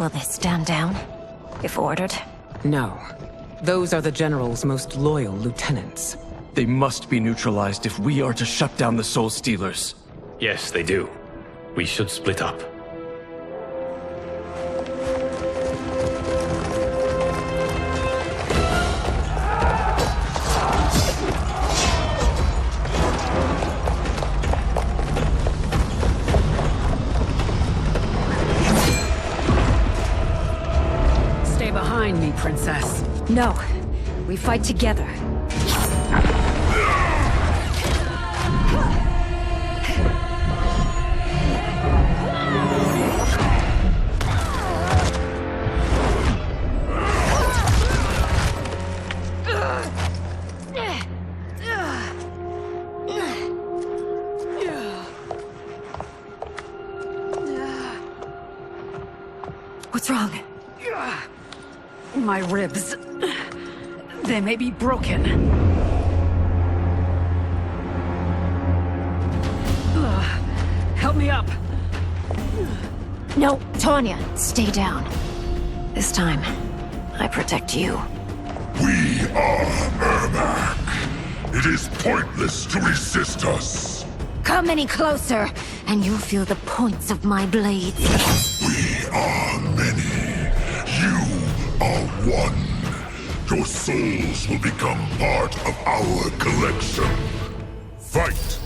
Will they stand down, if ordered? No. Those are the General's most loyal lieutenants. They must be neutralized if we are to shut down the Soul Stealers. Yes, they do. We should split up. Stay behind me, Princess. No. We fight together. What's wrong? My ribs. They may be broken. Help me up. No, Tanya, stay down. This time, I protect you. We are Ermac. It is pointless to resist us. Come any closer, and you'll feel the points of my blades. We are many. You are one. Your souls will become part of our collection. Fight!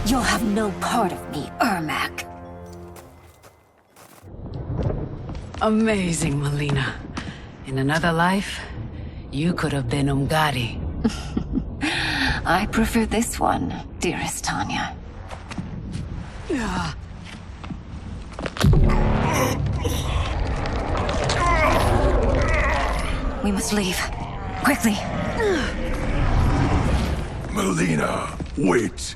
You'll have no part of me, Ermac. Amazing, Melina. In another life, you could have been Umgadi. I prefer this one, dearest Tanya. We must leave. Quickly. Melina, wait.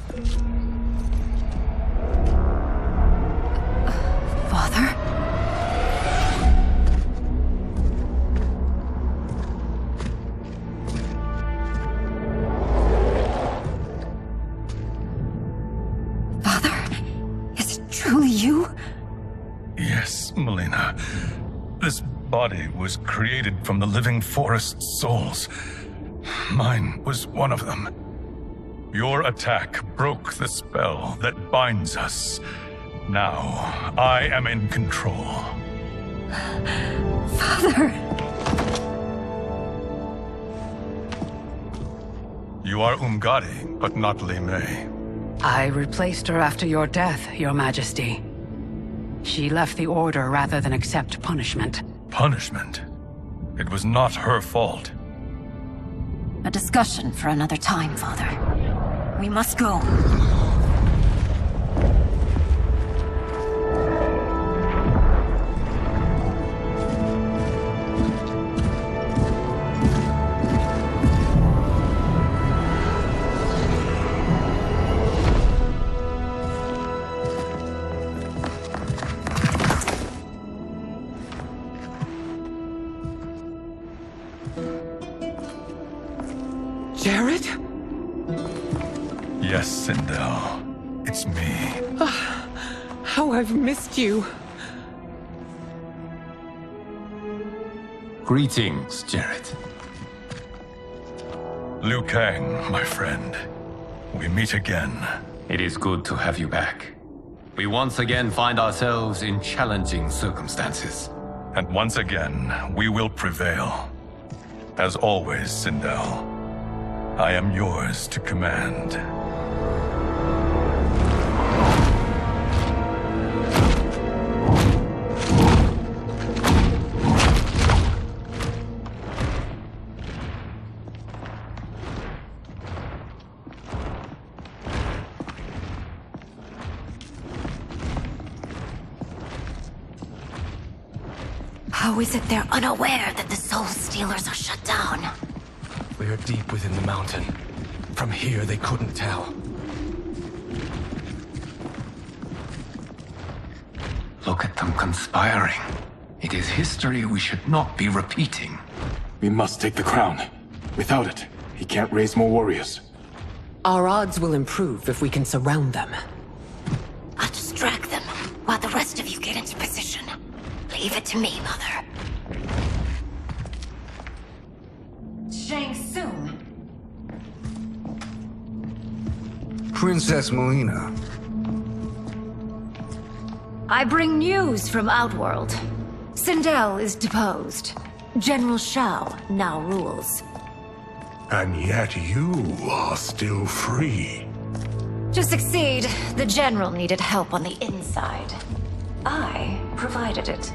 Father? Truly you? Yes, Melina. This body was created from the living forest souls. Mine was one of them. Your attack broke the spell that binds us. Now, I am in control. Father! You are Umgadi, but not Li Mei. I replaced her after your death, Your Majesty. She left the Order rather than accept punishment. Punishment? It was not her fault. A discussion for another time, Father. We must go. Jared? Yes, Sindel. It's me. How I've missed you. Greetings, Jared. Liu Kang, my friend. We meet again. It is good to have you back. We once again find ourselves in challenging circumstances. And once again, we will prevail. As always, Sindel, I am yours to command. How is it they're unaware that the Soul Stealers are shut down? We are deep within the mountain. From here, they couldn't tell. Look at them conspiring. It is history we should not be repeating. We must take the crown. Without it, he can't raise more warriors. Our odds will improve if we can surround them. I'll distract them while the rest of you get into position. Leave it to me, Mother. Shang Tsung. Princess Melina. I bring news from Outworld. Sindel is deposed. General Shao now rules. And yet you are still free. To succeed, the General needed help on the inside. I provided it.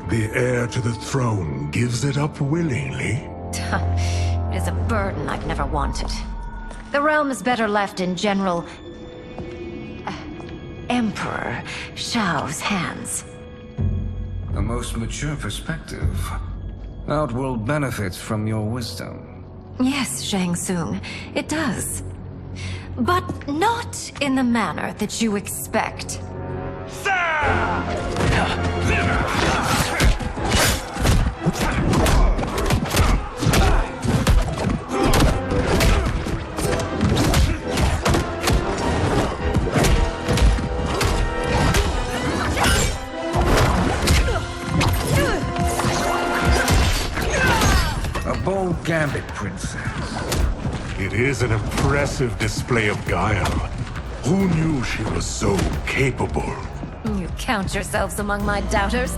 The heir to the throne gives it up willingly. It is a burden I've never wanted. The realm is better left in General... Emperor Shao's hands. A most mature perspective. Outworld benefits from your wisdom. Yes, Shang Tsung, it does. But not in the manner that you expect. A bold gambit, Princess. It is an impressive display of guile. Who knew she was so capable? You count yourselves among my doubters.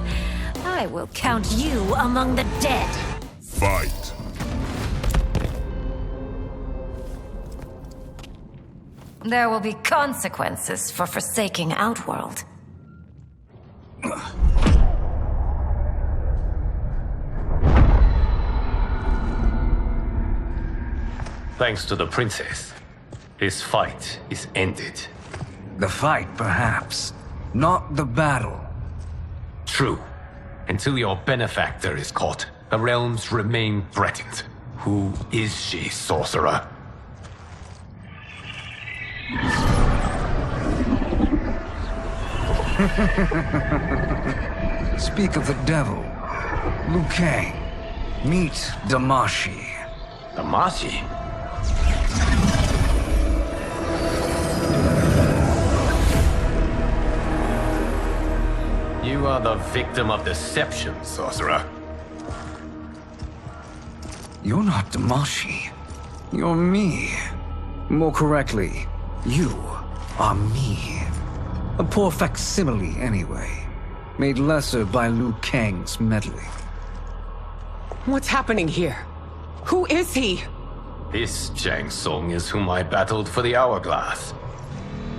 I will count you among the dead. Fight. There will be consequences for forsaking Outworld. Thanks to the princess, this fight is ended. The fight, perhaps. Not the battle. True. Until your benefactor is caught, the realms remain threatened. Who is she, sorcerer? Speak of the devil. Liu Kang. Meet Damashi. Damashi? You are the victim of deception, sorcerer. You're not Damashi. You're me. More correctly, you are me. A poor facsimile, anyway. Made lesser by Liu Kang's meddling. What's happening here? Who is he? This Shang Tsung is whom I battled for the Hourglass.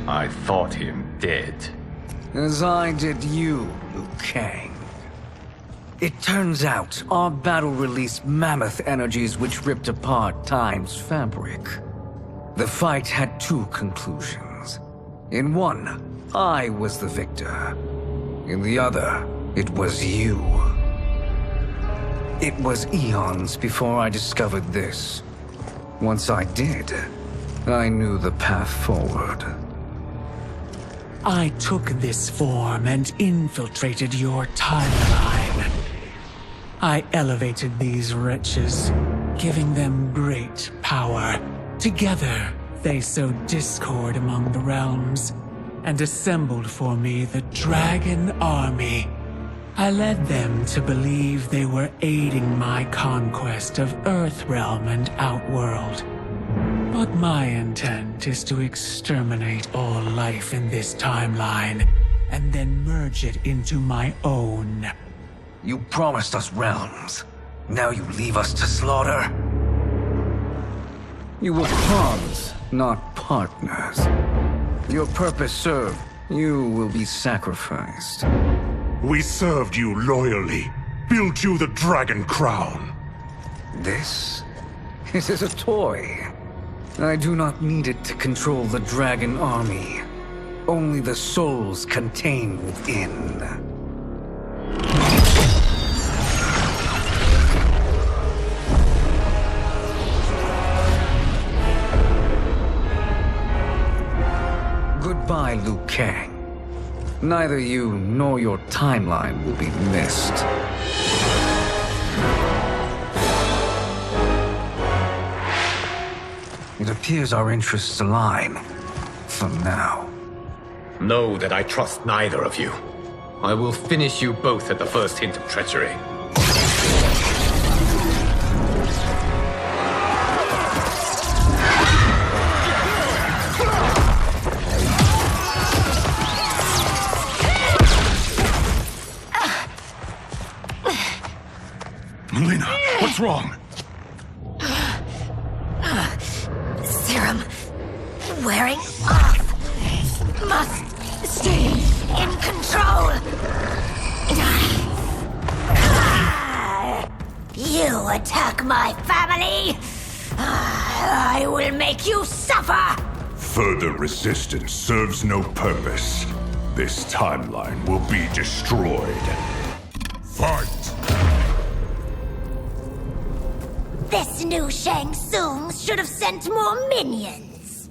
I thought him dead. As I did you, Liu Kang. It turns out our battle released mammoth energies which ripped apart time's fabric. The fight had two conclusions. In one, I was the victor. In the other, it was you. It was eons before I discovered this. Once I did, I knew the path forward. I took this form and infiltrated your timeline. I elevated these wretches, giving them great power. Together, they sowed discord among the realms, and assembled for me the Dragon Army. I led them to believe they were aiding my conquest of Earthrealm and Outworld. But my intent is to exterminate all life in this timeline, and then merge it into my own. You promised us realms. Now you leave us to slaughter? You were pawns, not partners. Your purpose served, you will be sacrificed. We served you loyally, built you the Dragon Crown. This is a toy. I do not need it to control the Dragon Army. Only the souls contained within. Goodbye, Liu Kang. Neither you nor your timeline will be missed. It appears our interests align. For now. Know that I trust neither of you. I will finish you both at the first hint of treachery. Melina, what's wrong? Serum wearing off. Must stay in control. You attack my family. I will make you suffer. Further resistance serves no purpose. This timeline will be destroyed. Fight! This new Shang Tsung should have sent more minions.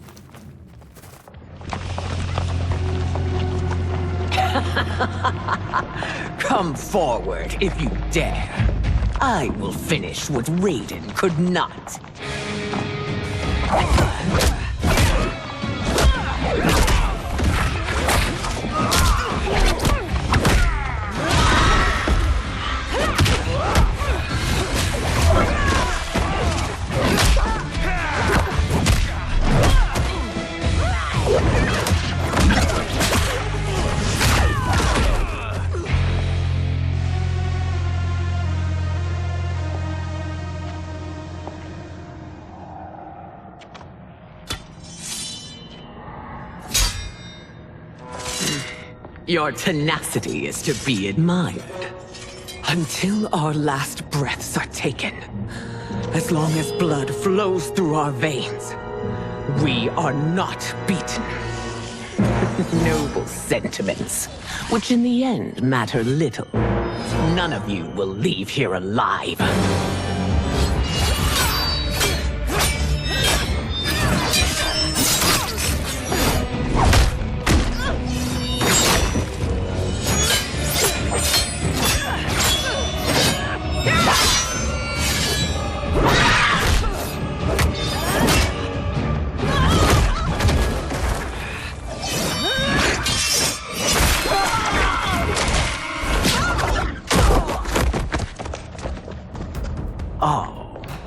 Come forward if you dare. I will finish what Raiden could not. Your tenacity is to be admired. Until our last breaths are taken, as long as blood flows through our veins, we are not beaten. Noble sentiments, which in the end matter little. None of you will leave here alive.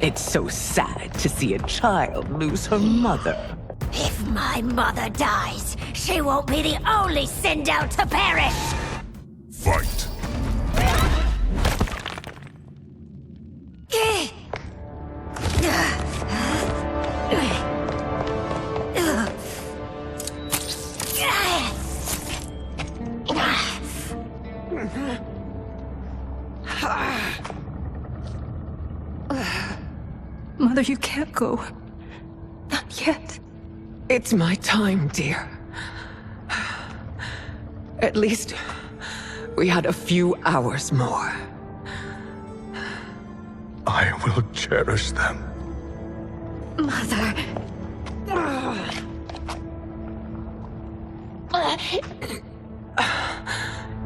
It's so sad to see a child lose her mother. If my mother dies, she won't be the only sinned out to perish. Fight! Mother, you can't go. Not yet. It's my time, dear. At least, we had a few hours more. I will cherish them. Mother.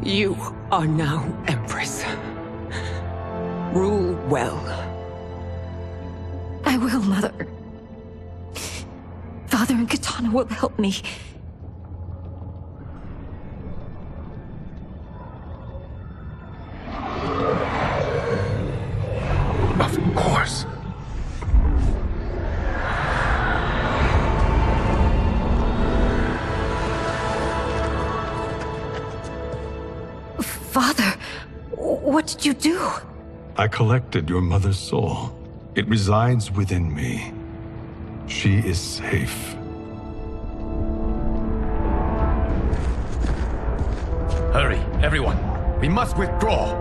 You are now Empress. Rule well. I will, Mother. Father and Katana will help me. Of course. Father, what did you do? I collected your mother's soul. It resides within me. She is safe. Hurry, everyone. We must withdraw.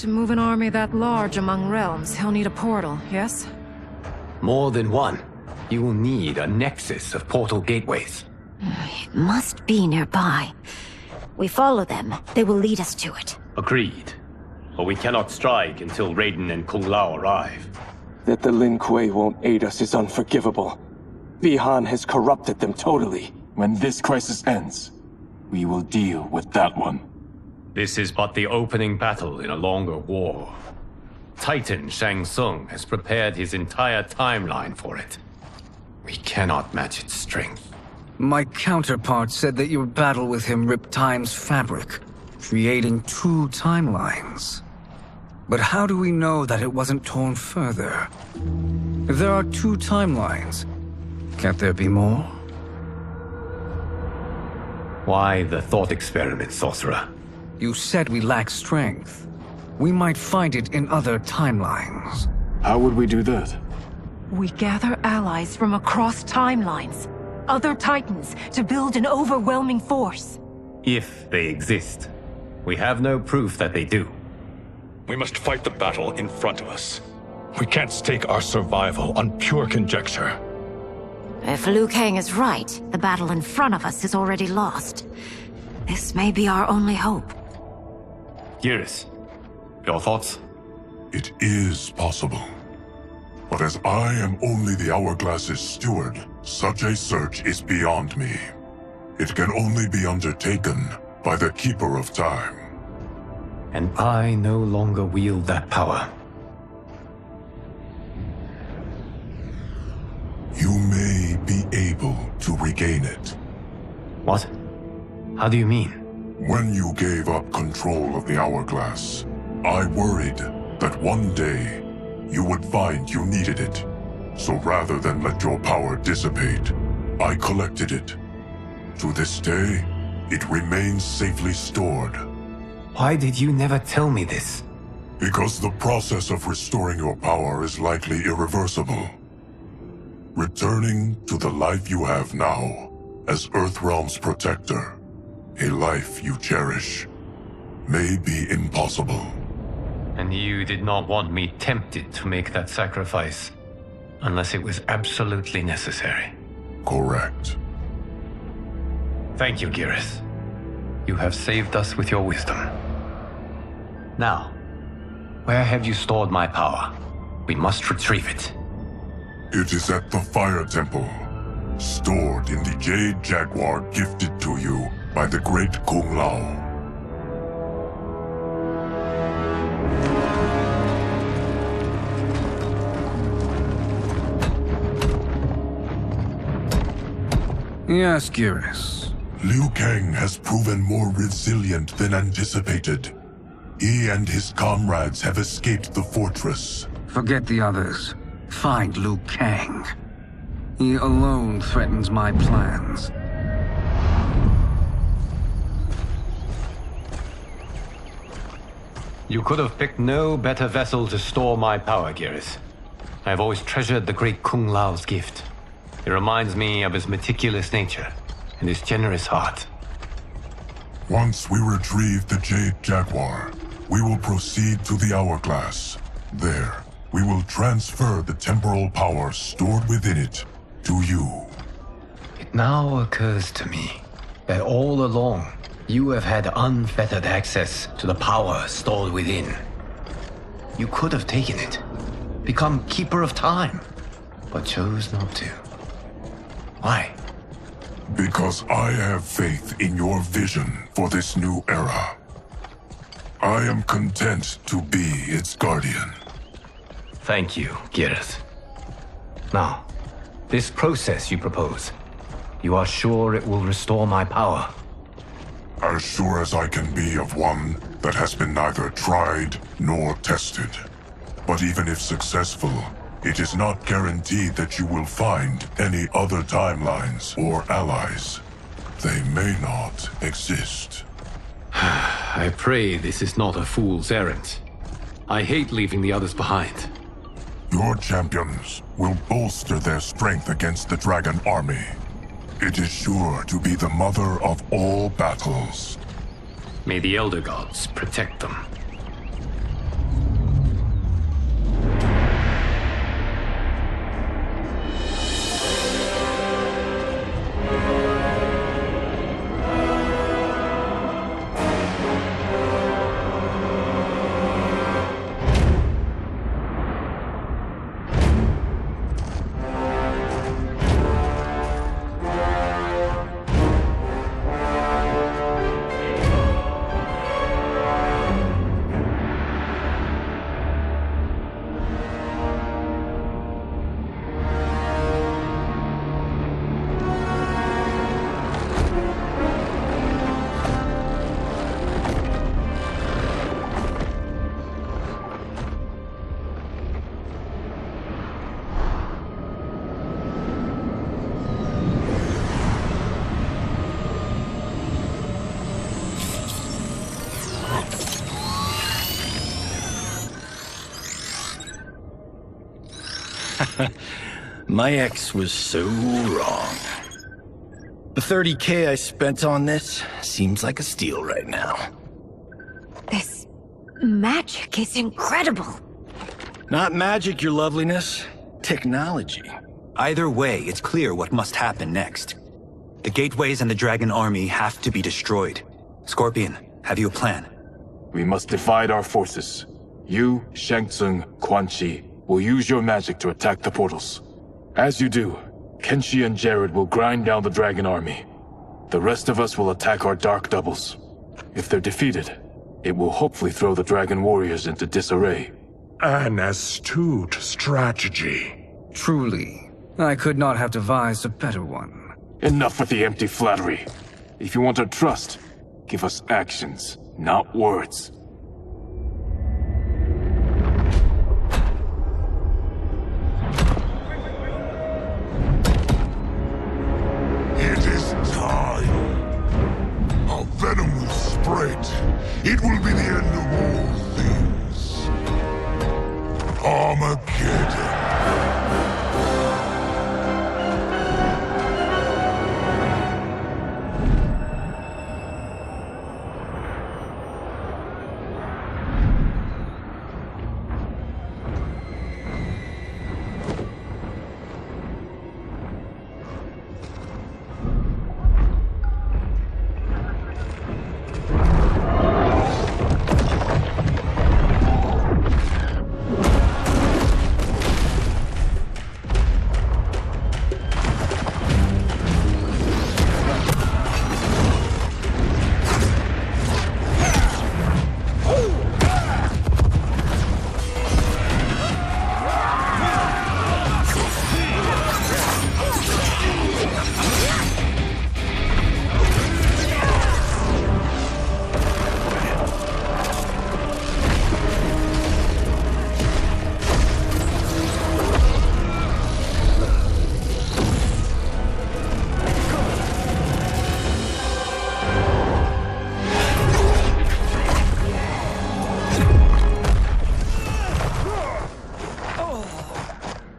To move an army that large among realms, he'll need a portal, yes? More than one. You will need a nexus of portal gateways. It must be nearby. We follow them. They will lead us to it. Agreed. but we cannot strike until Raiden and Kung Lao arrive. That the Lin Kuei won't aid us is unforgivable. Bihan has corrupted them totally. When this crisis ends, we will deal with that one. This is but the opening battle in a longer war. Titan Shang Tsung has prepared his entire timeline for it. We cannot match its strength. My counterpart said that your battle with him ripped time's fabric, creating 2 timelines. But how do we know that it wasn't torn further? If there are 2 timelines, can't there be more? Why the thought experiment, Sorcerer? You said we lack strength. We might find it in other timelines. How would we do that? We gather allies from across timelines, other Titans, to build an overwhelming force. If they exist. We have no proof that they do. We must fight the battle in front of us. We can't stake our survival on pure conjecture. If Liu Kang is right, the battle in front of us is already lost. This may be our only hope. Geras, your thoughts? It is possible. But as I am only the Hourglass's steward, such a search is beyond me. It can only be undertaken by the Keeper of Time. And I no longer wield that power. You may be able to regain it. What? How do you mean? When you gave up control of the Hourglass, I worried that one day you would find you needed it. So rather than let your power dissipate, I collected it. To this day, it remains safely stored. Why did you never tell me this? Because the process of restoring your power is likely irreversible. Returning to the life you have now, as Earthrealm's protector, a life you cherish, may be impossible. And you did not want me tempted to make that sacrifice, unless it was absolutely necessary. Correct. Thank you, Geras. You have saved us with your wisdom. Now, where have you stored my power? We must retrieve it. It is at the Fire Temple, stored in the Jade Jaguar gifted to you by the great Kung Lao. Yes, Geras. Liu Kang has proven more resilient than anticipated. He and his comrades have escaped the fortress. Forget the others. Find Liu Kang. He alone threatens my plans. You could have picked no better vessel to store my power, Geras. I have always treasured the great Kung Lao's gift. It reminds me of his meticulous nature and his generous heart. Once we retrieve the Jade Jaguar, we will proceed to the Hourglass. There, we will transfer the temporal power stored within it to you. It now occurs to me that all along, you have had unfettered access to the power stored within. You could have taken it, become Keeper of Time, but chose not to. Why? Because I have faith in your vision for this new era. I am content to be its guardian. Thank you, Geras. Now, this process you propose, you are sure it will restore my power? As sure as I can be of one that has been neither tried nor tested. But even if successful, it is not guaranteed that you will find any other timelines or allies. They may not exist. I pray this is not a fool's errand. I hate leaving the others behind. Your champions will bolster their strength against the Dragon Army. It is sure to be the mother of all battles. May the Elder Gods protect them. My ex was so wrong. The 30K I spent on this seems like a steal right now. This magic is incredible. Not magic, your loveliness. Technology. Either way, it's clear what must happen next. The gateways and the dragon army have to be destroyed. Scorpion, have you a plan? We must divide our forces. You, Shang Tsung, Quan Chi will use your magic to attack the portals. As you do, Kenshi and Jared will grind down the dragon army. The rest of us will attack our dark doubles. If they're defeated, it will hopefully throw the dragon warriors into disarray. An astute strategy. Truly, I could not have devised a better one. Enough with the empty flattery. If you want our trust, give us actions, not words. It is time. Our venom will spread. It will be the end of all things. Armageddon.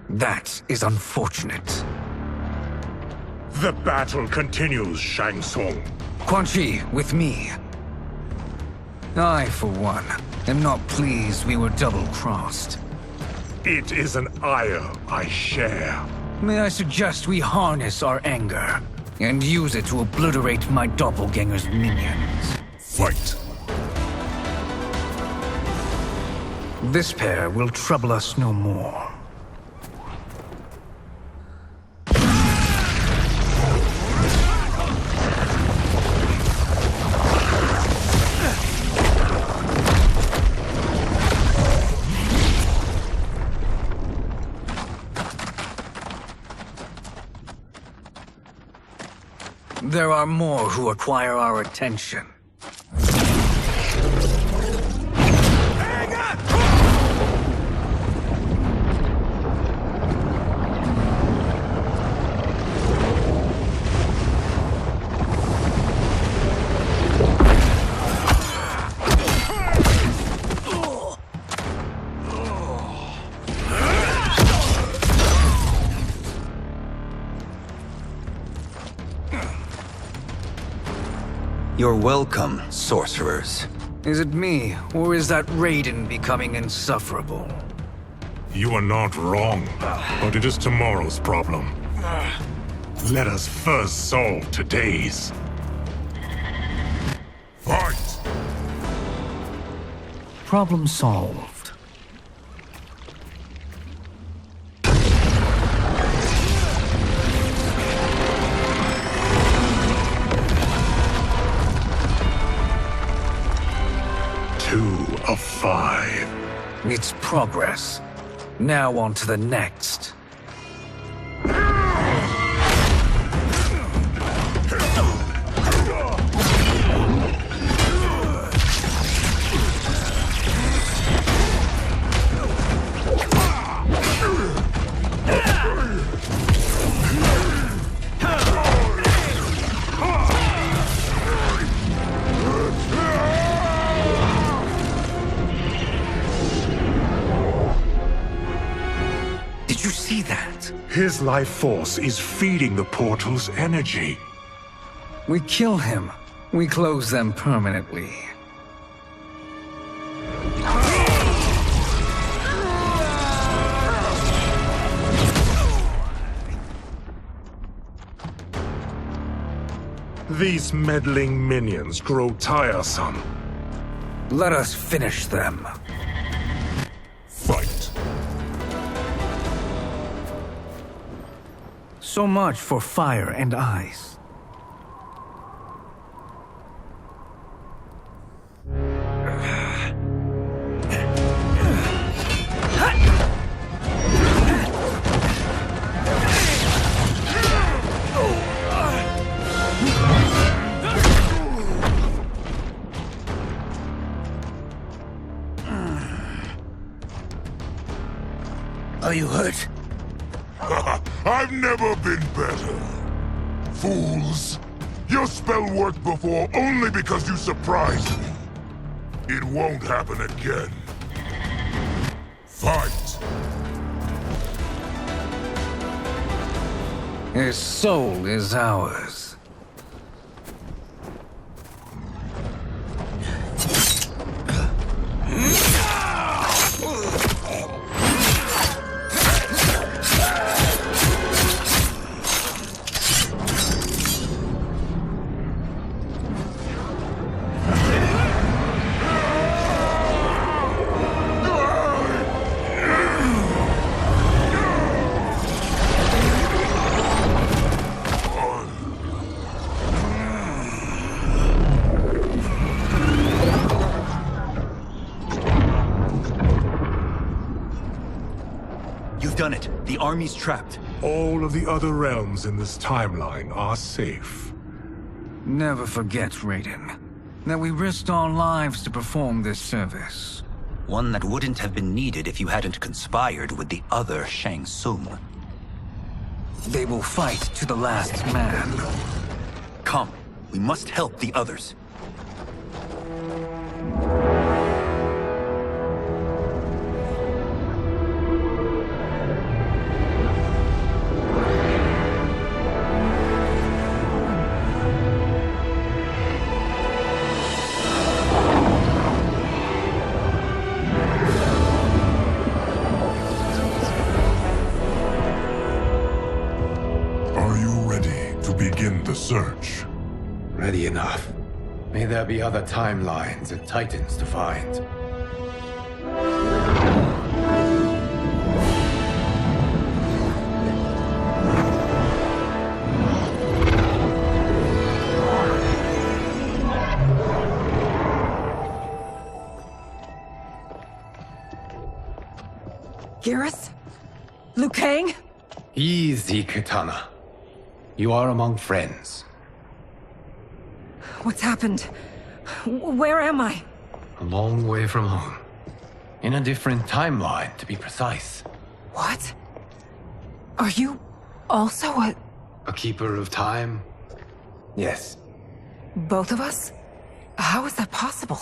That is unfortunate. The battle continues, Shang Tsung. Quan Chi, with me. I, for one, am not pleased we were double-crossed. It is an ire I share. May I suggest we harness our anger and use it to obliterate my doppelganger's minions? Fight. This pair will trouble us no more. There are more who require our attention. You're welcome, sorcerers. Is it me, or is that Raiden becoming insufferable? You are not wrong, but it is tomorrow's problem. Let us first solve today's. Fight! Problem solved. Of 5. It's progress. Now on to the next. His life force is feeding the portal's energy. We kill him. We close them permanently. These meddling minions grow tiresome. Let us finish them. Fight. So much for fire and ice. Are you hurt? I've never been better. Fools! Your spell worked before only because you surprised me. It won't happen again. Fight! His soul is ours. Done it. The army's trapped. All of the other realms in this timeline are safe. Never forget, Raiden, that we risked our lives to perform this service. One that wouldn't have been needed if you hadn't conspired with the other Shang Tsung. They will fight to the last man. Come, we must help the others. Search. Ready enough. May there be other timelines and titans to find. Geras? Liu Kang? Easy, Kitana. You are among friends. What's happened? Where am I? A long way from home. In a different timeline, to be precise. What? Are you also a keeper of time? Yes. both of us? How is that possible?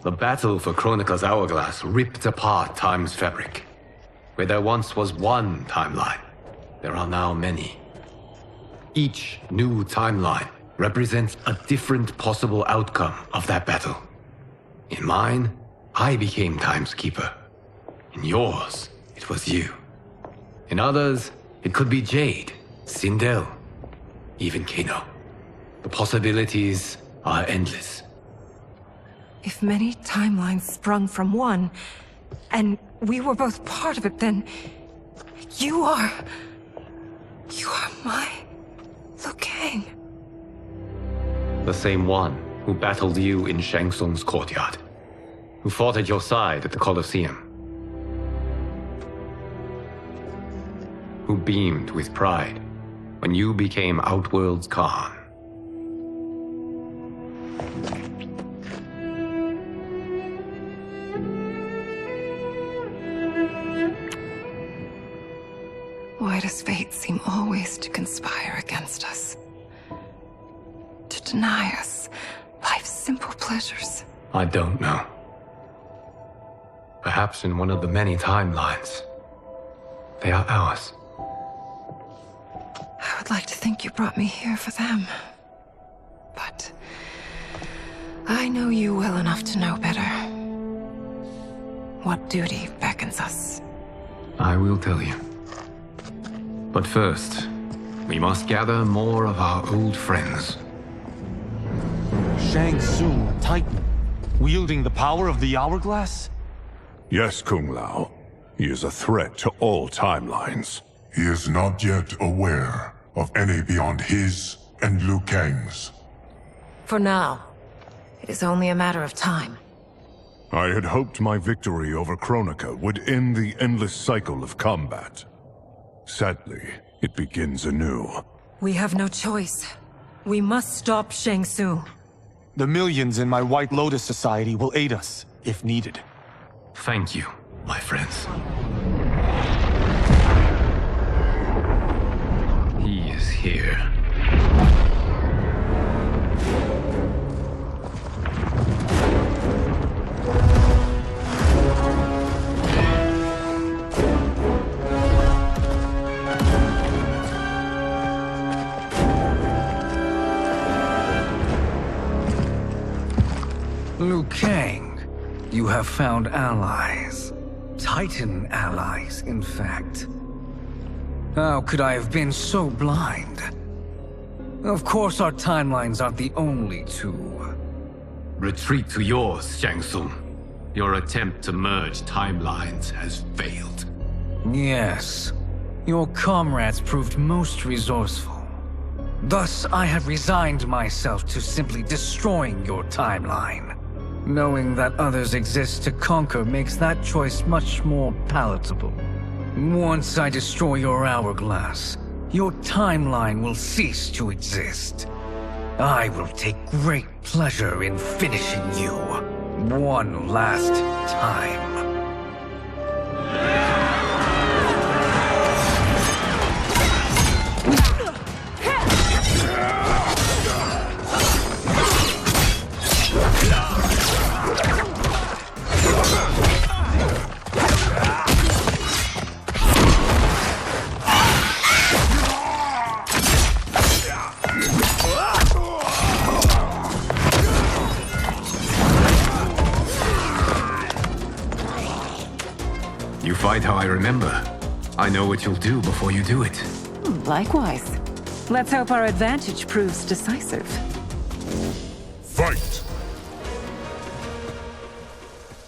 The battle for Chronica's Hourglass ripped apart time's fabric. Where there once was one timeline, there are now many. Each new timeline represents a different possible outcome of that battle. In mine, I became Time's Keeper. In yours, it was you. In others, it could be Jade, Sindel, even Kano. The possibilities are endless. If many timelines sprung from one, and we were both part of it, then you are my Liu Kang. The same one who battled you in Shang Tsung's courtyard, who fought at your side at the Colosseum, who beamed with pride when you became Outworld's Khan. Why does fate seem always to conspire against us? To deny us life's simple pleasures? I don't know. Perhaps in one of the many timelines, they are ours. like to think you brought me here for them. But I know you well enough to know better. What duty beckons us? I will tell you. But first, we must gather more of our old friends. Shang Tsung, a Titan, wielding the power of the Hourglass? Yes, Kung Lao. He is a threat to all timelines. He is not yet aware of any beyond his and Liu Kang's. For now, it is only a matter of time. I had hoped my victory over Kronika would end the endless cycle of combat. Sadly, it begins anew. We have no choice. We must stop Shang Tsung. The millions in my White Lotus Society will aid us, if needed. Thank you, my friends. He is here. Liu Kang, you have found allies. Titan allies, in fact. How could I have been so blind? Of course our timelines aren't the only two. Retreat to yours, Shang Tsung. Your attempt to merge timelines has failed. Yes. Your comrades proved most resourceful. Thus, I have resigned myself to simply destroying your timeline. Knowing that others exist to conquer makes that choice much more palatable. Once I destroy your hourglass, your timeline will cease to exist. I will take great pleasure in finishing you one last time. You fight how I remember. I know what you'll do before you do it. Likewise. Let's hope our advantage proves decisive. Fight!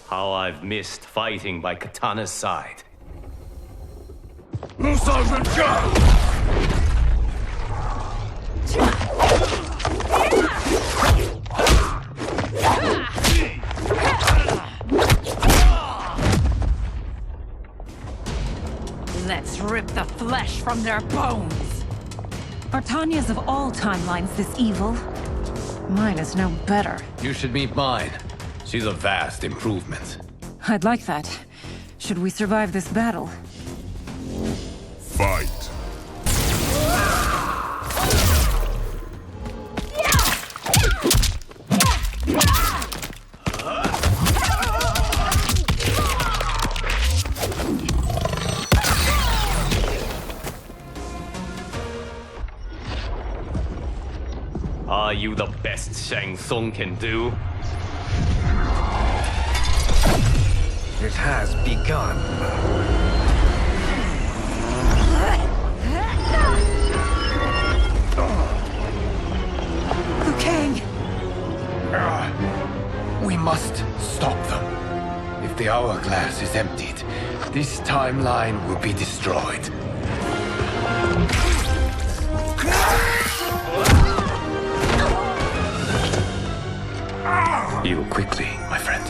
How I've missed fighting by Katana's side. Let's rip the flesh from their bones. Are Tanya's of all timelines this evil? Mine is no better. You should meet mine. She's a vast improvement. I'd like that. Should we survive this battle? Fight! Are you the best Shang Tsung can do? It has begun. Liu Kang! We must stop them. If the hourglass is emptied, this timeline will be destroyed. Heal quickly, my friend.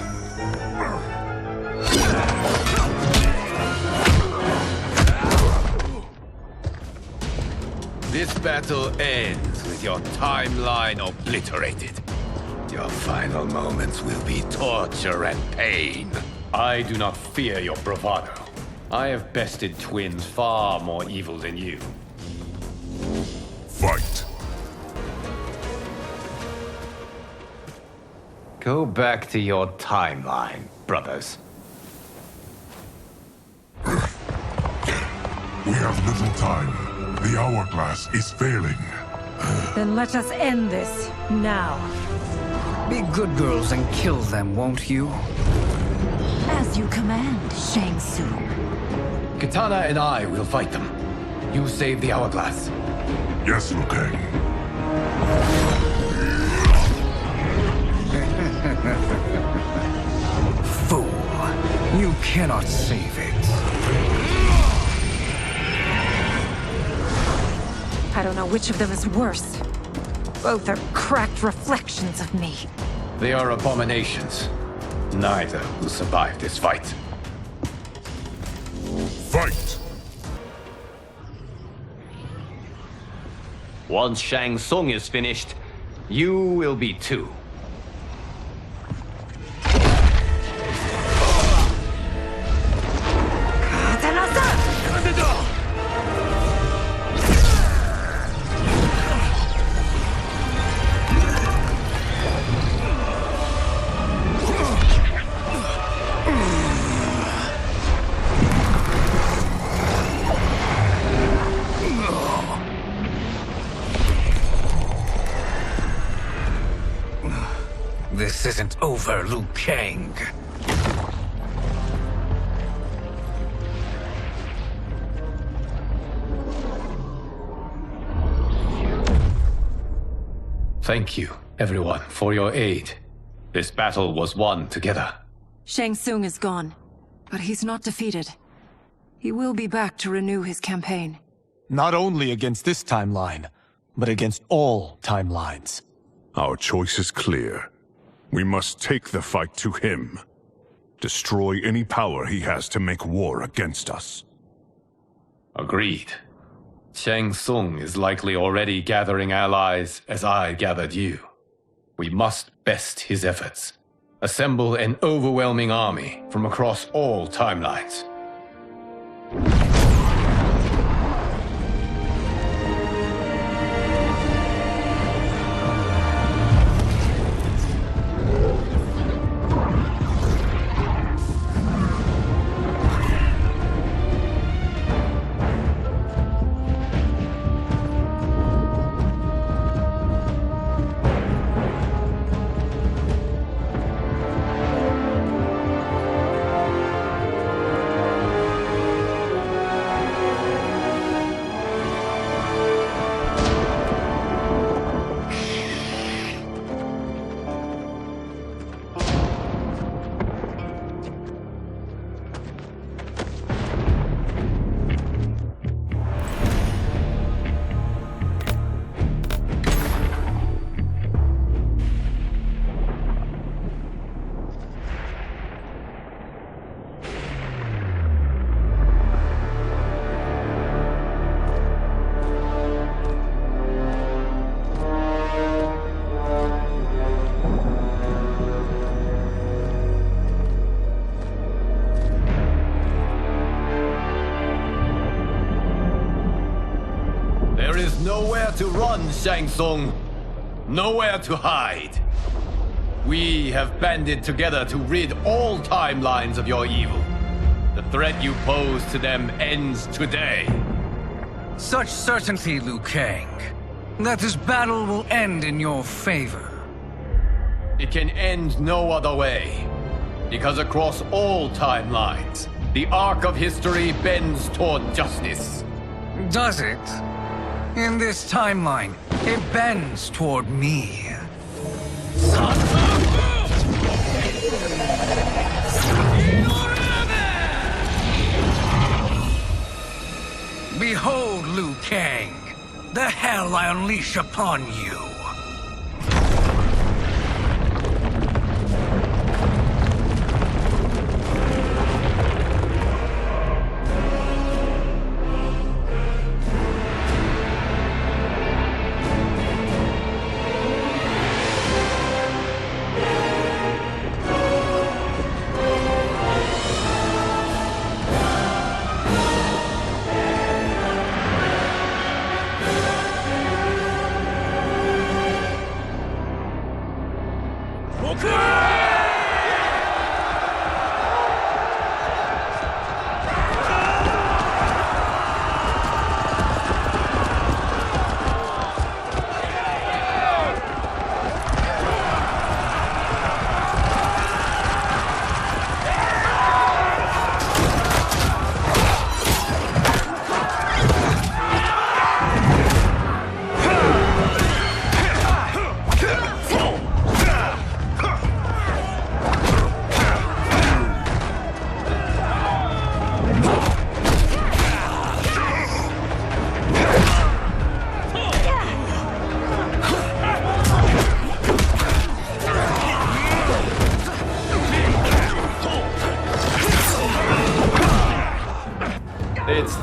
This battle ends with your timeline obliterated. Your final moments will be torture and pain. I do not fear your bravado. I have bested twins far more evil than you. Fight! Go back to your timeline, brothers. We have little time. The hourglass is failing. Then let us end this, now. Be good girls and kill them, won't you? As you command, Shang Tsung. Katana and I will fight them. You save the hourglass. Yes, Liu Kang. Fool. You cannot save it. I don't know which of them is worse. Both are cracked reflections of me. They are abominations. Neither will survive this fight. Fight! Once Shang Tsung is finished, you will be too. This isn't over, Liu Kang. Thank you, everyone, for your aid. This battle was won together. Shang Tsung is gone, but he's not defeated. He will be back to renew his campaign. Not only against this timeline, but against all timelines. Our choice is clear. We must take the fight to him. Destroy any power he has to make war against us. Agreed. Shang Tsung is likely already gathering allies as I gathered you. We must best his efforts. Assemble an overwhelming army from across all timelines. There is nowhere to run, Shang Tsung. Nowhere to hide. We have banded together to rid all timelines of your evil. The threat you pose to them ends today. Such certainty, Liu Kang, that this battle will end in your favor. It can end no other way. Because across all timelines, the arc of history bends toward justice. Does it? In this timeline, it bends toward me. Behold, Liu Kang, the hell I unleash upon you.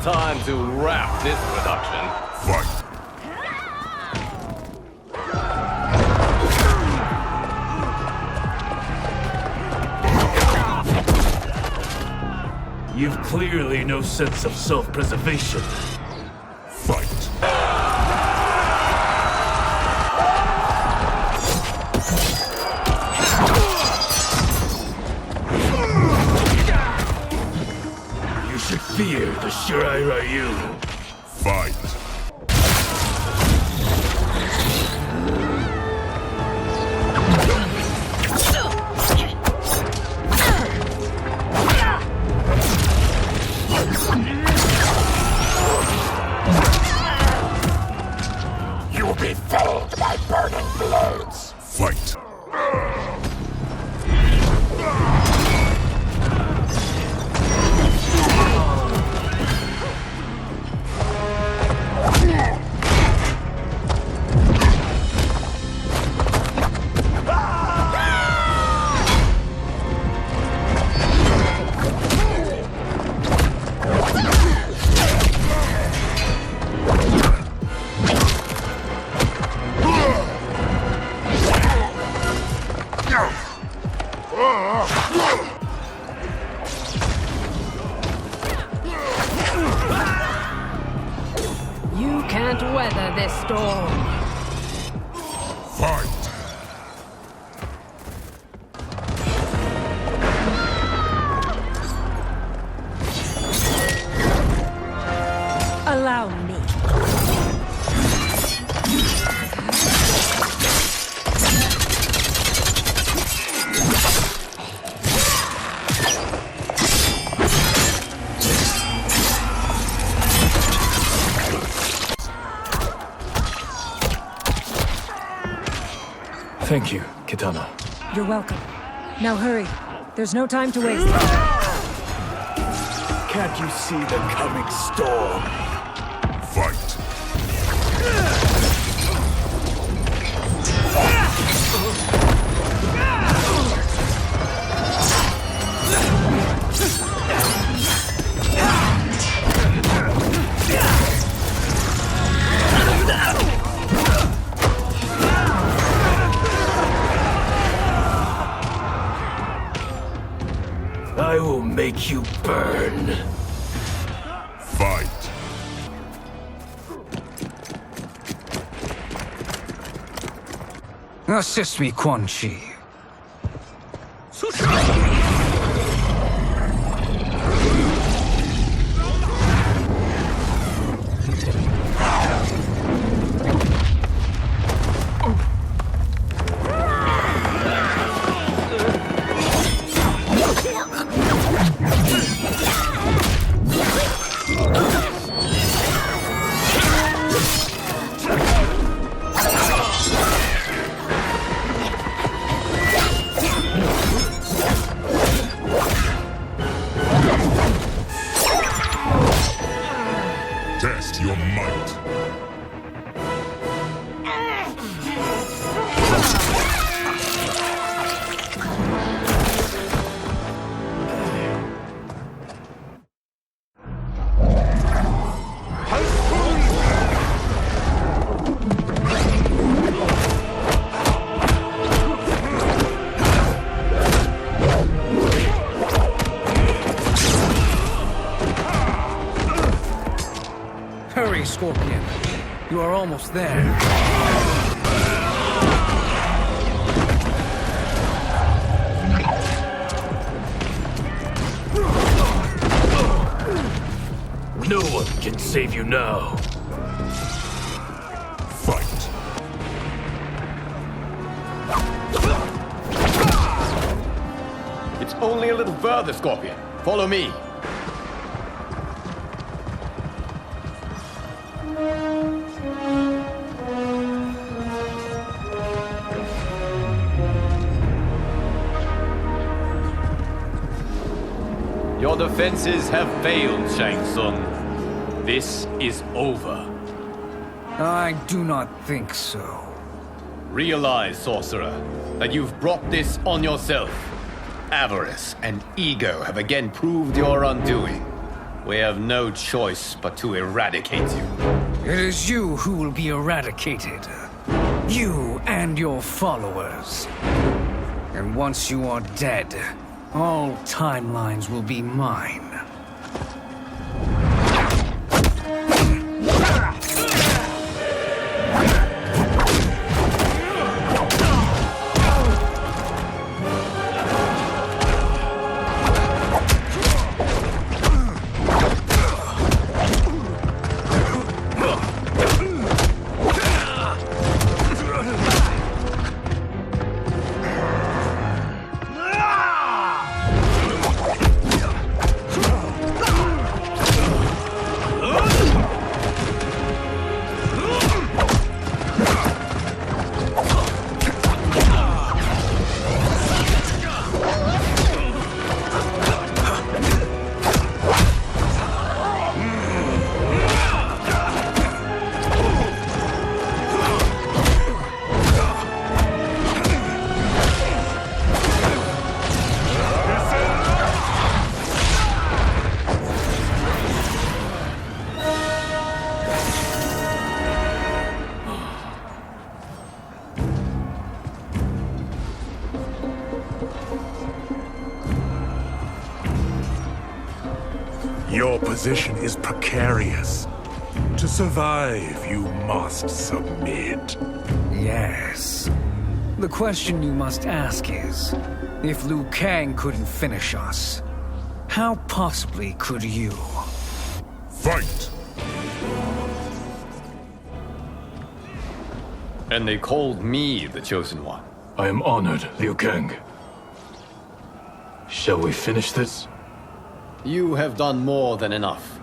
time to wrap this production. Fight. You've clearly no sense of self-preservation. Fight. You should fear the Shirai Ryu. Fight. You'll be felled by burning blades. Fight. You can't weather this storm. Fight. Allow me. Thank you, Kitana. You're welcome. Now hurry. There's no time to waste. Can't you see the coming storm? Fight. I will make you burn. Fight. Assist me, Quan Chi. Test your might. Hurry, Scorpion. You are almost there. No one can save you now. Fight. It's only a little further, Scorpion. Follow me. Your defenses have failed, Shang Tsung. This is over. I do not think so. Realize, sorcerer, that you've brought this on yourself. Avarice and ego have again proved your undoing. We have no choice but to eradicate you. It is you who will be eradicated. You and your followers. And once you are dead, all timelines will be mine. Your position is precarious. To survive, you must submit. Yes. The question you must ask is, if Liu Kang couldn't finish us, how possibly could you? Fight! And they called me the Chosen One. I am honored, Liu Kang. Shall we finish this? You have done more than enough.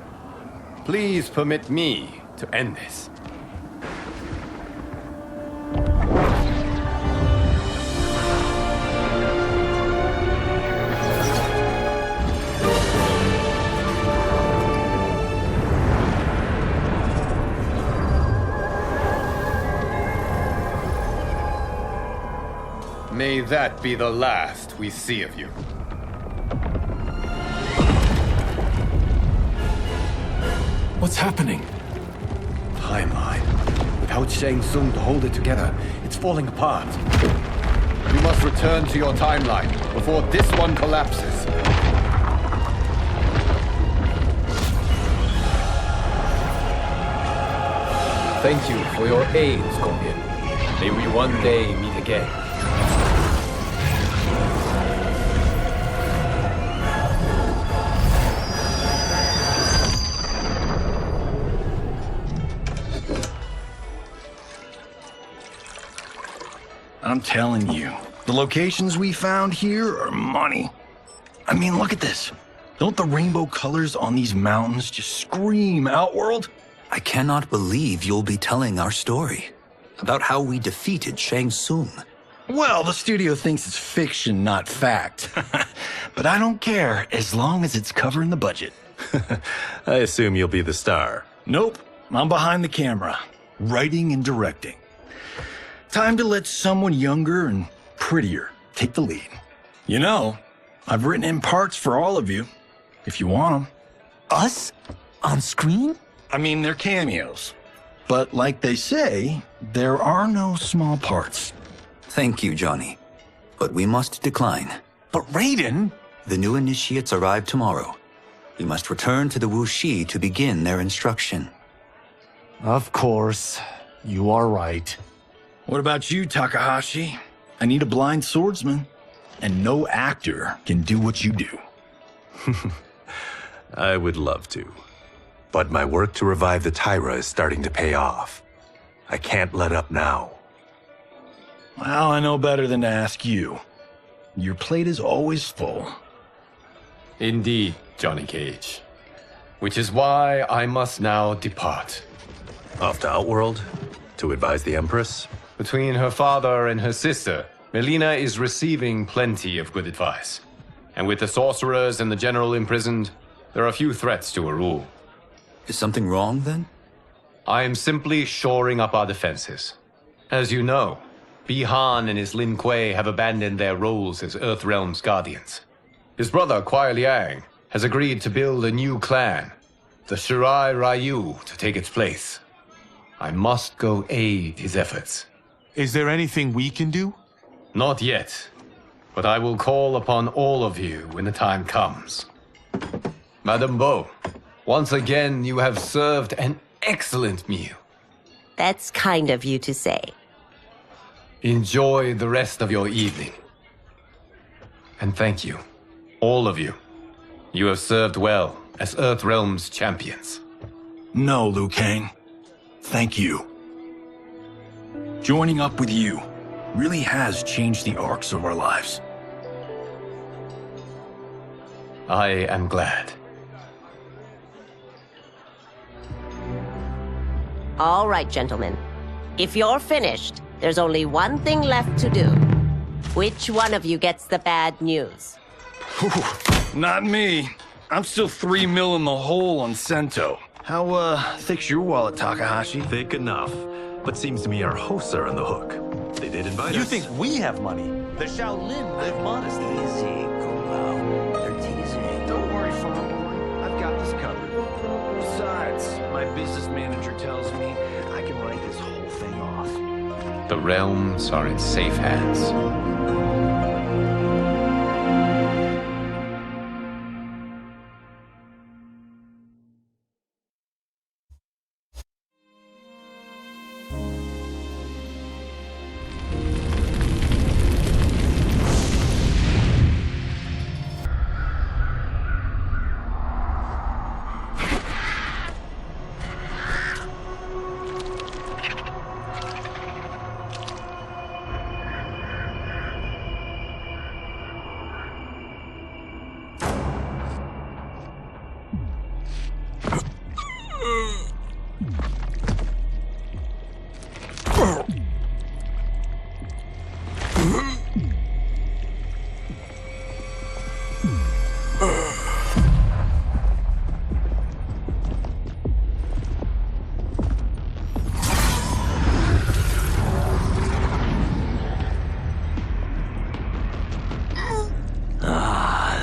Please permit me to end this. May that be the last we see of you. What's happening? Timeline. Without Shang Tsung to hold it together, it's falling apart. You must return to your timeline before this one collapses. Thank you for your aid, Scorpion. May we one day meet again. I'm telling you, the locations we found here are money. I mean, look at this. Don't the rainbow colors on these mountains just scream Outworld? I cannot believe you'll be telling our story about how we defeated Shang Tsung. Well, the studio thinks it's fiction, not fact. But I don't care, as long as it's covering the budget. I assume you'll be the star. Nope, I'm behind the camera, writing and directing. Time to let someone younger and prettier take the lead. You know, I've written in parts for all of you, if you want them. Us? On screen? I mean, they're cameos. But like they say, there are no small parts. Thank you, Johnny. But we must decline. But Raiden? The new initiates arrive tomorrow. We must return to the Wuxi to begin their instruction. Of course. You are right. What about you, Takahashi? I need a blind swordsman. And no actor can do what you do. I would love to. But my work to revive the Tyra is starting to pay off. I can't let up now. Well, I know better than to ask you. Your plate is always full. Indeed, Johnny Cage. Which is why I must now depart. Off to Outworld? To advise the Empress? Between her father and her sister, Melina is receiving plenty of good advice. And with the sorcerers and the general imprisoned, there are few threats to her rule. Is something wrong, then? I am simply shoring up our defenses. As you know, Bi-Han and his Lin Kuei have abandoned their roles as Earthrealm's guardians. His brother, Kuai Liang, has agreed to build a new clan, the Shirai Ryu, to take its place. I must go aid his efforts. Is there anything we can do? Not yet, but I will call upon all of you when the time comes. Madame Bo, once again you have served an excellent meal. That's kind of you to say. Enjoy the rest of your evening. And thank you, all of you. You have served well as Earthrealm's champions. No, Liu Kang. Thank you. Joining up with you really has changed the arcs of our lives. I am glad. All right, gentlemen. If you're finished, there's only one thing left to do. Which one of you gets the bad news? Not me. I'm still 3 mil in the hole on Sento. How, thick's your wallet, Takahashi? Thick enough. But seems to me our hosts are on the hook. They did invite us. You think we have money? The Shaolin live modestly. Easy, Kung-Lao. They're teasing. Don't worry, farm boy. I've got this covered. Besides, my business manager tells me I can write this whole thing off. The realms are in safe hands.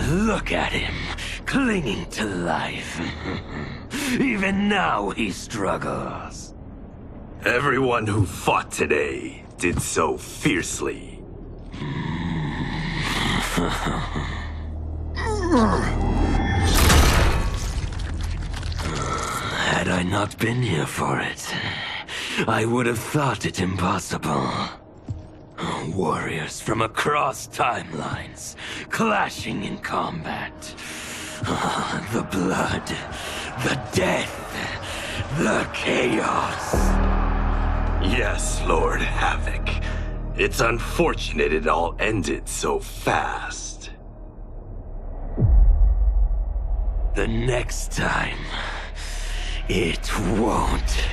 Look at him, clinging to life. Even now he struggles. Everyone who fought today did so fiercely. Had I not been here for it, I would have thought it impossible. Warriors from across timelines, clashing in combat. The blood, the death, the chaos. Yes, Lord Havoc. It's unfortunate it all ended so fast. The next time, it won't.